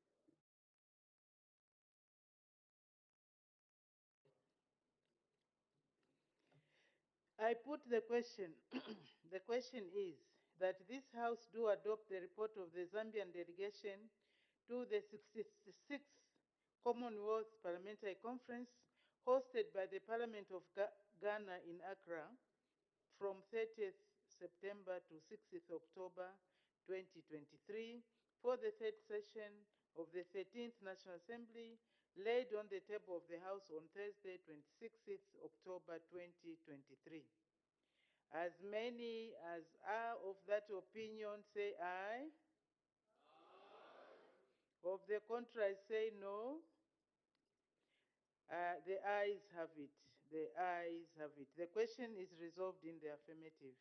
I put the question. The question is that this House do adopt the report of the Zambian delegation to the 66th Commonwealth Parliamentary Conference hosted by the Parliament of Ghana in Accra from 30th September to 6th October 2023 for the third session of the 13th National Assembly, laid on the table of the House on Thursday, 26th October 2023. As many as are of that opinion say aye. Aye. Of the contrary say no. The ayes have it. The ayes have it. The question is resolved in the affirmative.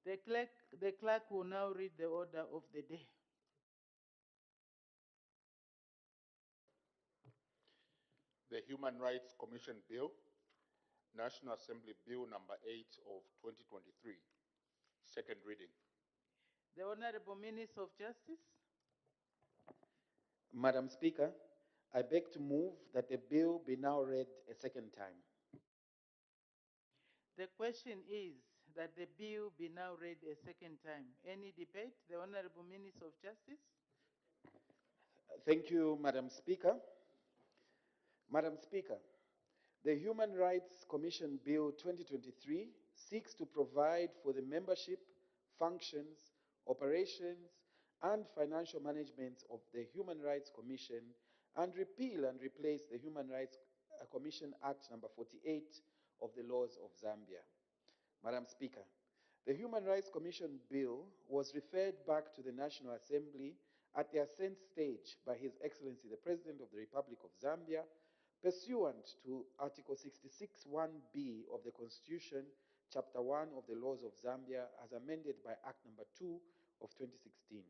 The clerk will now read the order of the day. The Human Rights Commission Bill, National Assembly Bill number 8 of 2023, second reading. The Honorable Minister of Justice. Madam Speaker, I beg to move that the bill be now read a second time. The question is that the bill be now read a second time. Any debate? The Honorable Minister of Justice. Thank you, Madam Speaker. Madam Speaker, the Human Rights Commission Bill 2023 seeks to provide for the membership, functions, operations, and financial management of the Human Rights Commission and repeal and replace the Human Rights Commission Act number 48 of the laws of Zambia. Madam Speaker, the Human Rights Commission Bill was referred back to the National Assembly at the assent stage by His Excellency the President of the Republic of Zambia, pursuant to Article 66(1)(b) of the Constitution, Chapter 1 of the Laws of Zambia, as amended by Act number 2 of 2016.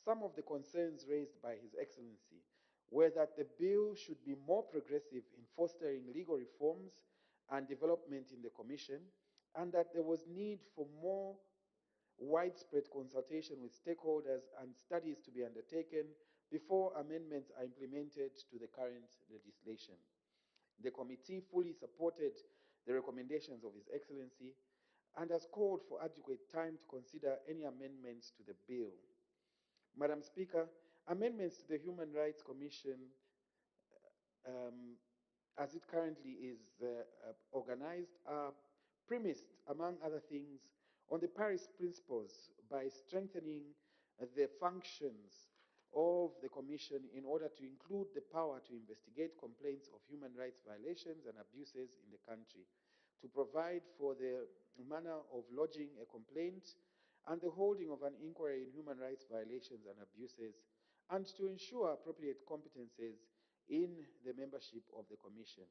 Some of the concerns raised by His Excellency were that the bill should be more progressive in fostering legal reforms and development in the Commission, and that there was need for more widespread consultation with stakeholders and studies to be undertaken before amendments are implemented to the current legislation. The committee fully supported the recommendations of His Excellency and has called for adequate time to consider any amendments to the bill. Madam Speaker, amendments to the Human Rights Commission, as it currently is organized, are premised, among other things, on the Paris Principles by strengthening the functions of the Commission in order to include the power to investigate complaints of human rights violations and abuses in the country, to provide for the manner of lodging a complaint and the holding of an inquiry in human rights violations and abuses, and to ensure appropriate competences in the membership of the Commission.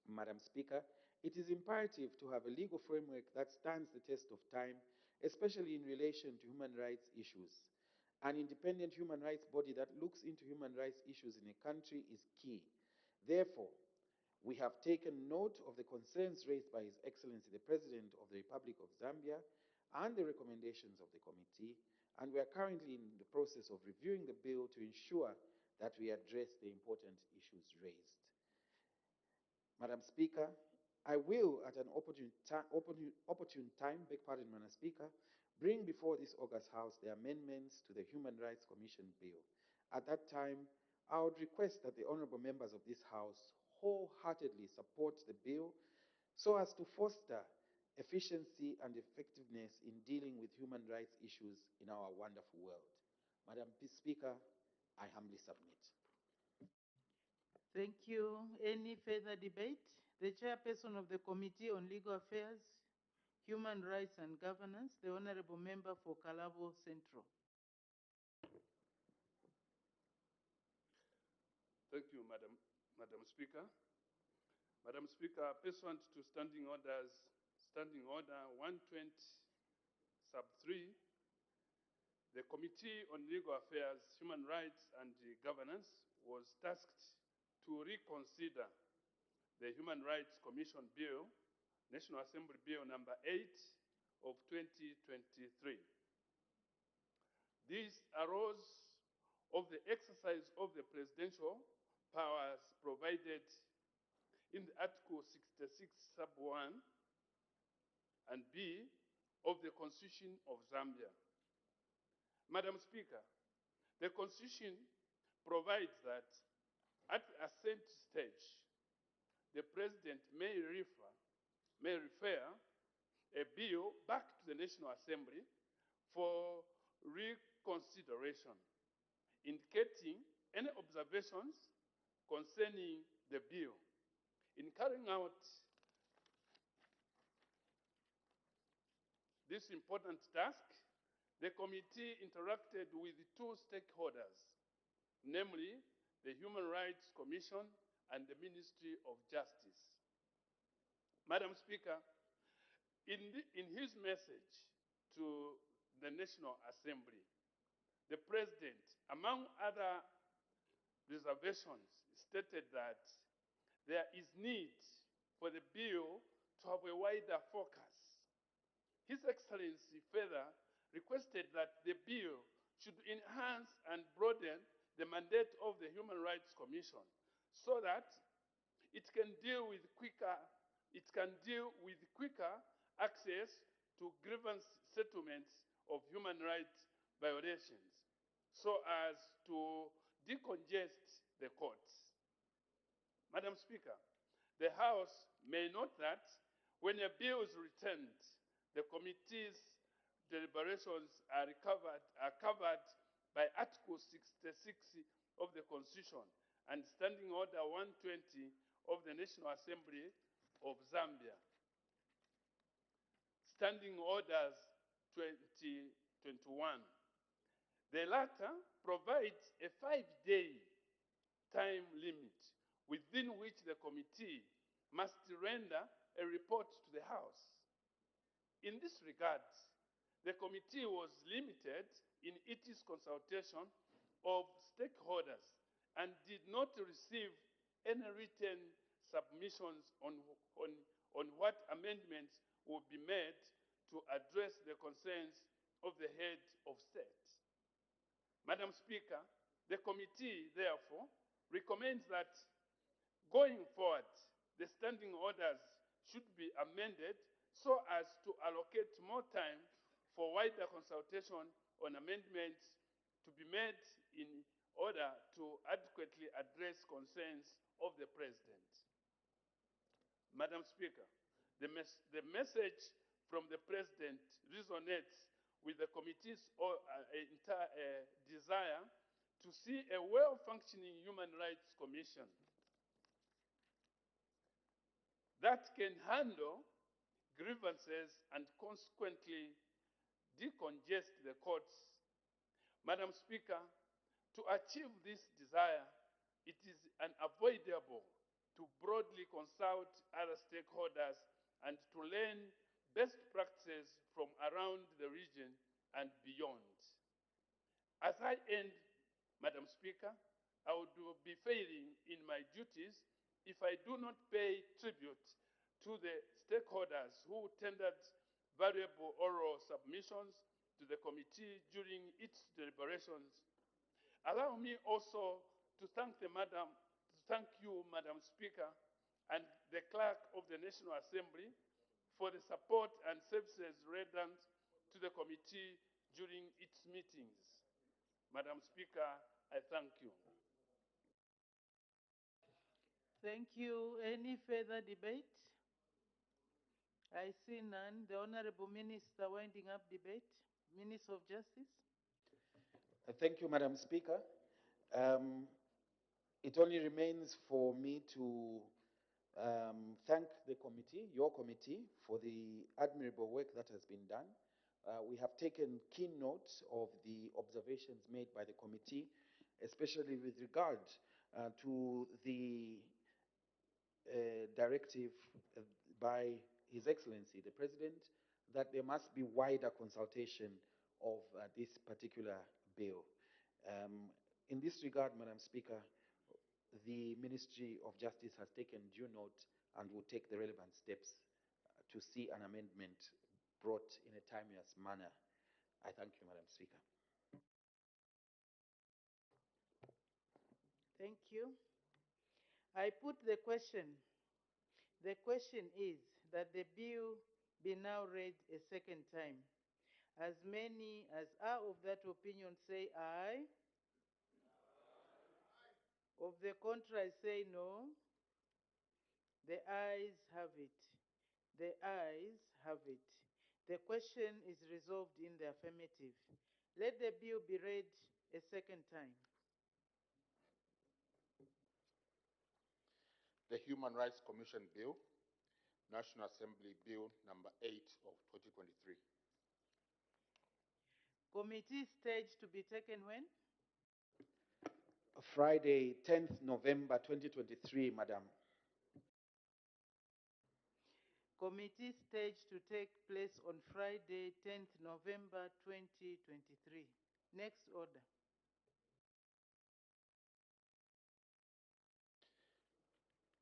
Madam Speaker, it is imperative to have a legal framework that stands the test of time, especially in relation to human rights issues. An independent human rights body that looks into human rights issues in a country is key. Therefore, we have taken note of the concerns raised by His Excellency the President of the Republic of Zambia and the recommendations of the committee, and we are currently in the process of reviewing the bill to ensure that we address the important issues raised. Madam Speaker, I will, at an opportune time, beg pardon, Madam Speaker, bring before this August House the amendments to the Human Rights Commission Bill. At that time, I would request that the honorable members of this House wholeheartedly support the bill so as to foster efficiency and effectiveness in dealing with human rights issues in our wonderful world. Madam Speaker, I humbly submit. Thank you. Any further debate? The chairperson of the Committee on Legal Affairs, Human Rights and Governance, the Honorable Member for Kalabo Central. Thank you, Madam Speaker. Madam Speaker, pursuant to Standing Order 120, sub 3, the Committee on Legal Affairs, Human Rights and Governance was tasked to reconsider the Human Rights Commission Bill, National Assembly Bill number 8 of 2023. This arose of the exercise of the presidential powers provided in the Article 66 sub 1 and B of the Constitution of Zambia. Madam Speaker, the Constitution provides that at the assent stage, the President may refer a bill back to the National Assembly for reconsideration, indicating any observations concerning the bill. In carrying out this important task, the committee interacted with two stakeholders, namely the Human Rights Commission and the Ministry of Justice. Madam Speaker, in his message to the National Assembly. The President, among other reservations, stated that there is need for the bill to have a wider focus. His Excellency further requested that the bill should enhance and broaden the mandate of the Human Rights Commission so that it can deal with quicker access to grievance settlements of human rights violations so as to decongest the courts. Madam Speaker, the House may note that when a bill is returned, the committee's deliberations are covered by Article 66 of the Constitution and Standing Order 120 of the National Assembly of Zambia. Standing Orders 2021. The latter provides a 5-day time limit within which the committee must render a report to the House. In this regard, the committee was limited in its consultation of stakeholders and did not receive any written submissions on what amendments would be made to address the concerns of the head of state. Madam Speaker, the committee, therefore, recommends that going forward, the standing orders should be amended so as to allocate more time for wider consultation on amendments to be made in order to adequately address concerns of the President. Madam Speaker, the message from the President resonates with the committee's entire desire to see a well-functioning Human Rights Commission that can handle grievances and consequently decongest the courts. Madam Speaker, to achieve this desire, it is unavoidable to broadly consult other stakeholders and to learn best practices from around the region and beyond. As I end, Madam Speaker, I would be failing in my duties if I do not pay tribute to the stakeholders who tendered valuable oral submissions to the committee during its deliberations. Allow me also to thank you, Madam Speaker, and the Clerk of the National Assembly for the support and services rendered to the committee during its meetings. Madam Speaker, I thank you. Thank you. Any further debate? I see none. The Honorable Minister winding up debate. Minister of Justice. Thank you, Madam Speaker. It only remains for me to thank the committee, your committee, for the admirable work that has been done. We have taken keen note of the observations made by the committee, especially with regard to the directive by His Excellency, the President, that there must be wider consultation of this particular bill. In this regard, Madam Speaker, the Ministry of Justice has taken due note and will take the relevant steps to see an amendment brought in a timeous manner. I thank you, Madam Speaker. Thank you. I put the question. The question is that the bill be now read a second time. As many as are of that opinion say aye. Of the contrary say no. The ayes have it. The ayes have it. The question is resolved in the affirmative. Let the bill be read a second time. The Human Rights Commission Bill, National Assembly Bill number 8 of 2023. Committee stage to be taken when? Friday, 10th November 2023, Madam. Committee stage to take place on Friday, 10th November 2023. Next order.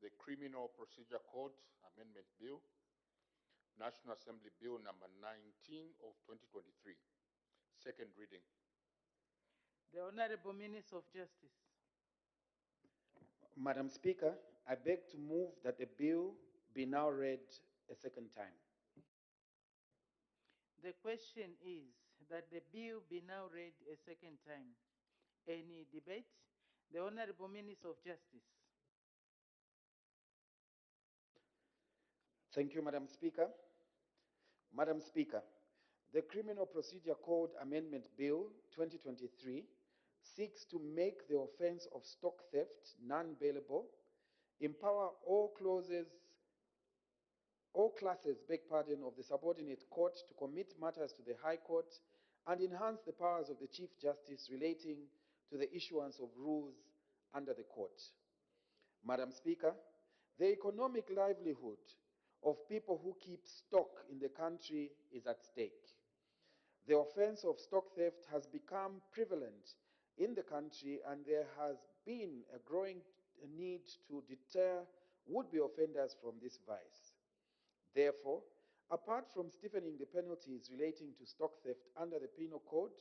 The Criminal Procedure Code Amendment Bill, National Assembly Bill number 19 of 2023. Second reading. The Honorable Minister of Justice. Madam Speaker, I beg to move that the bill be now read a second time. The question is that the bill be now read a second time. Any debate? The Honorable Minister of Justice. Thank you, Madam Speaker. Madam Speaker, the Criminal Procedure Code Amendment Bill 2023 seeks to make the offense of stock theft non-bailable, empower all classes of the subordinate court to commit matters to the High Court, and enhance the powers of the Chief Justice relating to the issuance of rules under the court. Madam Speaker, the economic livelihood of people who keep stock in the country is at stake. The offense of stock theft has become prevalent in the country, and there has been a growing need to deter would-be offenders from this vice. Therefore, apart from stiffening the penalties relating to stock theft under the Penal Code,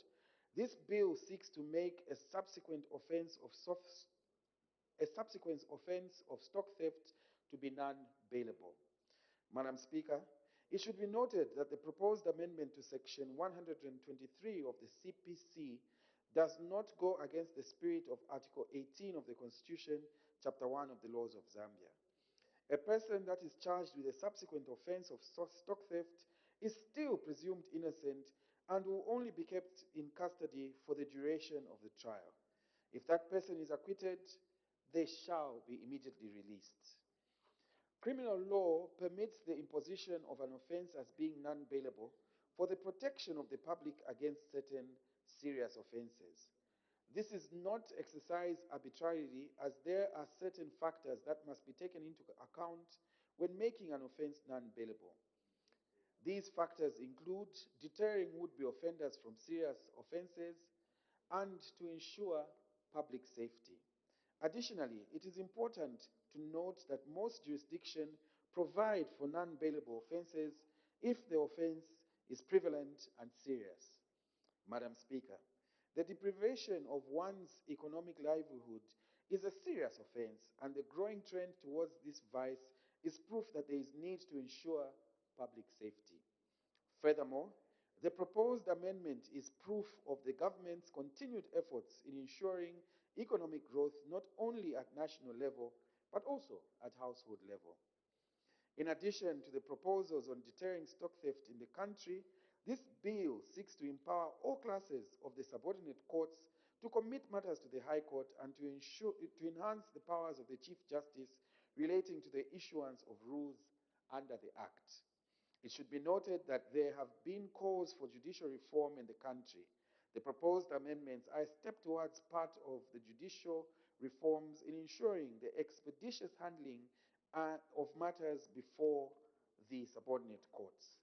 this bill seeks to make a subsequent offense of stock theft to be non-bailable. Madam Speaker, it should be noted that the proposed amendment to Section 123 of the CPC does not go against the spirit of Article 18 of the Constitution, Chapter 1 of the Laws of Zambia. A person that is charged with a subsequent offense of stock theft is still presumed innocent and will only be kept in custody for the duration of the trial. If that person is acquitted, they shall be immediately released. Criminal law permits the imposition of an offense as being non-bailable for the protection of the public against certain serious offenses. This is not exercised arbitrarily, as there are certain factors that must be taken into account when making an offense non-bailable. These factors include deterring would-be offenders from serious offenses and to ensure public safety. Additionally, it is important to note that most jurisdictions provide for non-bailable offenses if the offense is prevalent and serious. Madam Speaker, the deprivation of one's economic livelihood is a serious offense, and the growing trend towards this vice is proof that there is need to ensure public safety. Furthermore, the proposed amendment is proof of the government's continued efforts in ensuring economic growth not only at national level, but also at household level. In addition to the proposals on deterring stock theft in the country, this bill seeks to empower all classes of the subordinate courts to commit matters to the High Court and to enhance the powers of the Chief Justice relating to the issuance of rules under the Act. It should be noted that there have been calls for judicial reform in the country. The proposed amendments are a step towards part of the judicial reforms in ensuring the expeditious handling of matters before the subordinate courts.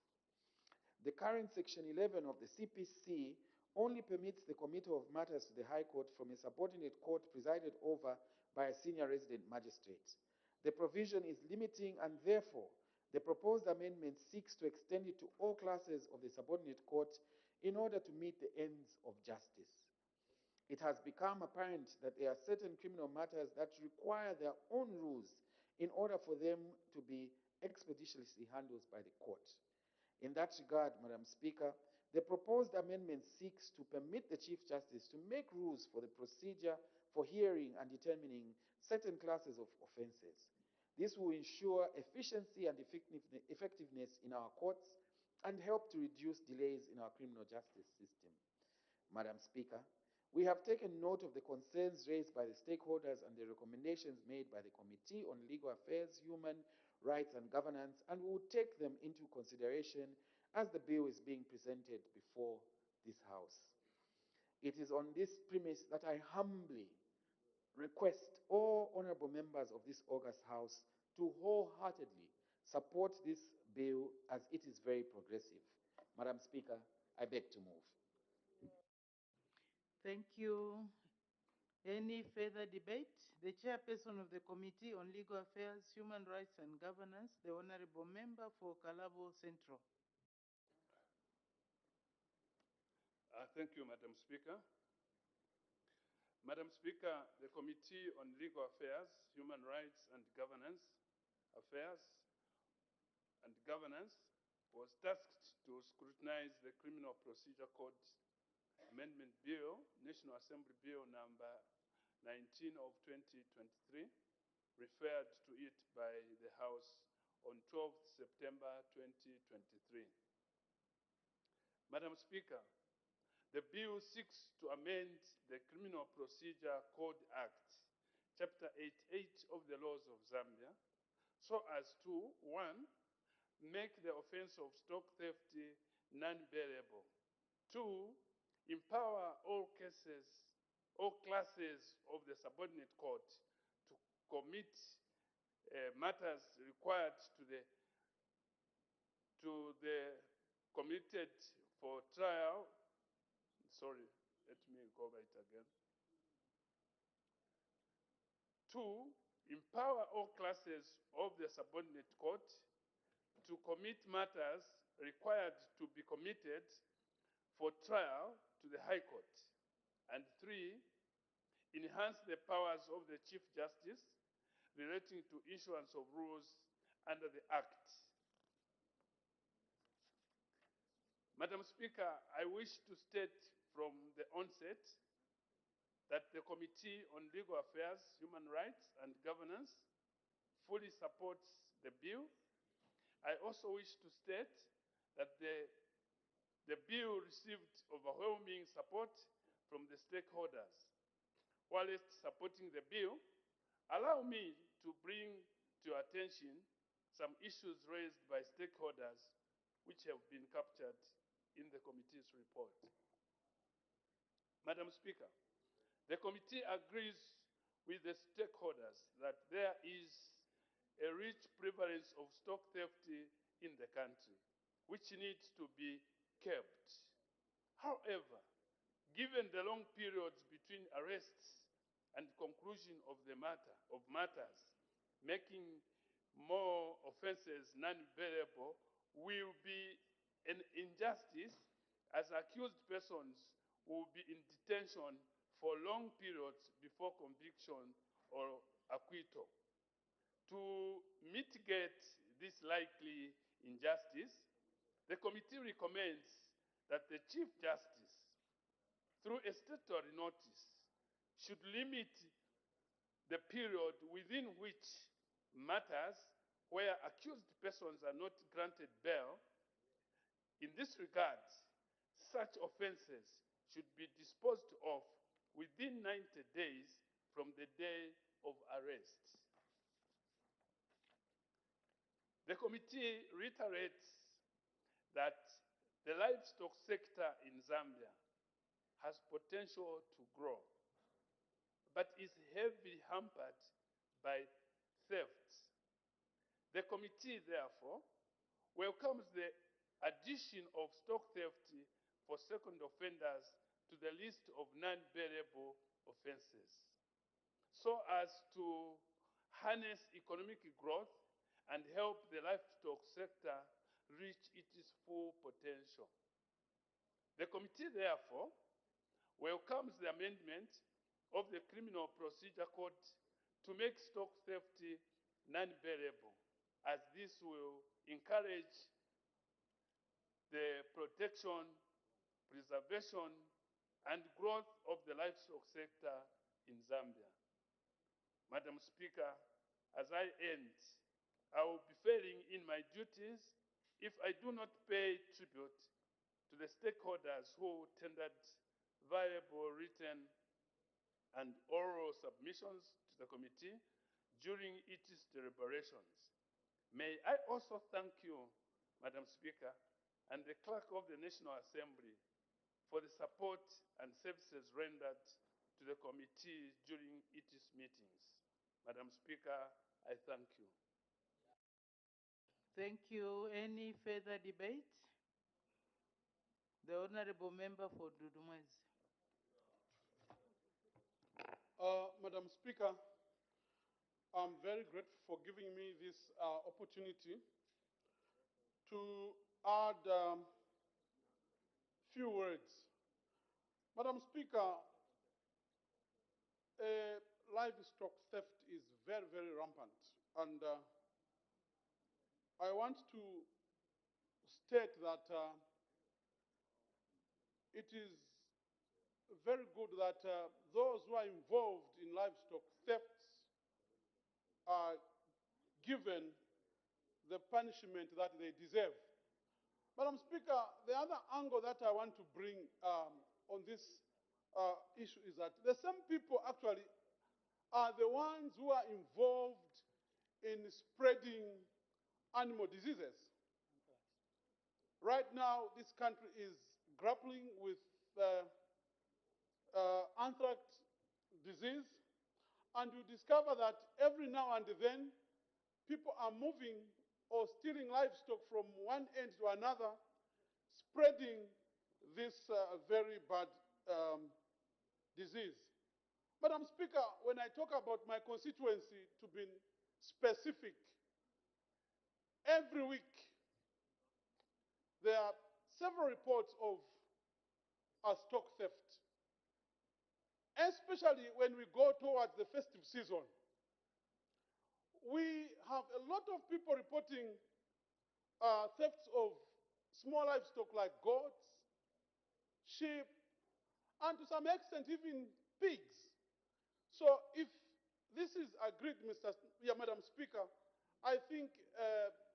The current Section 11 of the CPC only permits the committal of matters to the High Court from a subordinate court presided over by a senior resident magistrate. The provision is limiting, and therefore the proposed amendment seeks to extend it to all classes of the subordinate court in order to meet the ends of justice. It has become apparent that there are certain criminal matters that require their own rules in order for them to be expeditiously handled by the court. In that regard, Madam Speaker, the proposed amendment seeks to permit the Chief Justice to make rules for the procedure for hearing and determining certain classes of offenses. This will ensure efficiency and effectiveness in our courts and help to reduce delays in our criminal justice system. Madam Speaker, we have taken note of the concerns raised by the stakeholders and the recommendations made by the Committee on Legal Affairs, Human Rights and Governance, and we will take them into consideration as the bill is being presented before this House. It is on this premise that I humbly request all honorable members of this august House to wholeheartedly support this bill as it is very progressive. Madam Speaker, I beg to move. Thank you. Any further debate? The chairperson of the Committee on Legal Affairs, Human Rights and Governance, the Honorable Member for Kalabo Central. Thank you, Madam Speaker. Madam Speaker, the Committee on Legal Affairs, Human Rights and Governance was tasked to scrutinize the Criminal Procedure Code Amendment Bill, National Assembly Bill number 19 of 2023, referred to it by the House on 12th September 2023. Madam Speaker, the bill seeks to amend the Criminal Procedure Code Act, Chapter 88 of the laws of Zambia, so as to, 1, make the offense of stock theft non-bailable. 2, empower all classes of the subordinate court to commit matters required to the committed for trial. Sorry, let me go over it again. 2, empower all classes of the subordinate court to commit matters required to be committed for trial to the High Court. And 3, enhance the powers of the Chief Justice relating to issuance of rules under the Act. Madam Speaker, I wish to state from the onset that the Committee on Legal Affairs, Human Rights and Governance fully supports the bill. I also wish to state that the bill received overwhelming support from the stakeholders. Whilst supporting the bill, allow me to bring to your attention some issues raised by stakeholders which have been captured in the committee's report. Madam Speaker, the committee agrees with the stakeholders that there is a rich prevalence of stock theft in the country, which needs to be kept. However, given the long periods between arrests and conclusion of matters, making more offenses non-bailable will be an injustice, as accused persons will be in detention for long periods before conviction or acquittal. To mitigate this likely injustice, the committee recommends that the Chief Justice, through a statutory notice, should limit the period within which matters where accused persons are not granted bail. In this regard, such offenses should be disposed of within 90 days from the day of arrest. The committee reiterates that the livestock sector in Zambia has potential to grow, but is heavily hampered by thefts. The committee, therefore, welcomes the addition of stock theft for second offenders to the list of non-bailable offenses, so as to harness economic growth and help the livestock sector reach its full potential. The committee, therefore, welcomes the amendment of the Criminal Procedure Code to make stock theft non-bailable, as this will encourage the protection, preservation, and growth of the livestock sector in Zambia. Madam Speaker, as I end, I will be failing in my duties if I do not pay tribute to the stakeholders who tendered valuable written and oral submissions to the committee during its deliberations. May I also thank you, Madam Speaker, and the Clerk of the National Assembly for the support and services rendered to the committee during its meetings. Madam Speaker, I thank you. Thank you. Any further debate? The Honorable Member for Dudumwezi. Madam Speaker, I'm very grateful for giving me this opportunity to add few words. Madam Speaker, livestock theft is very, very rampant. And I want to state that it is very good that those who are involved in livestock thefts are given the punishment that they deserve. Madam Speaker, the other angle that I want to bring on this issue is that the same people actually are the ones who are involved in spreading animal diseases. Right now, this country is grappling with anthrax disease, and you discover that every now and then, people are moving or stealing livestock from one end to another, spreading this very bad disease. Madam Speaker, when I talk about my constituency, to be specific, every week there are several reports of stock theft, especially when we go towards the festive season. We have a lot of people reporting thefts of small livestock like goats, sheep, and to some extent even pigs. So if this is agreed, Madam Speaker, I think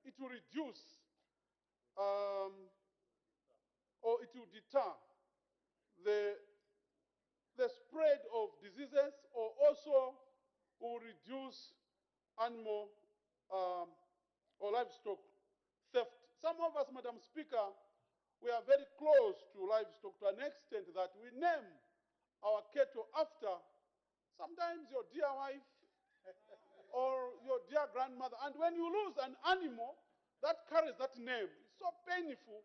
it will reduce or it will deter the spread of diseases, or also will reduce animal or livestock theft. Some of us, Madam Speaker, we are very close to livestock to an extent that we name our cattle after sometimes your dear wife or your dear grandmother. And when you lose an animal that carries that name, it's so painful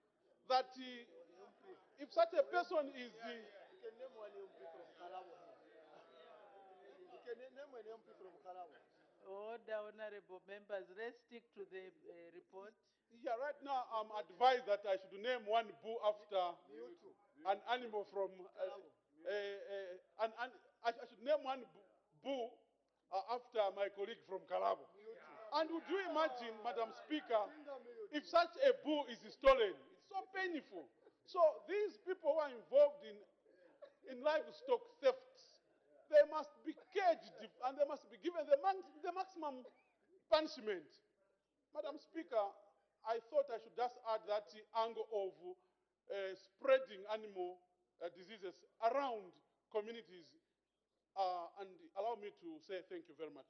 that if such a person is... You can name one MP from Kalabo here. You can name an MP from Kalabo. Order, honorable members. Let's stick to the report. Yeah, right now I'm advised that I should name one bull after an animal from... I should name one bull after my colleague from Kalabo. And would you imagine, Madam Speaker, if such a bull is stolen? It's so painful. So these people who are involved in livestock thefts, they must be caged and they must be given the maximum punishment. Madam Speaker, I thought I should just add that angle of spreading animal diseases around communities and allow me to say thank you very much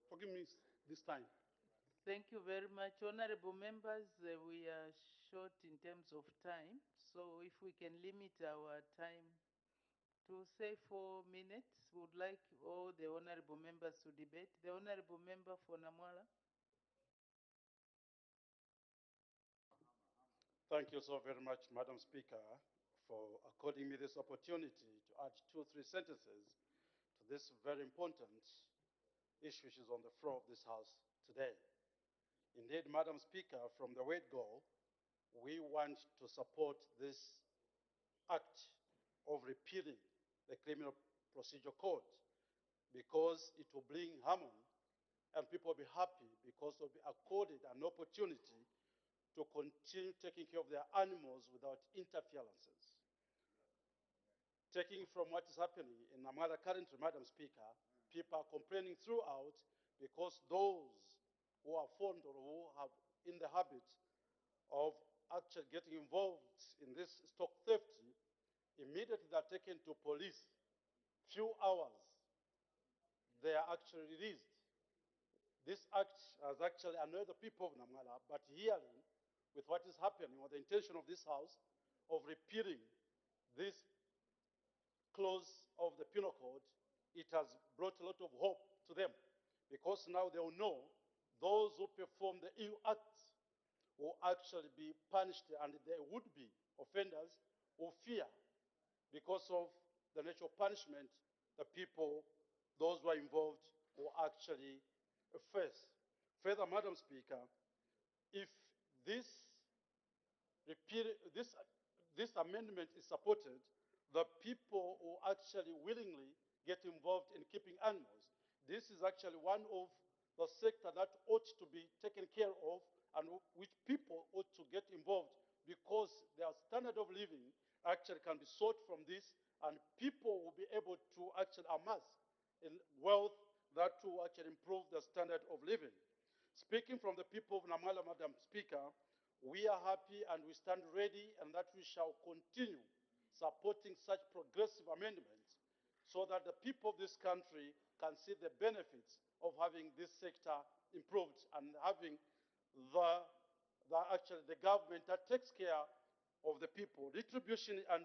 for giving me this time. Thank you very much. Honorable members, we are short in terms of time, so if we can limit our time to say 4 minutes, we would like all the honorable members to debate. The honorable member for Namwala. Thank you so very much, Madam Speaker, for according me this opportunity to add 2 or 3 sentences to this very important issue which is on the floor of this House today. Indeed, Madam Speaker, from the word go, we want to support this act of repealing the Criminal Procedure Code because it will bring harmony and people will be happy because they'll be accorded an opportunity to continue taking care of their animals without interferences. Taking from what is happening in Namala currently, Madam Speaker, people are complaining throughout because those who are fond or who are in the habit of actually getting involved in this stock theft, immediately they're taken to police. Few hours, they are actually released. This act has actually annoyed the people of Namala, but hearing with what is happening, or the intention of this House of repealing this clause of the Penal Code, it has brought a lot of hope to them, because now they will know those who perform the ill acts will actually be punished, and there would be offenders who fear because of the nature of punishment the people, those who are involved, will actually face. Further, Madam Speaker, if this this amendment is supported, the people will actually willingly get involved in keeping animals. This is actually one of the sector that ought to be taken care of and which people ought to get involved because their standard of living actually can be sought from this, and people will be able to actually amass in wealth that will actually improve the standard of living. Speaking from the people of Namala, Madam Speaker, we are happy and we stand ready, and that we shall continue supporting such progressive amendments so that the people of this country can see the benefits of having this sector improved and having the government that takes care of the people. Retribution and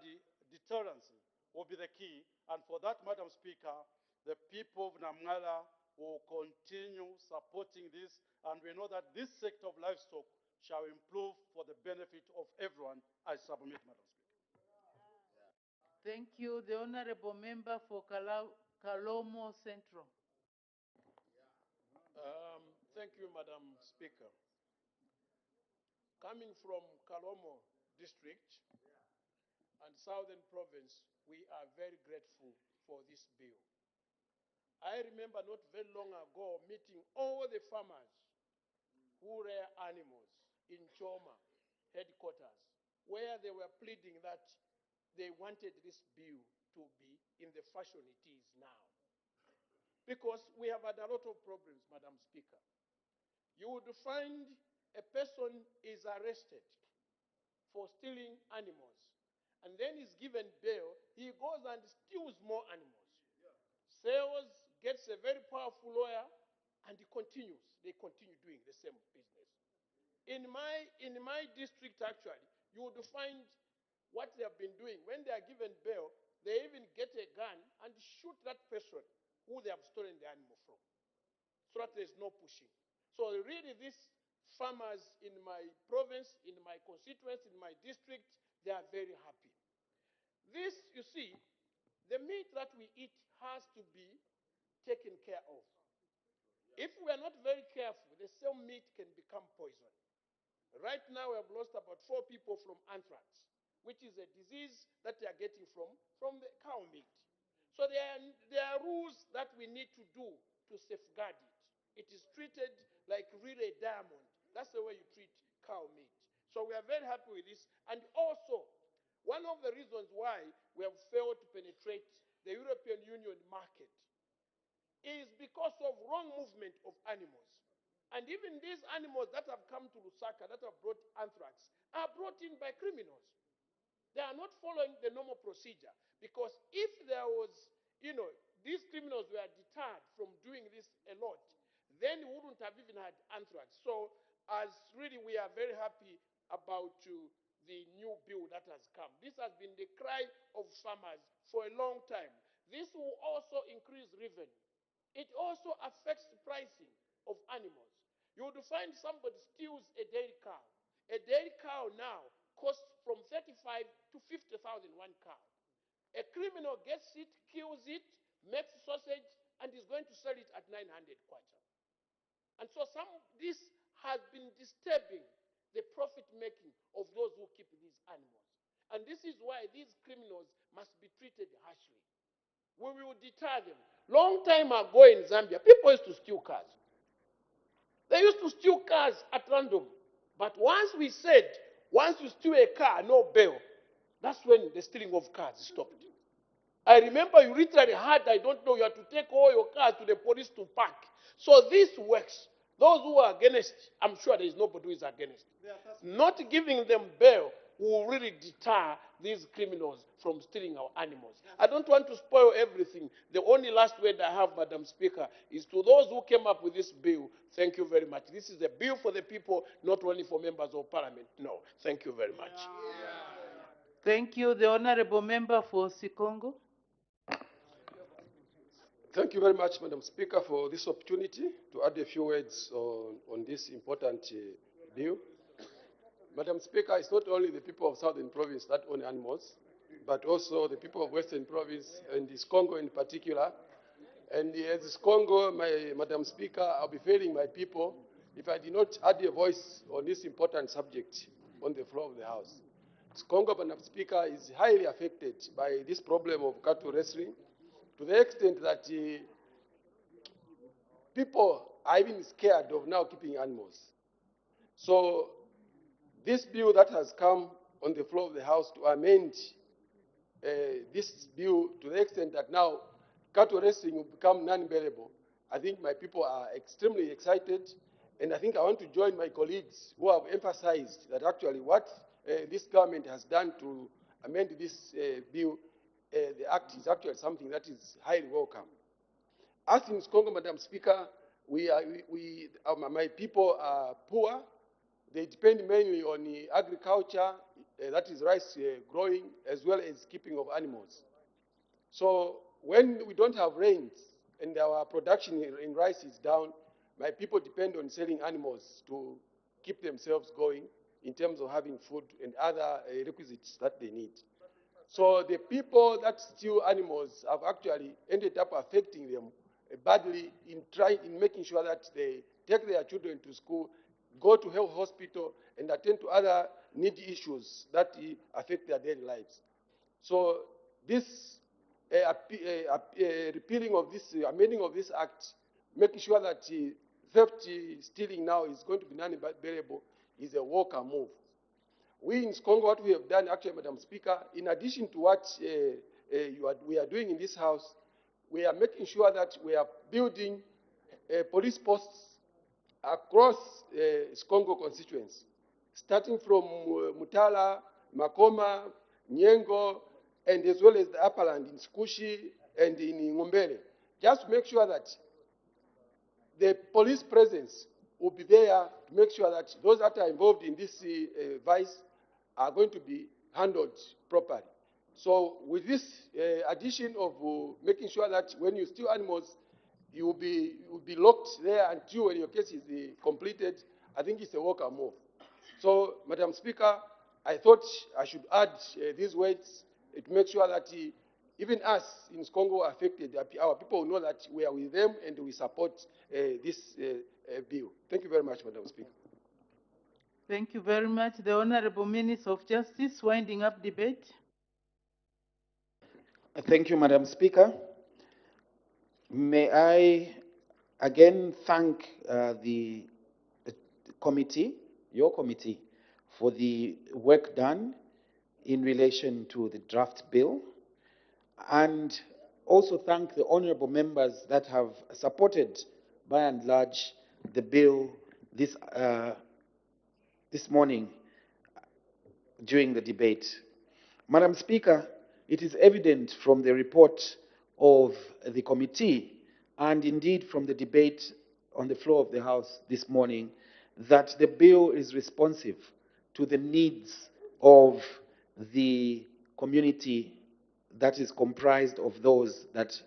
deterrence will be the key, and for that, Madam Speaker, the people of Namala will continue supporting this, and we know that this sector of livestock shall improve for the benefit of everyone. I submit, Madam Speaker. Thank you. The Honorable Member for Kalomo Central. Thank you, Madam Speaker. Coming from Kalomo District and Southern Province, we are very grateful for this bill. I remember not very long ago meeting all the farmers who rear animals in Choma headquarters, where they were pleading that they wanted this bill to be in the fashion it is now. Because we have had a lot of problems, Madam Speaker. You would find a person is arrested for stealing animals, and then is given bail. He goes and steals more animals, sells, gets a very powerful lawyer, and he continues. They continue doing the same business. In my district, actually, you would find what they have been doing. When they are given bail, they even get a gun and shoot that person who they have stolen the animal from, so that there's no pushing. So really, these farmers in my province, in my constituency, in my district, they are very happy. This, you see, the meat that we eat has to be taken care of. If we are not very careful, the same meat can become poison. Right now, we have lost about 4 people from anthrax, which is a disease that they are getting from the cow meat. So there are rules that we need to do to safeguard it. It is treated like really a diamond. That's the way you treat cow meat. So we are very happy with this. And also, one of the reasons why we have failed to penetrate the European Union market is because of wrong movement of animals. And even these animals that have come to Lusaka, that have brought anthrax, are brought in by criminals. They are not following the normal procedure, because if there was, these criminals were deterred from doing this a lot, then we wouldn't have even had anthrax. So, as really we are very happy about the new bill that has come. This has been the cry of farmers for a long time. This will also increase revenue. It also affects the pricing of animals. You would find somebody steals a dairy cow. A dairy cow now costs from 35 to 50,000 one cow. A criminal gets it, kills it, makes sausage, and is going to sell it at 900 kwacha. And so this has been disturbing the profit making of those who keep these animals. And this is why these criminals must be treated harshly. We will deter them. Long time ago in Zambia, people used to steal cars. They used to steal cars at random. But once we said, once you steal a car, no bail, that's when the stealing of cars stopped. I remember you literally had, I don't know, you had to take all your cars to the police to park. So this works. Those who are against, I'm sure there is nobody who is against. Not giving them bail will really deter these criminals from stealing our animals. I don't want to spoil everything. The only last word I have, Madam Speaker, is to those who came up with this bill, thank you very much. This is a bill for the people, not only for members of parliament. No, thank you very much. Thank you. The Honorable Member for Sikongo. Thank you very much, Madam Speaker, for this opportunity to add a few words on this important bill. Madam Speaker, it's not only the people of Southern Province that own animals, but also the people of Western Province and this Congo in particular. And as this Congo, Madam Speaker, I'll be failing my people if I did not add a voice on this important subject on the floor of the House. This Congo, Madam Speaker, is highly affected by this problem of cattle wrestling to the extent that people are even scared of now keeping animals. So this bill that has come on the floor of the House to amend this bill to the extent that now cattle wrestling will become non-bearable, I think my people are extremely excited, and I think I want to join my colleagues who have emphasized that actually what this government has done to amend this bill, the act is actually something that is highly welcome. As in Congo, Madam Speaker, my people are poor. They depend mainly on agriculture, that is rice growing, as well as keeping of animals. So when we don't have rains and our production in rice is down, my people depend on selling animals to keep themselves going in terms of having food and other requisites that they need. So the people that steal animals have actually ended up affecting them badly in making sure that they take their children to school, go to health hospital, and attend to other needy issues that affect their daily lives. So this repealing of this, amending of this act, making sure that theft stealing now is going to be non-bearable is a welcome move. We in Congo, what we have done, actually, Madam Speaker, in addition to what we are doing in this House, we are making sure that we are building police posts across Congo constituents, starting from Mutala, Makoma, Nyengo, and as well as the upperland in Skushi and in Ngombele, just to make sure that the police presence will be there to make sure that those that are involved in this vice are going to be handled properly. So with this addition of making sure that when you steal animals, you will be locked there until when your case is completed, I think it's a welcome move. So, Madam Speaker, I thought I should add these words to make sure that even us in Congo are affected, our people know that we are with them and we support this bill. Thank you very much, Madam Speaker. Thank you very much. The Honorable Minister of Justice, winding up debate. Thank you, Madam Speaker. May I again thank the committee, your committee, for the work done in relation to the draft bill, and also thank the honorable members that have supported, by and large, the bill this morning during the debate. Madam Speaker, it is evident from the report of the committee and indeed from the debate on the floor of the House this morning that the bill is responsive to the needs of the community that is comprised of those that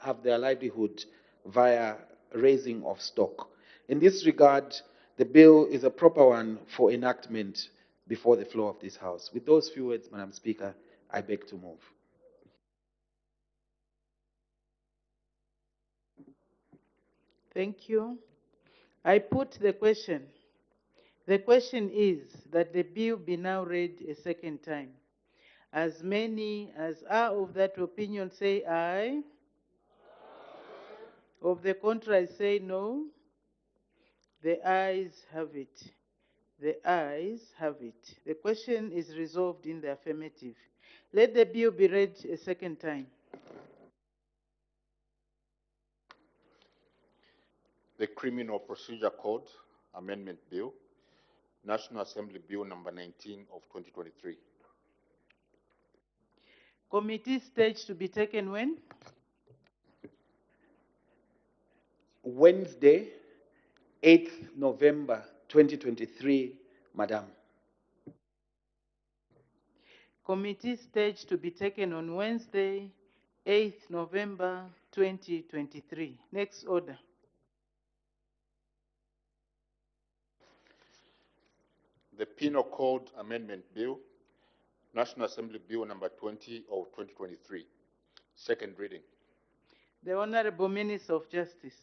have their livelihood via raising of stock. In this regard, the bill is a proper one for enactment before the floor of this House. With those few words, Madam Speaker, I beg to move. Thank you. I put the question. The question is that the bill be now read a second time. As many as are of that opinion say aye. Of the contrary say no. The ayes have it. The ayes have it. The question is resolved in the affirmative. Let the bill be read a second time. The Criminal Procedure Code Amendment Bill, National Assembly Bill number 19 of 2023. Committee stage to be taken when? Wednesday, 8th November 2023, Madam. Committee stage to be taken on Wednesday, 8th November 2023. Next order. the Penal Code Amendment Bill, National Assembly Bill number 20 of 2023. Second reading. The Honorable Minister of Justice.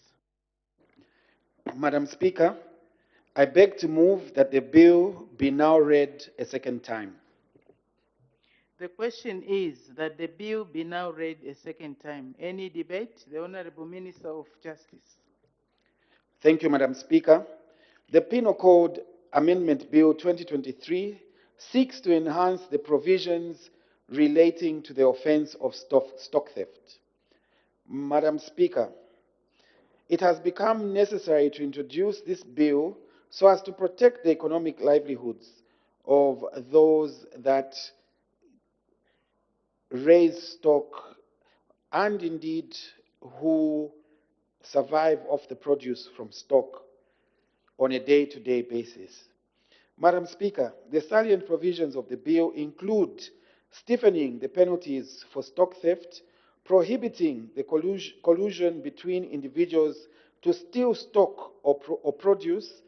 Madam Speaker, I beg to move that the bill be now read a second time. The question is that the bill be now read a second time. Any debate? The Honorable Minister of Justice. Thank you, Madam Speaker. The Penal Code Amendment Bill 2023 seeks to enhance the provisions relating to the offense of stock theft. Madam Speaker, it has become necessary to introduce this bill so as to protect the economic livelihoods of those that raise stock and indeed who survive off the produce from stock on a day-to-day basis. Madam Speaker, the salient provisions of the bill include stiffening the penalties for stock theft, prohibiting the collusion between individuals to steal stock or produce,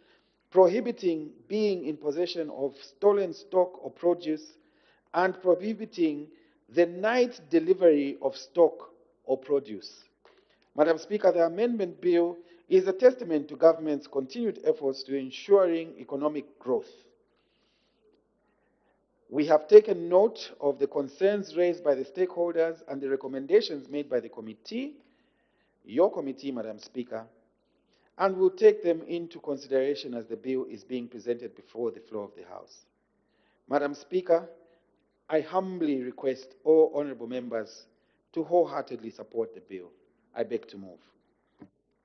prohibiting being in possession of stolen stock or produce, and prohibiting the night delivery of stock or produce. Madam Speaker, the amendment bill is a testament to government's continued efforts to ensuring economic growth. We have taken note of the concerns raised by the stakeholders and the recommendations made by the committee, your committee, Madam Speaker, and will take them into consideration as the bill is being presented before the floor of the House. Madam Speaker, I humbly request all honorable members to wholeheartedly support the bill. I beg to move.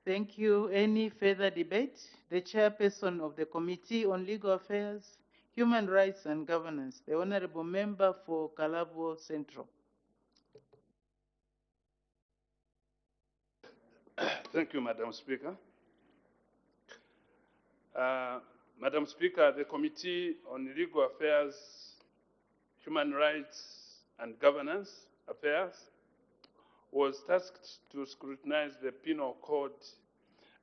Thank you. Any further debate? The chairperson of the Committee on Legal Affairs, Human Rights and Governance, the Honorable Member for Kalabo Central. Thank you, Madam Speaker. Madam Speaker, the Committee on Legal Affairs, Human Rights and Governance Affairs was tasked to scrutinize the Penal Code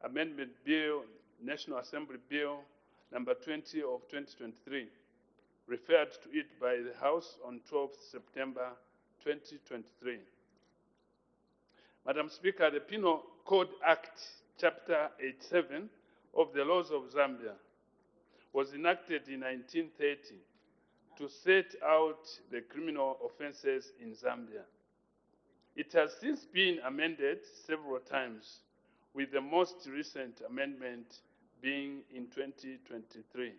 Amendment Bill, National Assembly Bill number 20 of 2023, referred to it by the House on 12th September 2023. Madam Speaker, the Penal Code Act, Chapter 87 of the laws of Zambia was enacted in 1930 to set out the criminal offenses in Zambia. It has since been amended several times, with the most recent amendment being in 2023.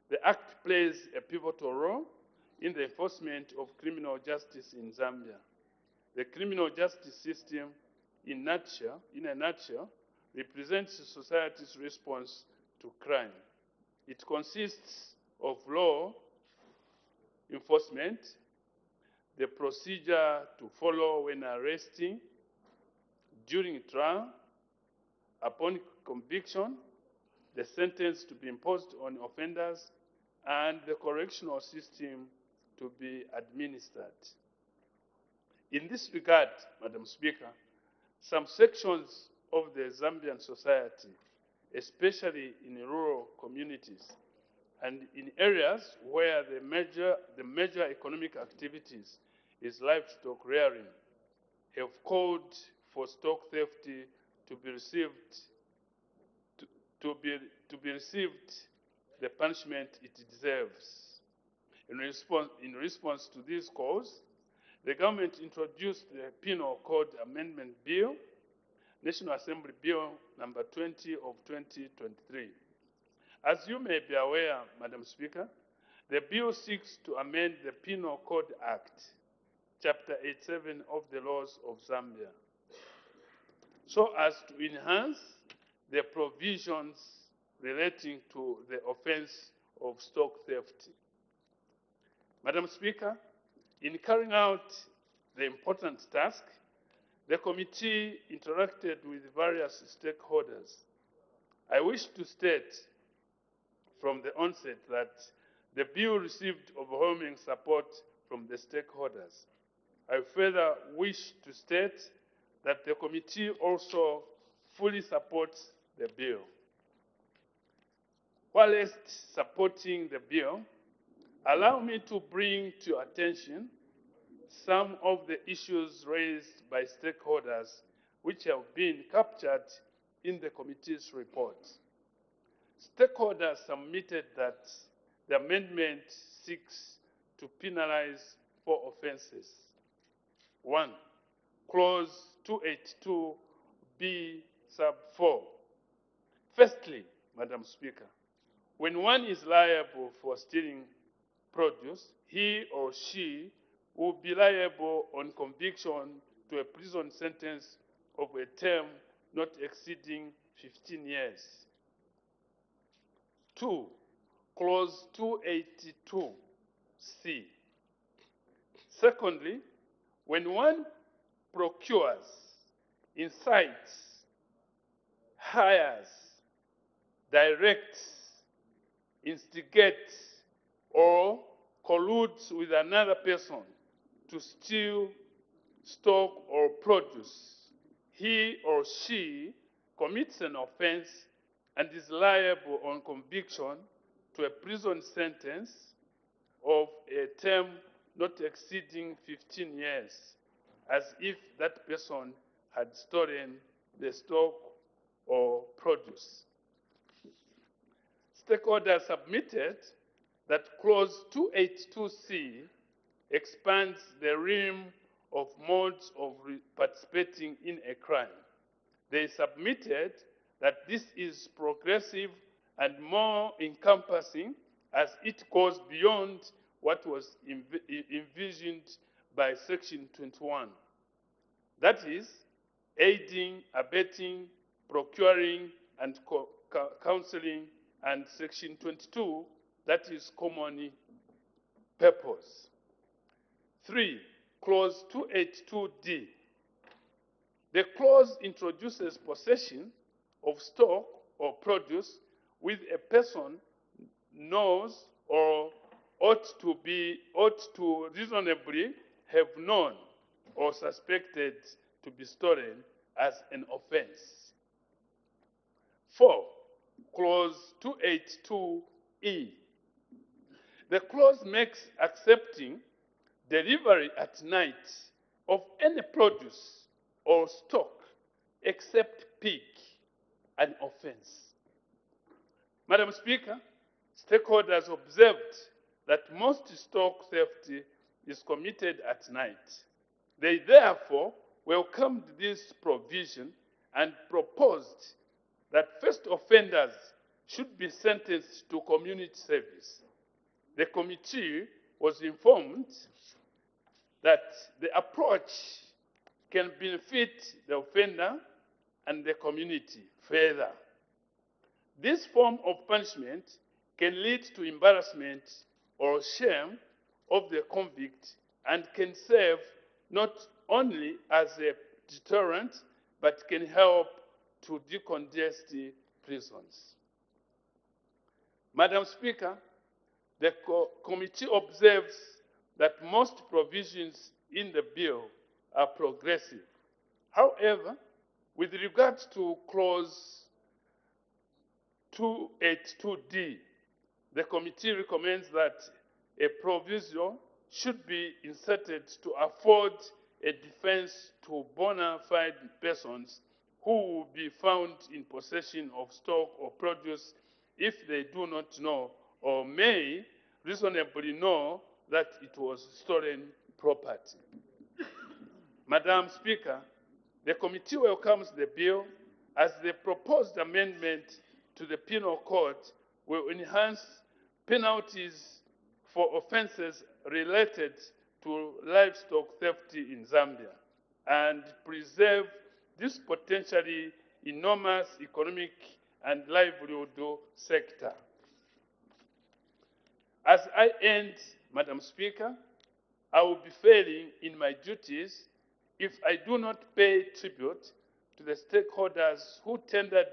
The Act plays a pivotal role in the enforcement of criminal justice in Zambia. The criminal justice system, in a nutshell, represents society's response to crime. It consists of law enforcement, the procedure to follow when arresting, during trial, upon conviction, the sentence to be imposed on offenders, and the correctional system to be administered. In this regard, Madam Speaker, some sections of the Zambian society, especially in rural communities and in areas where the major economic activities is livestock rearing, have called for stock theft to be received the punishment it deserves. In response to these calls, the government introduced the Penal Code Amendment Bill, National Assembly Bill number 20 of 2023. As you may be aware, Madam Speaker, the bill seeks to amend the Penal Code Act, Chapter 87 of the laws of Zambia, so as to enhance the provisions relating to the offense of stock theft. Madam Speaker, in carrying out the important task, the committee interacted with various stakeholders. I wish to state from the onset that the bill received overwhelming support from the stakeholders. I further wish to state that the committee also fully supports the bill. Whilst supporting the bill, allow me to bring to your attention some of the issues raised by stakeholders which have been captured in the committee's report. Stakeholders submitted that the amendment seeks to penalize 4 offenses. 1. Clause 282B sub 4. Firstly, Madam Speaker, when one is liable for stealing produce, he or she will be liable on conviction to a prison sentence of a term not exceeding 15 years. 2. Clause 282C. Secondly, when one procures, incites, hires, directs, instigates, or colludes with another person to steal stock or produce, he or she commits an offense and is liable on conviction to a prison sentence of a term not exceeding 15 years, as if that person had stolen the stock or produce. Stakeholders submitted that Clause 282C expands the realm of modes of participating in a crime. They submitted that this is progressive and more encompassing as it goes beyond what was envisioned by Section 21. That is, aiding, abetting, procuring, and counseling, and Section 22, that is common purpose. 3. Clause 282D. The clause introduces possession of stock or produce with a person knows or ought to reasonably have known or suspected to be stolen as an offense. 4. Clause 282E. The clause makes accepting delivery at night of any produce or stock except pig an offense. Madam Speaker, stakeholders observed that most stock theft is committed at night. They therefore welcomed this provision and proposed that first offenders should be sentenced to community service. The committee was informed that the approach can benefit the offender and the community further. This form of punishment can lead to embarrassment or shame of the convict and can serve not only as a deterrent, but can help to decongest prisons. Madam Speaker, the committee observes that most provisions in the bill are progressive. However, with regard to Clause 282D, the committee recommends that a provision should be inserted to afford a defense to bona fide persons who will be found in possession of stock or produce if they do not know or may reasonably know that it was stolen property. Madam Speaker, the committee welcomes the bill as the proposed amendment to the Penal Code will enhance penalties for offenses related to livestock theft in Zambia and preserve this potentially enormous economic and livelihood sector. As I end, Madam Speaker, I will be failing in my duties if I do not pay tribute to the stakeholders who tendered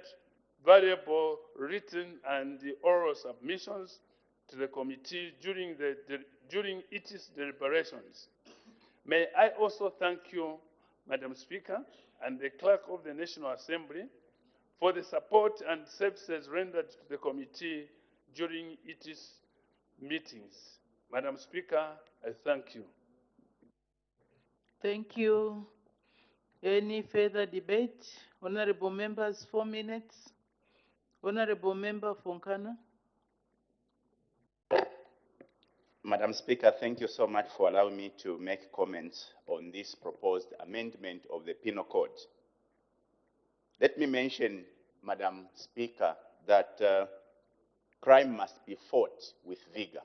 valuable written and oral submissions to the committee during its deliberations. May I also thank you, Madam Speaker, and the Clerk of the National Assembly for the support and services rendered to the committee during its meetings. Madam Speaker, I thank you. Thank you. Any further debate? Honorable members, 4 minutes. Honorable Member Fonkana. Madam Speaker, thank you so much for allowing me to make comments on this proposed amendment of the Penal Code. Let me mention, Madam Speaker, that crime must be fought with vigor,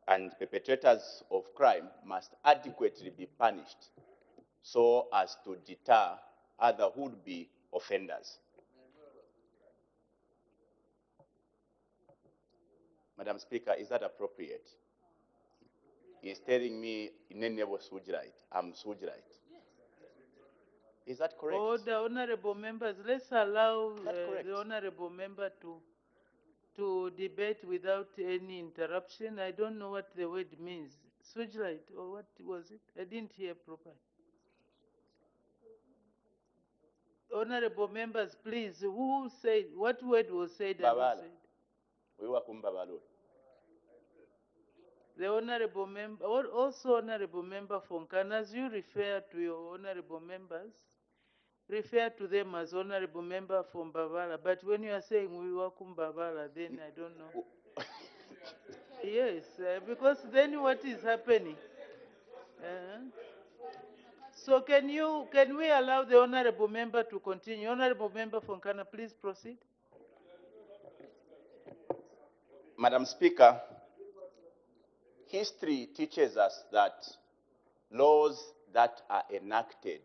and perpetrators of crime must adequately be punished so as to deter other would-be offenders. Madam Speaker, is that appropriate? He's telling me Inene was Sujrite. I'm Sujrite. Is that correct? Order, honorable members, let's allow the honorable member to debate without any interruption. I don't know what the word means. Switchlight, or what was it? I didn't hear properly. Honorable members, please, who said, what word was said and who Babala. said? We were kumbabaloi. The honorable member, also honorable member Fonkana, as you refer to your honorable members, refer to them as honorable member from Bavala. But when you are saying we welcome Bavala, then I don't know. Yes, because then what is happening? So can we allow the honorable member to continue? Honorable member Fonkana, please proceed. Madam Speaker, history teaches us that laws that are enacted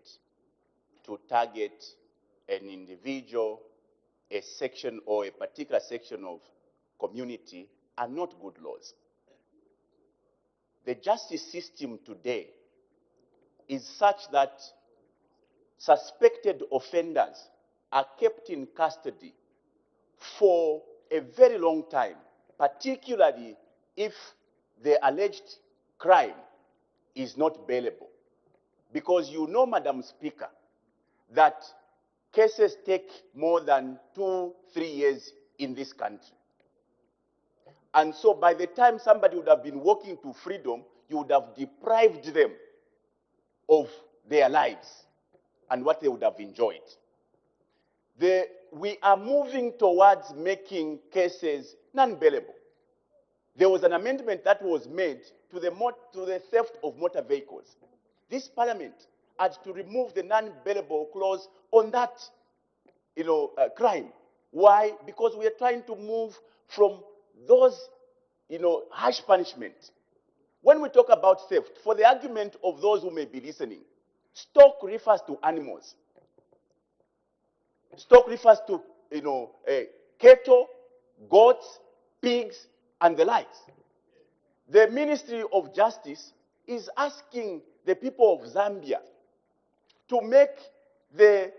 to target an individual, a section or a particular section of community are not good laws. The justice system today is such that suspected offenders are kept in custody for a very long time, particularly if the alleged crime is not bailable. Because you know, Madam Speaker, that cases take more than 2-3 years in this country. And so by the time somebody would have been walking to freedom, you would have deprived them of their lives and what they would have enjoyed. We are moving towards making cases non-bailable. There was an amendment that was made to the theft of motor vehicles. This Parliament had to remove the non-bailable clause on that crime. Why? Because we are trying to move from those harsh punishment. When we talk about theft, for the argument of those who may be listening, stock refers to animals. Stock refers to cattle, goats, pigs, and the likes. The Ministry of Justice is asking the people of Zambia to make the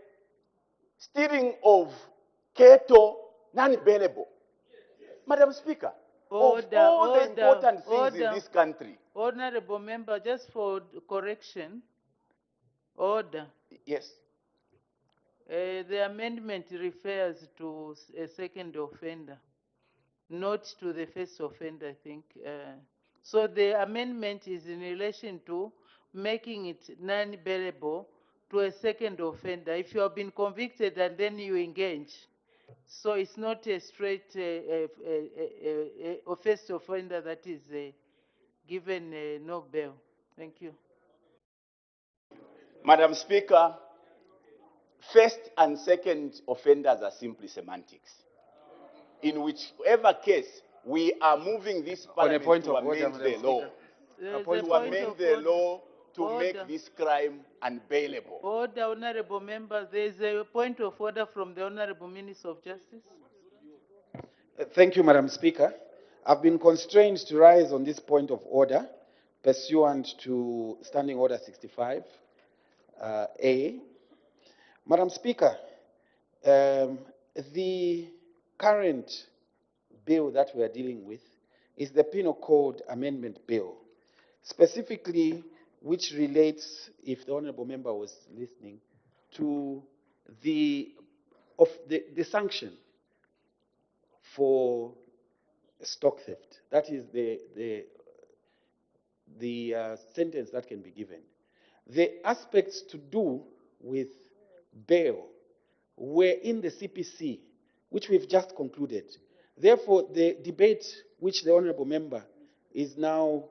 stealing of cattle non-bailable. Madam Speaker, of all the important things in this country. Honorable member, just for correction, order. Yes. The amendment refers to a second offender, not to the first offender, I think. So the amendment is in relation to making it non-bailable to a second offender. If you have been convicted and then you engage, so it's not a straight first offender that is given no bail. Thank you. Madam Speaker, first and second offenders are simply semantics. In whichever case, we are moving this Parliament to amend the law. To amend the law to make this crime unbailable. Order, honorable members. There is a point of order from the Honorable Minister of Justice. Thank you, Madam Speaker. I've been constrained to rise on this point of order pursuant to Standing Order 65, A. Madam Speaker, the current bill that we are dealing with is the Penal Code Amendment Bill, specifically which relates, if the Honourable Member was listening, to the sanction for stock theft. That is the sentence that can be given. The aspects to do with bail were in the CPC, which we've just concluded. Therefore, the debate which the honorable member is now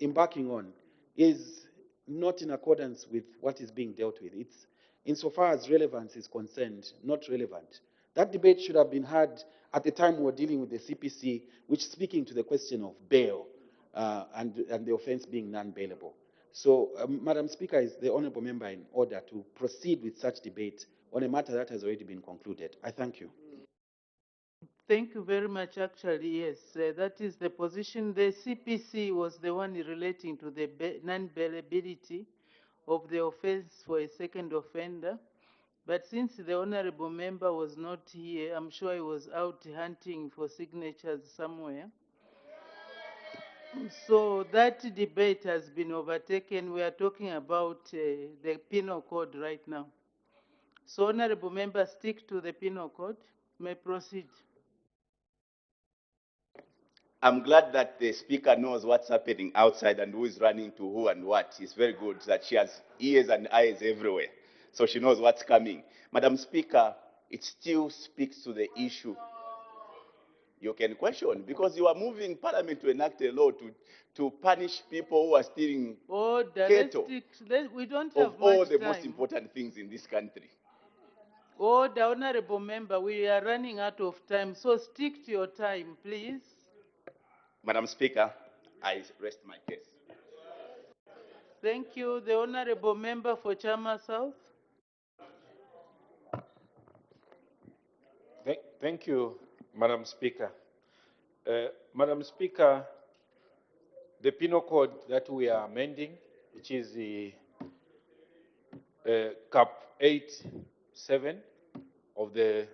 embarking on is not in accordance with what is being dealt with. It's, insofar as relevance is concerned, not relevant. That debate should have been had at the time we were dealing with the CPC, which is speaking to the question of bail and the offense being non-bailable. So, Madam Speaker, is the honorable member in order to proceed with such debate on a matter that has already been concluded? I thank you. Thank you very much. Actually, yes, that is the position. The CPC was the one relating to the non-bailability of the offense for a second offender. But since the honorable member was not here, I'm sure he was out hunting for signatures somewhere. So that debate has been overtaken. We are talking about the Penal Code right now. So, honorable member, stick to the Penal Code. May proceed. I'm glad that the speaker knows what's happening outside and who is running to who and what. It's very good that she has ears and eyes everywhere, so she knows what's coming. Madam Speaker, it still speaks to the issue. You can question, because you are moving Parliament to enact a law to punish people who are stealing cattle We don't have of all much the time. most important things in this country. The honorable member, we are running out of time, so stick to your time, please. Madam Speaker, I rest my case. Thank you. The honorable member for Chama South. Thank you, Madam Speaker. Madam Speaker, the Penal Code that we are amending, which is the Cap 8(7) of the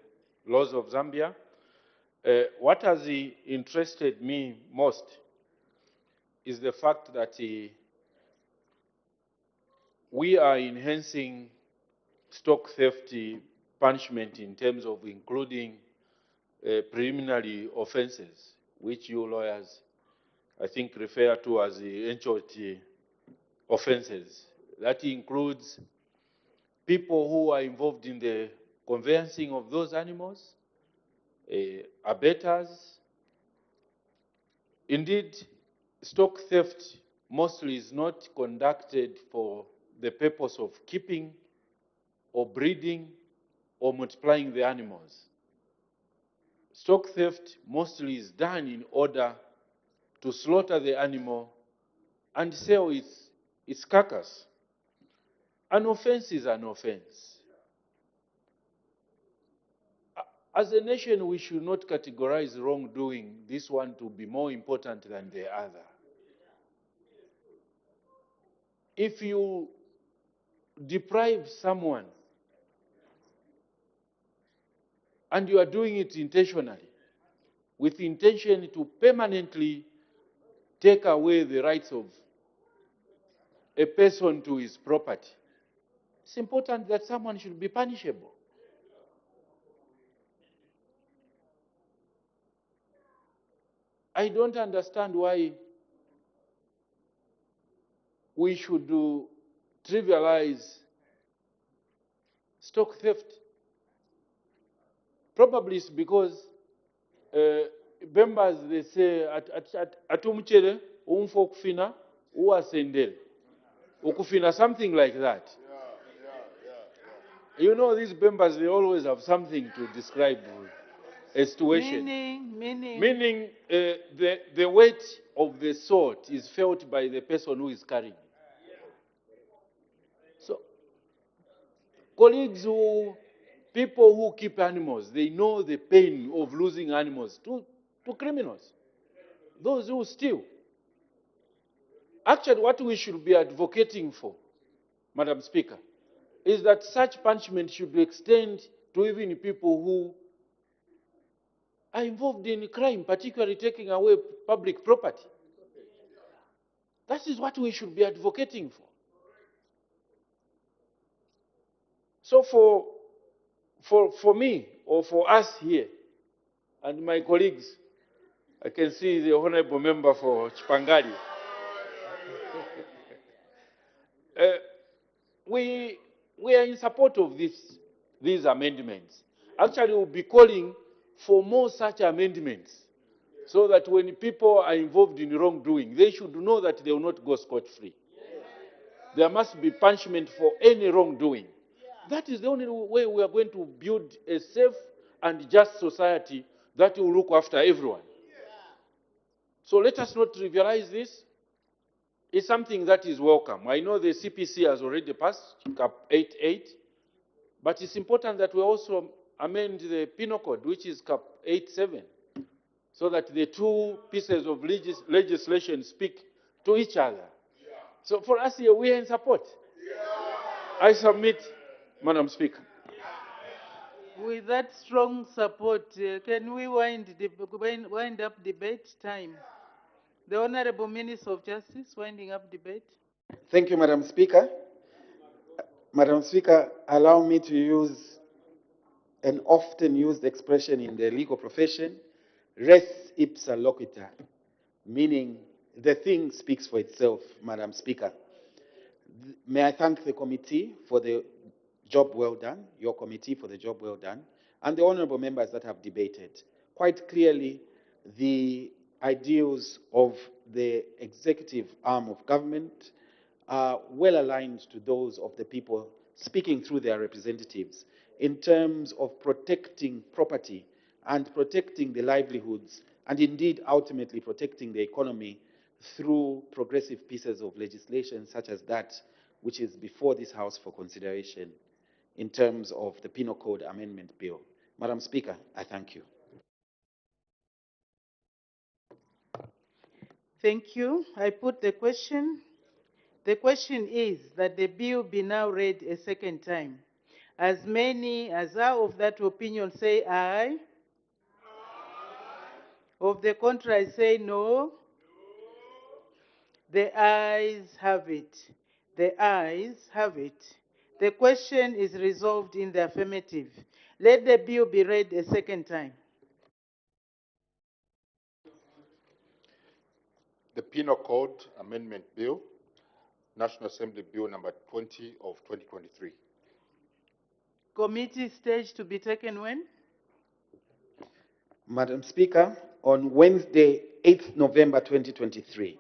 laws of Zambia, what has interested me most is the fact that we are enhancing stock theft punishment in terms of including preliminary offenses, which you lawyers, I think, refer to as the ancillary offenses. That includes people who are involved in the conveyancing of those animals, abettors. Indeed, stock theft mostly is not conducted for the purpose of keeping or breeding or multiplying the animals. Stock theft mostly is done in order to slaughter the animal and sell its carcass. An offense is an offense. As a nation, we should not categorize wrongdoing, this one to be more important than the other. If you deprive someone and you are doing it intentionally, with intention to permanently take away the rights of a person to his property, it's important that someone should be punishable. I don't understand why we should trivialize stock theft. Probably it's because members, they say, atumchere umfo okufina uwasendele. Okufina, something like that. You know, these members, they always have something to describe a situation. Meaning the weight of the sword is felt by the person who is carrying it. So, colleagues people who keep animals, they know the pain of losing animals to criminals, those who steal. Actually, what we should be advocating for, Madam Speaker, is that such punishment should extend to even people who are involved in crime, particularly taking away public property. That is what we should be advocating for. So for me, or for us here, and my colleagues. I can see the honorable member for Chipangali. We are in support of these amendments. Actually, we'll be calling for more such amendments so that when people are involved in wrongdoing, they should know that they will not go scot-free. There must be punishment for any wrongdoing. That is the only way we are going to build a safe and just society that will look after everyone. So let us not trivialize this. It's something that is welcome. I know the CPC has already passed, Cap 88, but it's important that we also amend the Penal Code, which is Cap 87, so that the two pieces of legislation speak to each other. So for us here, we are in support. I submit, Madam Speaker. With that strong support, can we wind up debate time? The Honorable Minister of Justice, winding up debate. Thank you, Madam Speaker. Madam Speaker, allow me to use an often used expression in the legal profession, res ipsa loquitur, meaning the thing speaks for itself, Madam Speaker. May I thank the committee for the job well done, your committee for the job well done, and the honorable members that have debated. Quite clearly, the ideals of the executive arm of government are well aligned to those of the people speaking through their representatives in terms of protecting property and protecting the livelihoods and indeed ultimately protecting the economy through progressive pieces of legislation such as that which is before this House for consideration in terms of the Penal Code Amendment Bill. Madam Speaker, I thank you. Thank you. I put the question. The question is that the bill be now read a second time. As many as are of that opinion say aye. Of the contrary say no. The ayes have it. The ayes have it. The question is resolved in the affirmative. Let the bill be read a second time. The Penal Code Amendment Bill, National Assembly Bill number 20 of 2023. Committee stage to be taken when? Madam Speaker, on Wednesday, 8th November 2023.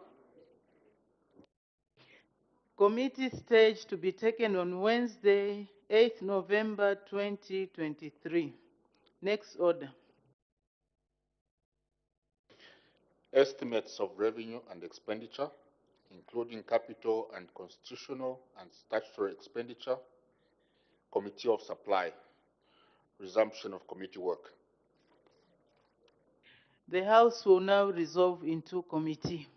Committee stage to be taken on Wednesday, 8th November 2023. Next order. Estimates of revenue and expenditure, including capital and constitutional and statutory expenditure. Committee of Supply. Resumption of committee work. The House will now resolve into committee.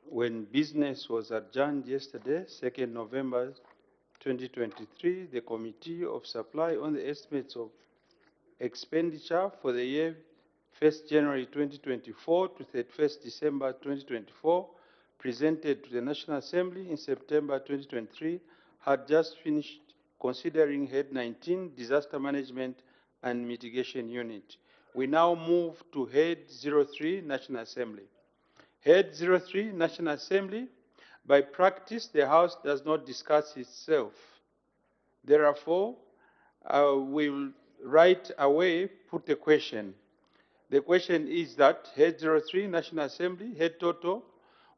When business was adjourned yesterday, 2nd November 2023, the Committee of Supply on the estimates of expenditure for the year 1st January 2024 to 31st December 2024, presented to the National Assembly in September 2023, had just finished considering Head 19, Disaster Management and Mitigation Unit. We now move to Head 03, National Assembly. Head 03, National Assembly. By practice, the House does not discuss itself. Therefore, we will right away put a question. The question is that Head 03, National Assembly, head total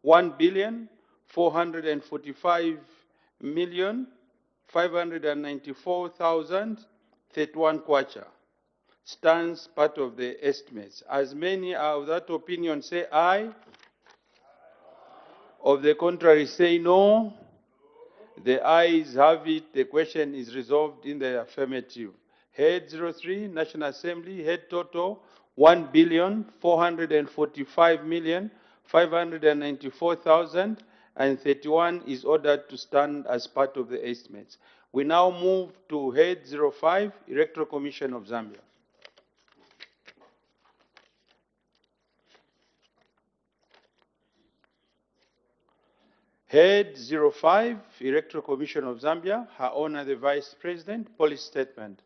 1,445,594,031 kwacha stands part of the estimates. As many are of that opinion say aye. Of the contrary say no. The ayes have it. The question is resolved in the affirmative. Head 03, National Assembly, head total 1,445,594,031 is ordered to stand as part of the estimates. We now move to head 05, Electoral Commission of Zambia. Head 05, Electoral Commission of Zambia, Her Honor the Vice President, policy statement.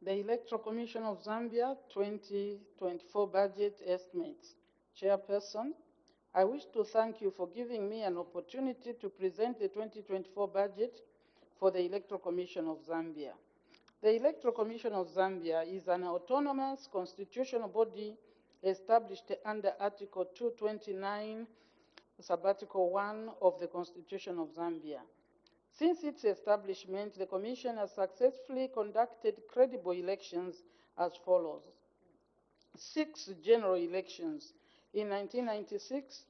The Electoral Commission of Zambia 2024 budget estimates. Chairperson, I wish to thank you for giving me an opportunity to present the 2024 budget for the Electoral Commission of Zambia. The Electoral Commission of Zambia is an autonomous constitutional body established under Article 229, Subarticle 1 of the Constitution of Zambia. Since its establishment, the Commission has successfully conducted credible elections as follows. 6 general elections in 1996,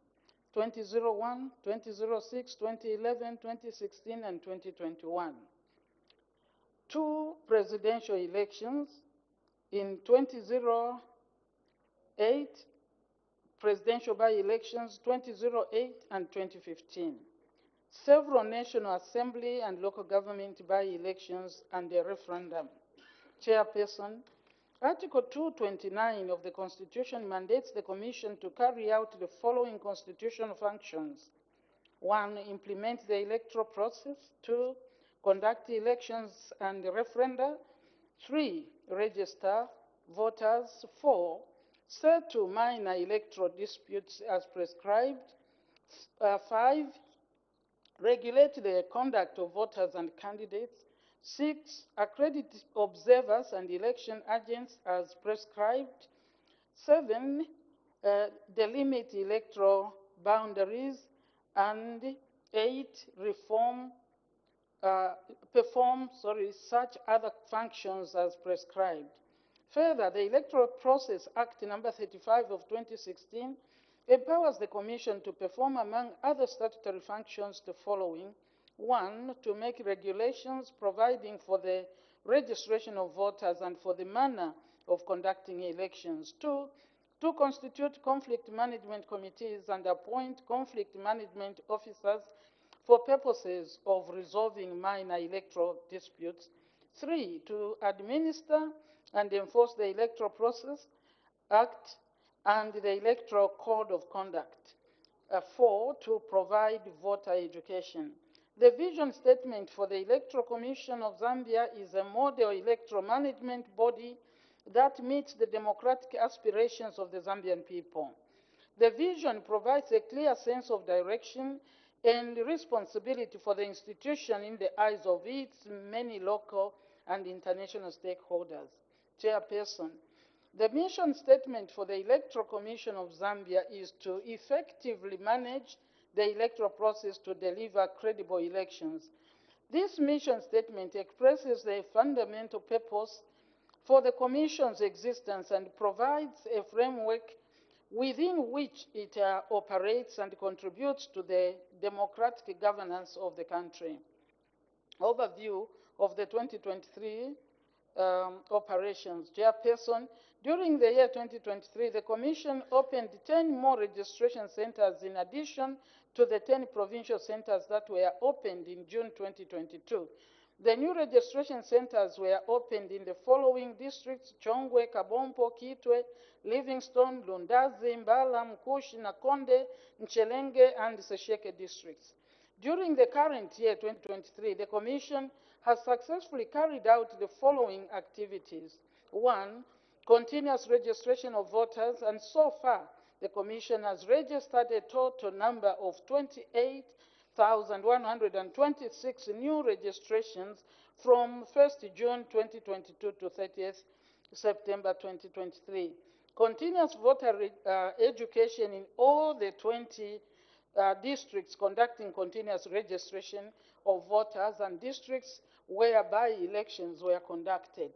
2001, 2006, 2011, 2016, and 2021. 2 presidential elections in 2008, presidential by-elections 2008 and 2015. Several National Assembly and local government by-elections and a referendum. Chairperson, Article 229 of the Constitution mandates the Commission to carry out the following constitutional functions. 1. Implement the electoral process. 2. Conduct elections and referenda. 3. Register voters. 4. Settle minor electoral disputes as prescribed. 5. Regulate the conduct of voters and candidates. 6. Accredit observers and election agents as prescribed. 7. Delimit electoral boundaries. And 8. Perform such other functions as prescribed. Further, the Electoral Process Act number 35 of 2016 empowers the Commission to perform, among other statutory functions, the following. 1. To make regulations providing for the registration of voters and for the manner of conducting elections. 2. To constitute conflict management committees and appoint conflict management officers for purposes of resolving minor electoral disputes. 3. To administer and enforce the Electoral Process Act and the Electoral Code of Conduct. 4. To provide voter education. The vision statement for the Electoral Commission of Zambia is a model electoral management body that meets the democratic aspirations of the Zambian people. The vision provides a clear sense of direction and responsibility for the institution in the eyes of its many local and international stakeholders. Chairperson, the mission statement for the Electoral Commission of Zambia is to effectively manage the electoral process to deliver credible elections. This mission statement expresses the fundamental purpose for the Commission's existence and provides a framework within which it operates and contributes to the democratic governance of the country. Overview of the 2023 operations. Chairperson, during the year 2023, the Commission opened 10 more registration centers in addition to the 10 provincial centers that were opened in June 2022. The new registration centers were opened in the following districts: Chongwe, Kabompo, Kitwe, Livingstone, Lundazi, Mbala, Mkushi, Nakonde, Nchelenge, and Sesheke districts. During the current year, 2023, the Commission has successfully carried out the following activities. 1. Continuous registration of voters, and so far, the Commission has registered a total number of 28,126 new registrations from 1st June 2022 to 30th September 2023. Continuous voter education in all the 20 districts conducting continuous registration of voters and districts whereby elections were conducted.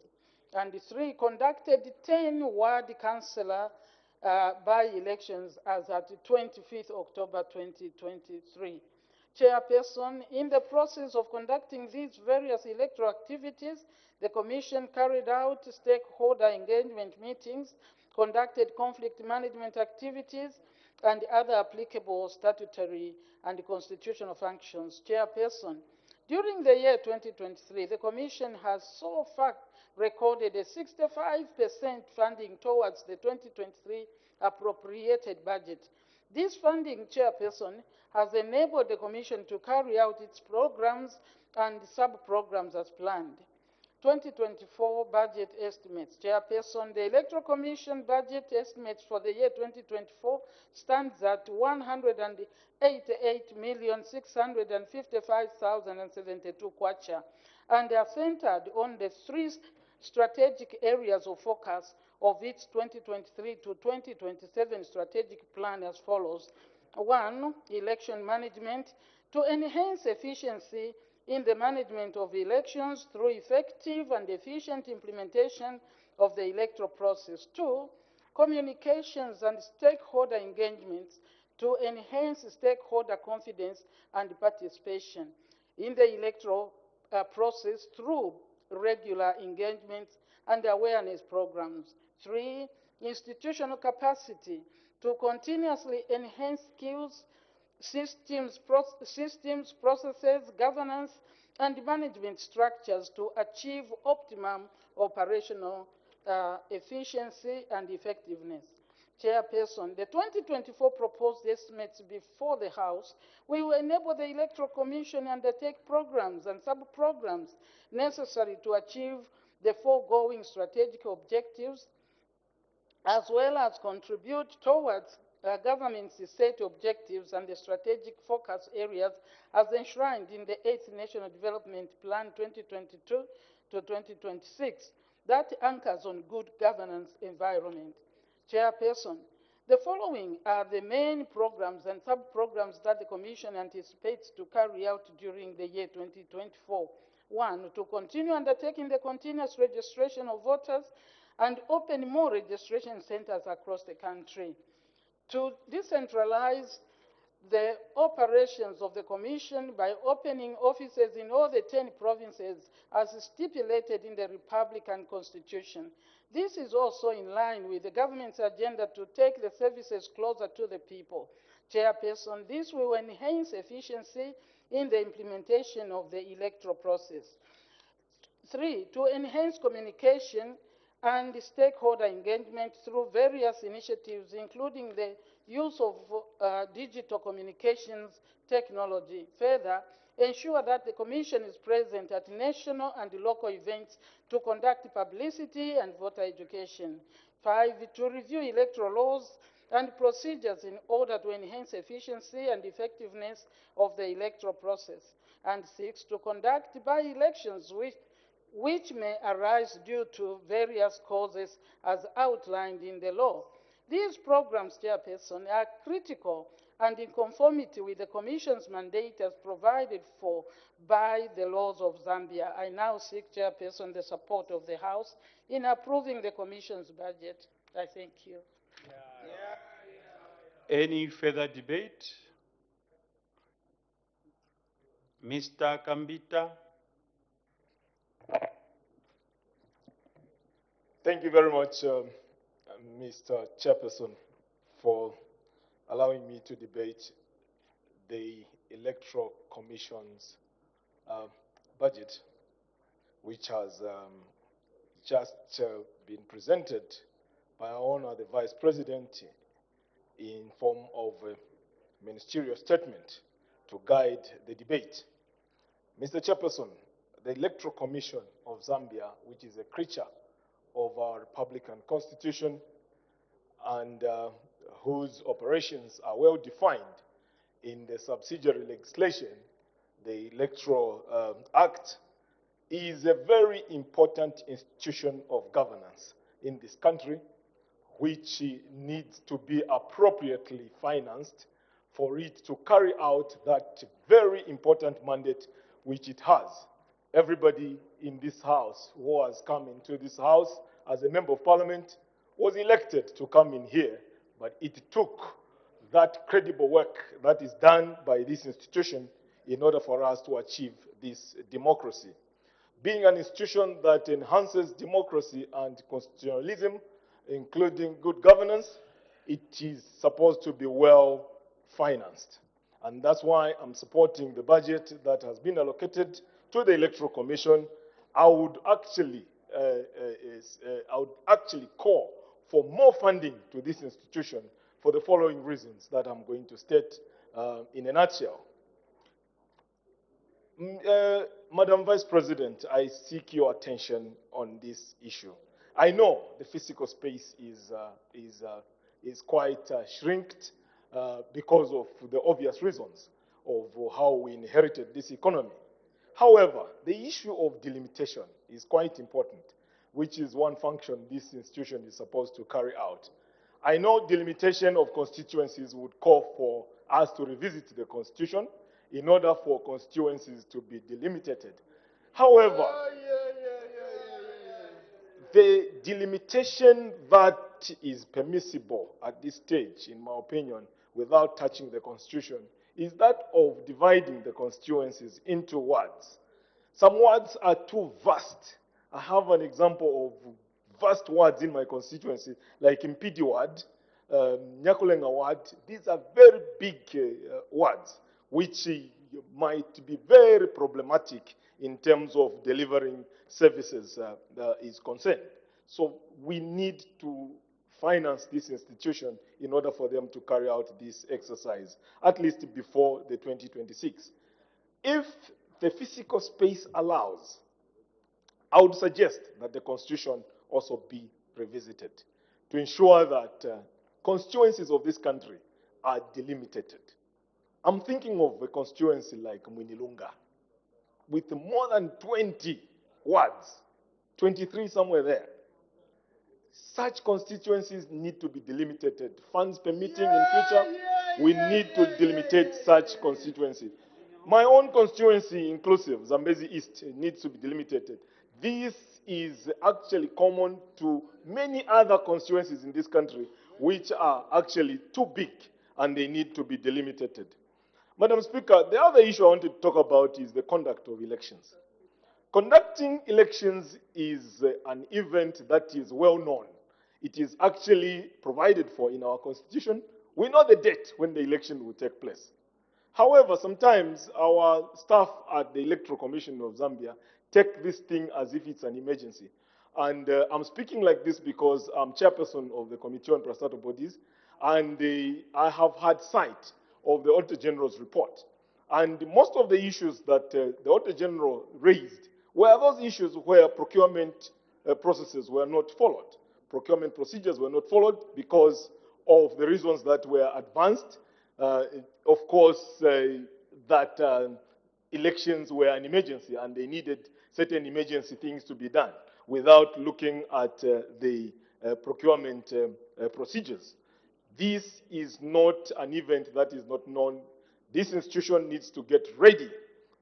And 3, conducted 10 ward councillor by-elections as at 25th October 2023. Chairperson, in the process of conducting these various electoral activities, the Commission carried out stakeholder engagement meetings, conducted conflict management activities, and other applicable statutory and constitutional functions. Chairperson, during the year 2023, the Commission has so far recorded a 65% funding towards the 2023 appropriated budget. This funding, Chairperson, has enabled the Commission to carry out its programs and sub-programs as planned. 2024 budget estimates. Chairperson, the Electoral Commission budget estimates for the year 2024 stands at 188,655,072 kwacha and are centered on the three strategic areas of focus of its 2023 to 2027 strategic plan as follows. 1. Election management, to enhance efficiency in the management of elections through effective and efficient implementation of the electoral process. 2. Communications and stakeholder engagements, to enhance stakeholder confidence and participation in the electoral process through regular engagements and awareness programs. 3. Institutional capacity, to continuously enhance skills, systems, processes, governance, and management structures to achieve optimum operational efficiency and effectiveness. Chairperson, the 2024 proposed estimates before the House will enable the Electoral Commission to undertake programs and sub-programs necessary to achieve the foregoing strategic objectives, as well as contribute towards government's set objectives and the strategic focus areas as enshrined in the 8th National Development Plan 2022 to 2026 that anchors on good governance environment. Chairperson, the following are the main programs and sub-programs that the Commission anticipates to carry out during the year 2024. 1. To continue undertaking the continuous registration of voters and open more registration centers across the country. To decentralize the operations of the Commission by opening offices in all the 10 provinces as stipulated in the Republican Constitution. This is also in line with the government's agenda to take the services closer to the people. Chairperson, this will enhance efficiency in the implementation of the electoral process. 3. To enhance communication and stakeholder engagement through various initiatives, including the use of digital communications technology. Further, ensure that the Commission is present at national and local events to conduct publicity and voter education. 5. To review electoral laws and procedures in order to enhance efficiency and effectiveness of the electoral process. And 6. To conduct by-elections which may arise due to various causes as outlined in the law. These programs, Chairperson, are critical and in conformity with the Commission's mandate as provided for by the laws of Zambia. I now seek, Chairperson, the support of the House in approving the Commission's budget. I thank you. Any further debate? Mr. Kambita. Thank you very much, Mr. Chairperson, for allowing me to debate the Electoral Commission's budget, which has just been presented by our Honor, the Vice President, in form of a ministerial statement to guide the debate. Mr. Chairperson, the Electoral Commission of Zambia, which is a creature of our Republican Constitution and whose operations are well defined in the subsidiary legislation, the Electoral Act, is a very important institution of governance in this country, which needs to be appropriately financed for it to carry out that very important mandate which it has. Everybody in this house who has come into this house as a member of parliament was elected to come in here But it took that credible work that is done by this institution in order for us to achieve this democracy. Being an institution that enhances democracy and constitutionalism, including good governance, it is supposed to be well financed. And that's why I'm supporting the budget that has been allocated to the Electoral Commission. I would actually call for more funding to this institution for the following reasons that I'm going to state in a nutshell. Madam Vice President, I seek your attention on this issue. I know the physical space is quite shrinked because of the obvious reasons of how we inherited this economy. However, the issue of delimitation is quite important, which is one function this institution is supposed to carry out. I know delimitation of constituencies would call for us to revisit the Constitution in order for constituencies to be delimited. However, the delimitation that is permissible at this stage, in my opinion, without touching the Constitution, is that of dividing the constituencies into wards. Some wards are too vast. I have an example of vast wards in my constituency, like Impidi ward, Nyakulenga ward. These are very big wards, which might be very problematic in terms of delivering services is concerned. So we need to finance this institution in order for them to carry out this exercise, at least before the 2026. If the physical space allows, I would suggest that the Constitution also be revisited to ensure that constituencies of this country are delimited. I'm thinking of a constituency like Mwinilunga, with more than 20 wards, 23 somewhere there. Such constituencies need to be delimited. Funds permitting in future, we need to delimitate such constituency. My own constituency, inclusive, Zambezi East, needs to be delimited. This is actually common to many other constituencies in this country, which are actually too big and they need to be delimited. Madam Speaker, the other issue I want to talk about is the conduct of elections. Conducting elections is an event that is well known. It is actually provided for in our Constitution. We know the date when the election will take place. However, sometimes our staff at the Electoral Commission of Zambia take this thing as if it's an emergency. And I'm speaking like this because I'm chairperson of the Committee on Parastatal Bodies, and I have had sight of the Auditor General's report. And most of the issues that the Auditor General raised were those issues where procurement processes were not followed. Procurement procedures were not followed because of the reasons that were advanced. Of course, that elections were an emergency and they needed certain emergency things to be done without looking at the procurement procedures. This is not an event that is not known. This institution needs to get ready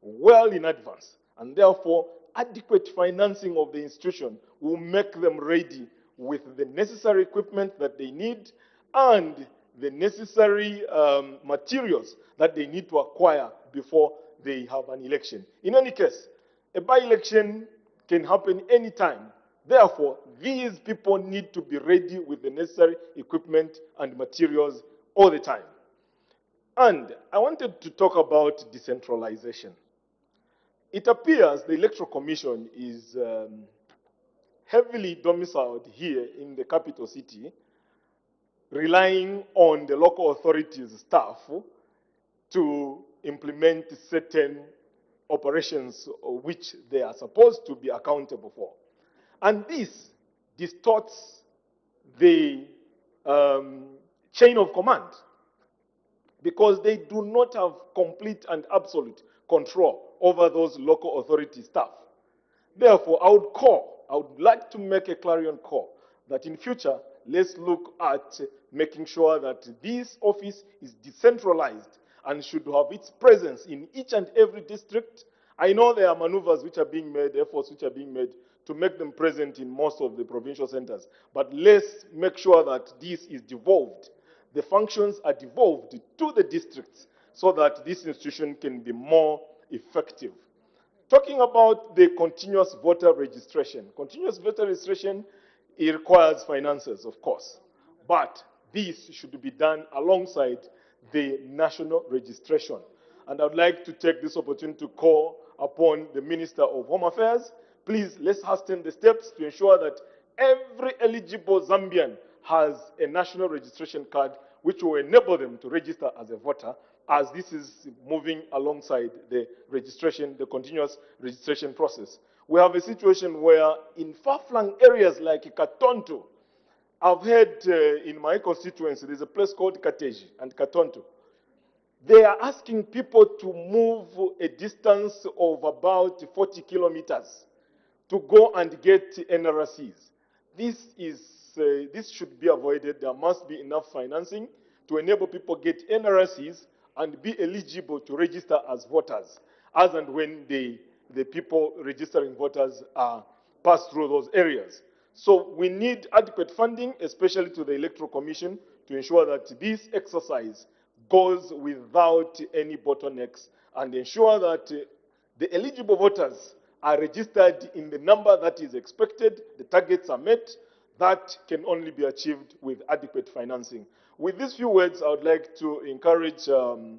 well in advance, and therefore adequate financing of the institution will make them ready with the necessary equipment that they need and the necessary materials that they need to acquire before they have an election. In any case, a by-election can happen anytime. Therefore, these people need to be ready with the necessary equipment and materials all the time. And I wanted to talk about decentralization. It appears the Electoral Commission is heavily domiciled here in the capital city, relying on the local authorities' staff to implement certain operations which they are supposed to be accountable for. And this distorts the chain of command because they do not have complete and absolute control over those local authority staff. Therefore, I would like to make a clarion call that in future, let's look at making sure that this office is decentralized and should have its presence in each and every district. I know there are maneuvers which are being made, efforts which are being made to make them present in most of the provincial centers. But let's make sure that this is devolved the functions are devolved to the districts so that this institution can be more effective. Talking about the continuous voter registration. Continuous voter registration, it requires finances, of course. But this should be done alongside the national registration. And I would like to take this opportunity to call upon the Minister of Home Affairs. Please, let's hasten the steps to ensure that every eligible Zambian has a national registration card which will enable them to register as a voter, as this is moving alongside the registration, the continuous registration process. We have a situation where in far-flung areas like Katonto, I've heard in my constituency, there's a place called Kateji and Katonto. They are asking people to move a distance of about 40 kilometers to go and get NRCs. This should be avoided. There must be enough financing to enable people get NRCs and be eligible to register as voters, as and when the people registering voters pass through those areas. So we need adequate funding, especially to the Electoral Commission, to ensure that this exercise goes without any bottlenecks and ensure that the eligible voters are registered in the number that is expected, the targets are met. That can only be achieved with adequate financing. With these few words, I would like to encourage Your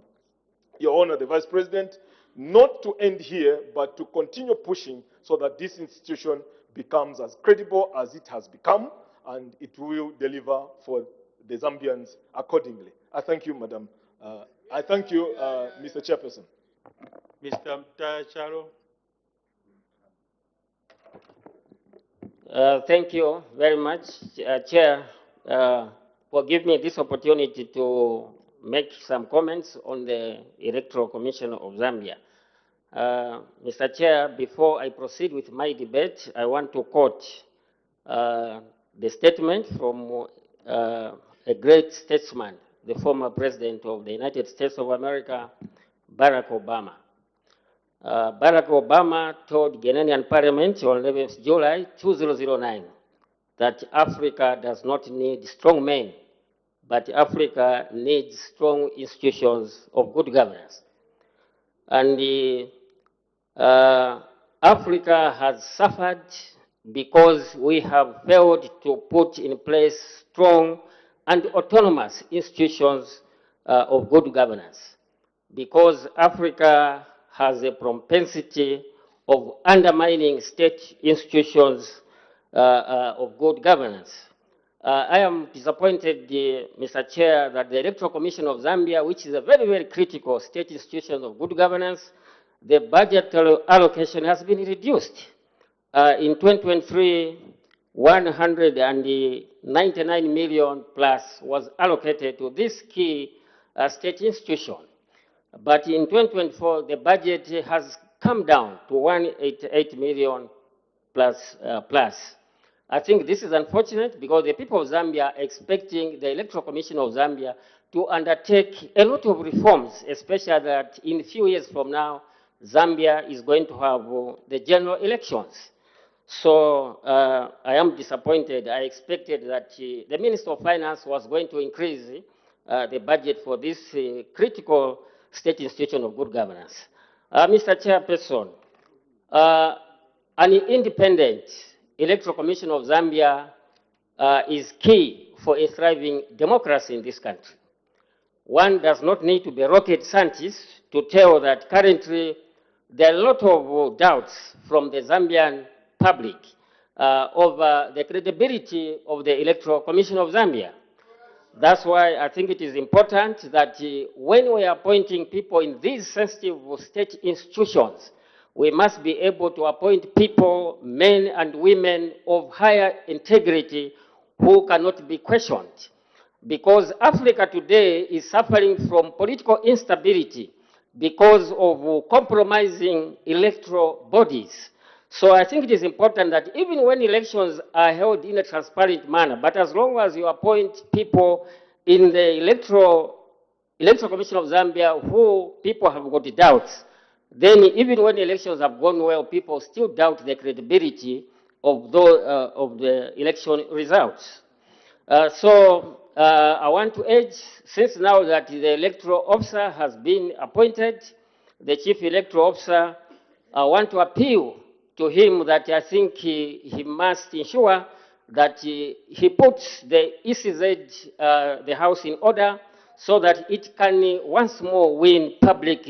Honor, the Vice President, not to end here, but to continue pushing so that this institution becomes as credible as it has become, and it will deliver for the Zambians accordingly. I thank you, Madam. I thank you, Mr. Chairperson. Mr. Charo. Thank you very much, Chair, for giving me this opportunity to make some comments on the Electoral Commission of Zambia. Mr. Chair, before I proceed with my debate, I want to quote the statement from a great statesman, the former President of the United States of America, Barack Obama. Barack Obama told Ghanaian Parliament on 11th July 2009 that Africa does not need strong men, but Africa needs strong institutions of good governance. And Africa has suffered because we have failed to put in place strong and autonomous institutions of good governance. Because Africa has a propensity of undermining state institutions of good governance. I am disappointed, Mr. Chair, that the Electoral Commission of Zambia, which is a very, very critical state institution of good governance, the budgetary allocation has been reduced. In 2023, 199 million plus was allocated to this key state institution. But in 2024, the budget has come down to 188 million plus. I think this is unfortunate because the people of Zambia are expecting the Electoral Commission of Zambia to undertake a lot of reforms, especially that in a few years from now, Zambia is going to have the general elections. So I am disappointed. I expected that the Minister of Finance was going to increase the budget for this critical state institution of good governance. Mr. Chairperson, an independent Electoral Commission of Zambia is key for a thriving democracy in this country. One does not need to be a rocket scientist to tell that currently there are a lot of doubts from the Zambian public over the credibility of the Electoral Commission of Zambia. That's why I think it is important that when we are appointing people in these sensitive state institutions, we must be able to appoint people, men and women of higher integrity who cannot be questioned. Because Africa today is suffering from political instability because of compromising electoral bodies. So I think it is important that even when elections are held in a transparent manner, but as long as you appoint people in the Electoral Commission of Zambia who people have got doubts, then even when elections have gone well, people still doubt the credibility of the election results. So I want to urge, since now that the electoral officer has been appointed, the chief electoral officer, I want to appeal to him that I think he must ensure that he puts the ECZ, the House, in order so that it can once more win public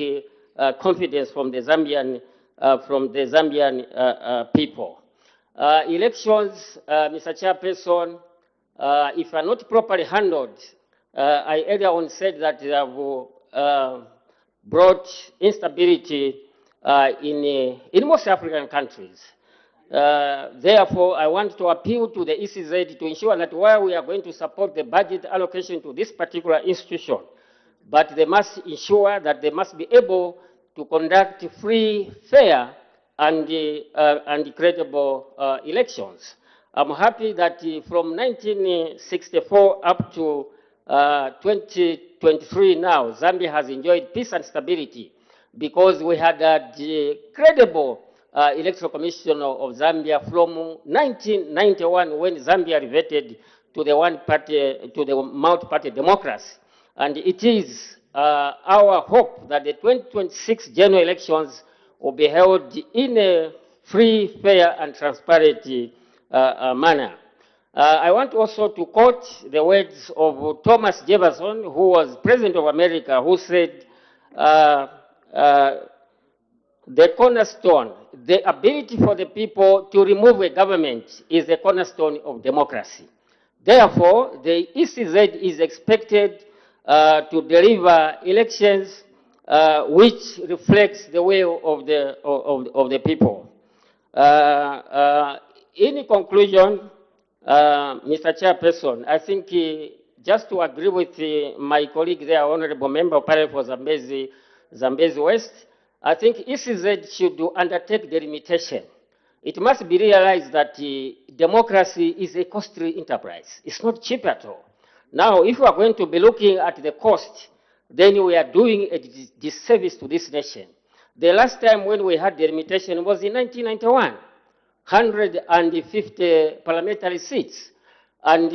confidence from the Zambian, people. Elections, Mr. Chairperson, if are not properly handled, I earlier on said that they have brought instability in most African countries. Therefore, I want to appeal to the ECZ to ensure that while we are going to support the budget allocation to this particular institution, but they must ensure that they must be able to conduct free, fair, and credible elections. I'm happy that from 1964 up to 2023 now, Zambia has enjoyed peace and stability because we had the credible Electoral Commission of Zambia from 1991 when Zambia reverted to the one-party, to the multi-party democracy. And it is our hope that the 2026 general elections will be held in a free, fair, and transparent manner. I want also to quote the words of Thomas Jefferson, who was President of America, who said, the cornerstone, the ability for the people to remove a government is the cornerstone of democracy. Therefore, the ECZ is expected to deliver elections which reflects the will of the people. In conclusion, Mr. Chairperson, I think just to agree with my colleague there, Honorable Member of Parliament for Zambezi West, I think ECZ should undertake the limitation. It must be realized that democracy is a costly enterprise. It's not cheap at all. Now, if we are going to be looking at the cost, then we are doing a disservice to this nation. The last time when we had the limitation was in 1991, 150 parliamentary seats. And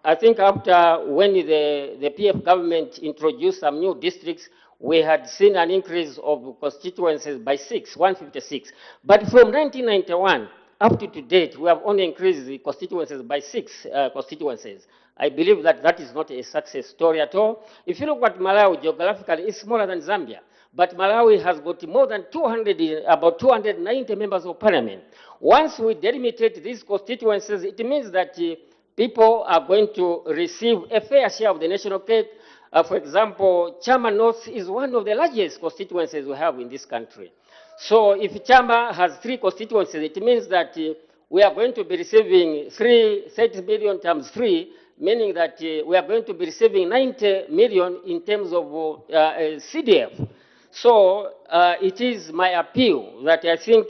I think after when the PF government introduced some new districts, we had seen an increase of constituencies by 156. But from 1991 up to date, we have only increased the constituencies by 6 constituencies. I believe that that is not a success story at all. If you look at Malawi geographically, it's smaller than Zambia. But Malawi has got more than 200, about 290 members of parliament. Once we delimitate these constituencies, it means that people are going to receive a fair share of the national cake. For example, Chama North is one of the largest constituencies we have in this country. So if Chama has 3 constituencies, it means that we are going to be receiving 30 million times 3, meaning that we are going to be receiving 90 million in terms of CDF. So it is my appeal that I think,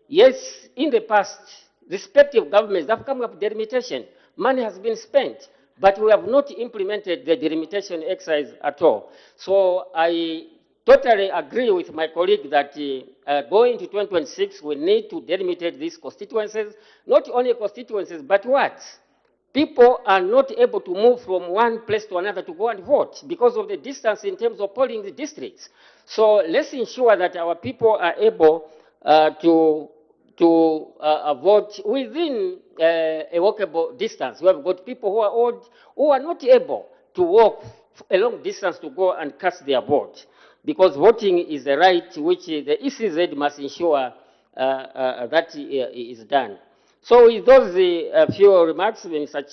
yes, in the past, respective governments have come up with delimitation. Money has been spent, but we have not implemented the delimitation exercise at all. So I totally agree with my colleague that going to 2026, we need to delimitate these constituencies, not only constituencies, but what? People are not able to move from one place to another to go and vote because of the distance in terms of polling the districts. So let's ensure that our people are able to vote within a walkable distance. We have got people who are old, who are not able to walk a long distance to go and cast their vote, because voting is a right which the ECZ must ensure that is done. So with those few remarks, Mr.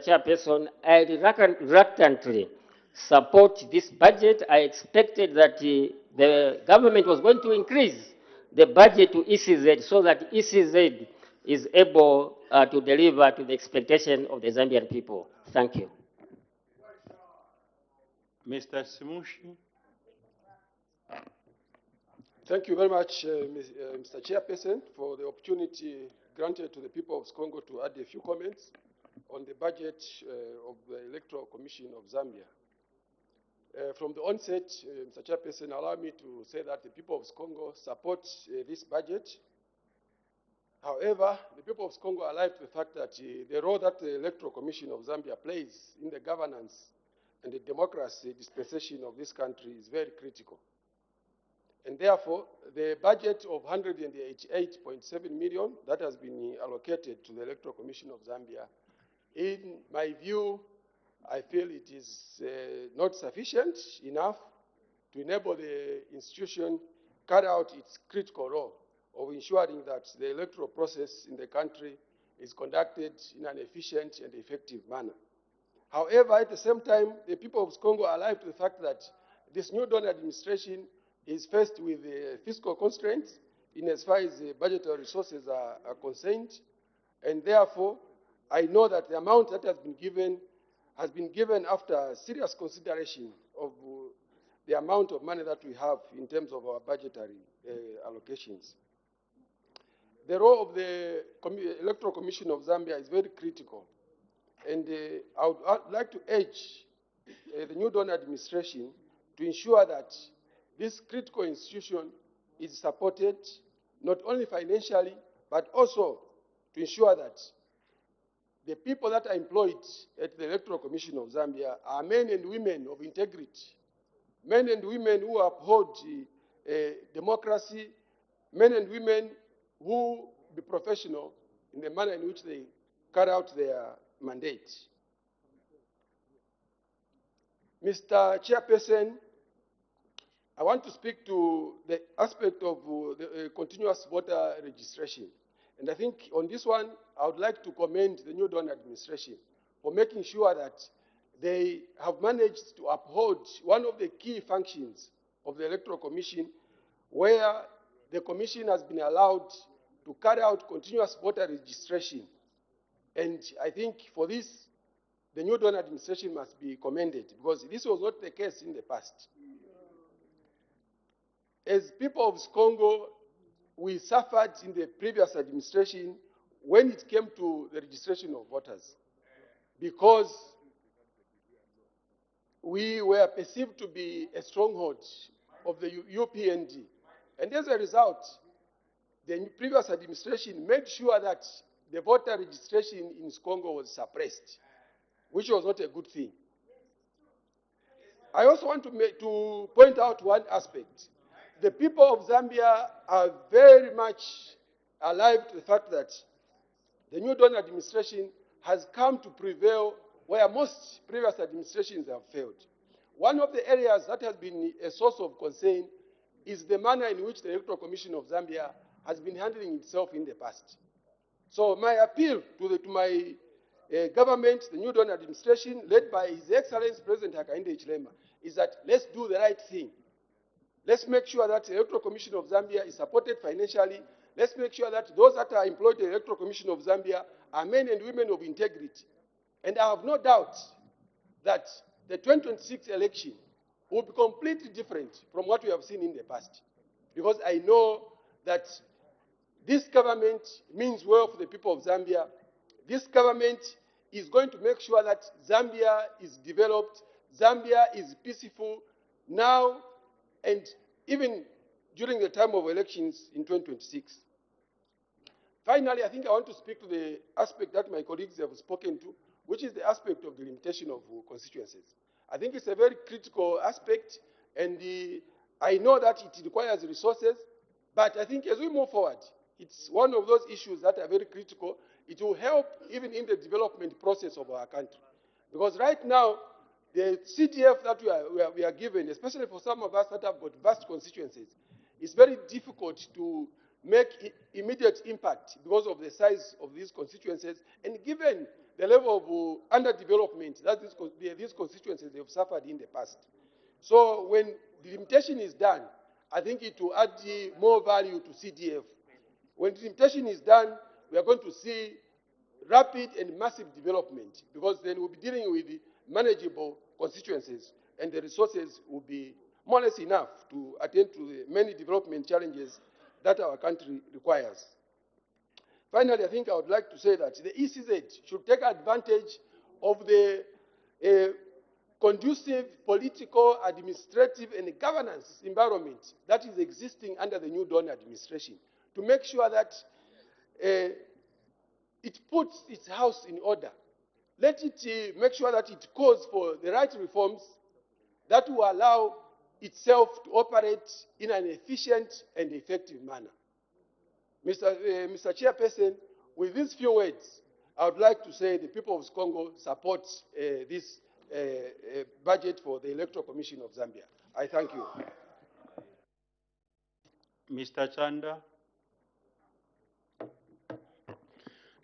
Chairperson, I reluctantly support this budget. I expected that the government was going to increase the budget to ECZ so that ECZ is able to deliver to the expectation of the Zambian people. Thank you. Mr. Simushi. Thank you very much, Mr. Chairperson, for the opportunity granted to the people of Congo to add a few comments on the budget of the Electoral Commission of Zambia. From the onset, Mr. Chairperson, allow me to say that the people of Congo support this budget. However, the people of Congo are alive to the fact that the role that the Electoral Commission of Zambia plays in the governance and the democracy dispensation of this country is very critical. And therefore, the budget of 188.7 million that has been allocated to the Electoral Commission of Zambia, in my view, I feel it is not sufficient enough to enable the institution carry out its critical role of ensuring that the electoral process in the country is conducted in an efficient and effective manner. However, at the same time, the people of Congo are alive to the fact that this new Dawn administration is faced with fiscal constraints in as far as budgetary resources are concerned, and therefore, I know that the amount that has been given after serious consideration of the amount of money that we have in terms of our budgetary allocations. The role of the Electoral Commission of Zambia is very critical, and I would like to urge the new Dawn administration to ensure that this critical institution is supported not only financially, but also to ensure that the people that are employed at the Electoral Commission of Zambia are men and women of integrity, men and women who uphold democracy, men and women who be professional in the manner in which they carry out their mandate. Mr. Chairperson, I want to speak to the aspect of the continuous voter registration. And I think on this one, I would like to commend the New Dawn administration for making sure that they have managed to uphold one of the key functions of the Electoral Commission, where the Commission has been allowed to carry out continuous voter registration. And I think for this, the New Dawn administration must be commended, because this was not the case in the past. As people of Congo, we suffered in the previous administration when it came to the registration of voters, because we were perceived to be a stronghold of the UPND. And as a result, the previous administration made sure that the voter registration in Congo was suppressed, which was not a good thing. I also want to point out one aspect. The people of Zambia are very much alive to the fact that the New Dawn administration has come to prevail where most previous administrations have failed. One of the areas that has been a source of concern is the manner in which the Electoral Commission of Zambia has been handling itself in the past. So my appeal to my government, the New Dawn administration, led by His Excellency President Hakainde Hichilema, is that let's do the right thing. Let's make sure that the Electoral Commission of Zambia is supported financially. Let's make sure that those that are employed in the Electoral Commission of Zambia are men and women of integrity. And I have no doubt that the 2026 election will be completely different from what we have seen in the past. Because I know that this government means well for the people of Zambia. This government is going to make sure that Zambia is developed, Zambia is peaceful now and even during the time of elections in 2026. Finally, I think I want to speak to the aspect that my colleagues have spoken to, which is the aspect of the limitation of constituencies. I think it's a very critical aspect, and I know that it requires resources, but I think as we move forward, it's one of those issues that are very critical. It will help even in the development process of our country. Because right now, the CTF that we are given, especially for some of us that have got vast constituencies, it's very difficult to make immediate impact because of the size of these constituencies and given the level of underdevelopment that these constituencies have suffered in the past. So when the limitation is done, I think it will add more value to CDF. When the limitation is done, we are going to see rapid and massive development, because then we'll be dealing with the manageable constituencies and the resources will be more or less enough to attend to the many development challenges that our country requires. Finally, I think I would like to say that the ECZ should take advantage of the conducive political, administrative, and governance environment that is existing under the New Dawn administration to make sure that it puts its house in order. Let it make sure that it calls for the right reforms that will allow itself to operate in an efficient and effective manner. Mr. Chairperson, with these few words, I would like to say the people of Congo support this budget for the Electoral Commission of Zambia. I thank you. Mr. Chanda.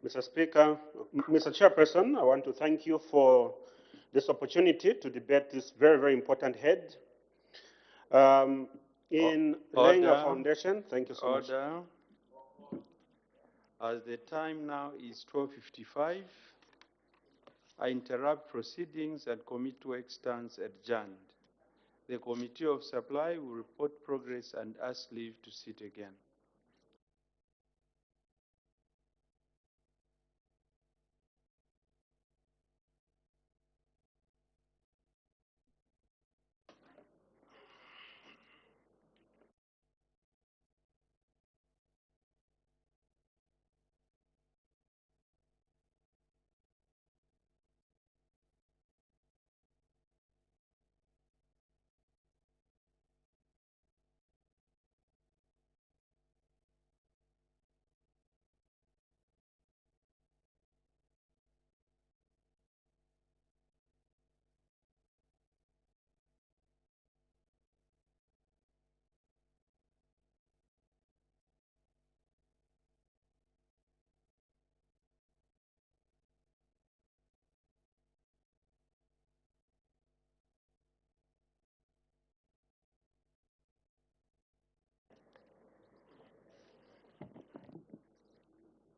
Mr. Speaker, Mr. Chairperson, I want to thank you for this opportunity to debate this very, very important head. In laying a foundation, thank you so much. As the time now is 12:55, I interrupt proceedings and committee work stands adjourned. The Committee of Supply will report progress and ask leave to sit again.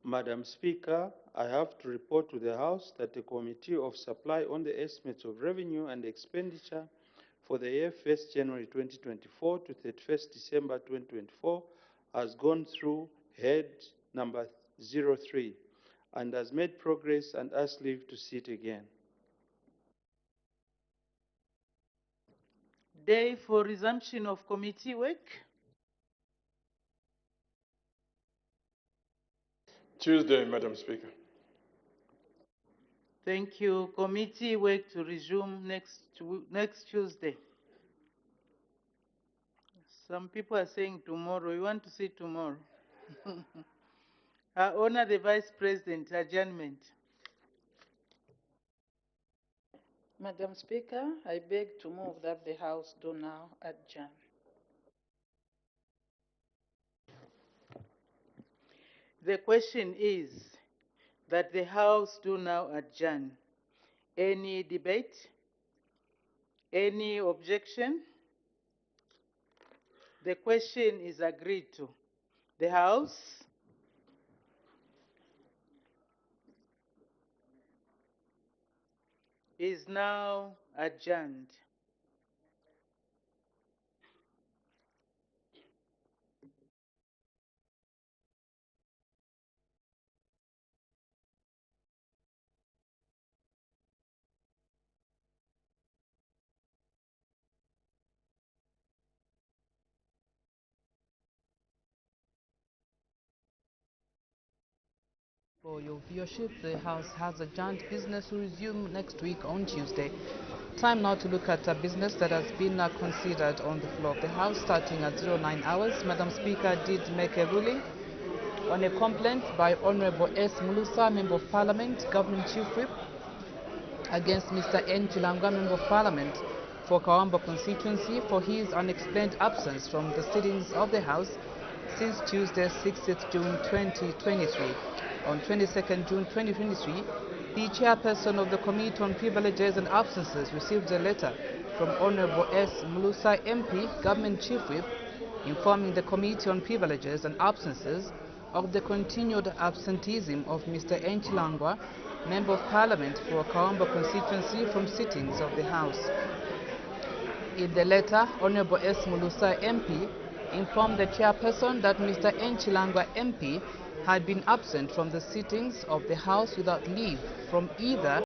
Madam Speaker, I have to report to the House that the Committee of Supply on the Estimates of Revenue and Expenditure for the year 1st January 2024 to 31st December 2024 has gone through head number 03 and has made progress and asked leave to sit again. Day for resumption of committee work. Tuesday, Madam Speaker. Thank you. Committee work to resume next Tuesday. Some people are saying tomorrow. We want to see tomorrow. I honor the Vice President. Adjournment. Madam Speaker, I beg to move that the House do now adjourn. The question is that the House do now adjourn. Any debate? Any objection? The question is agreed to. The House is now adjourned. For your viewership, the House has adjourned. Business will resume next week on Tuesday. Time now to look at a business that has been considered on the floor of the House starting at 09 hours. Madam Speaker did make a ruling on a complaint by Honorable S. Mulusa, Member of Parliament, Government Chief Whip, against Mr. N. Chilangwa, Member of Parliament for Kawamba constituency for his unexplained absence from the sittings of the House since Tuesday, 6th June 2023. On 22nd June 2023, the chairperson of the Committee on Privileges and Absences received a letter from Honorable S. Mulusa MP, Government Chief Whip, informing the Committee on Privileges and Absences of the continued absenteeism of Mr. N. Chilangwa, Member of Parliament for Kawamba constituency from sittings of the House. In the letter, Honorable S. Mulusa MP informed the chairperson that Mr. N. Chilangwa MP had been absent from the sittings of the House without leave from either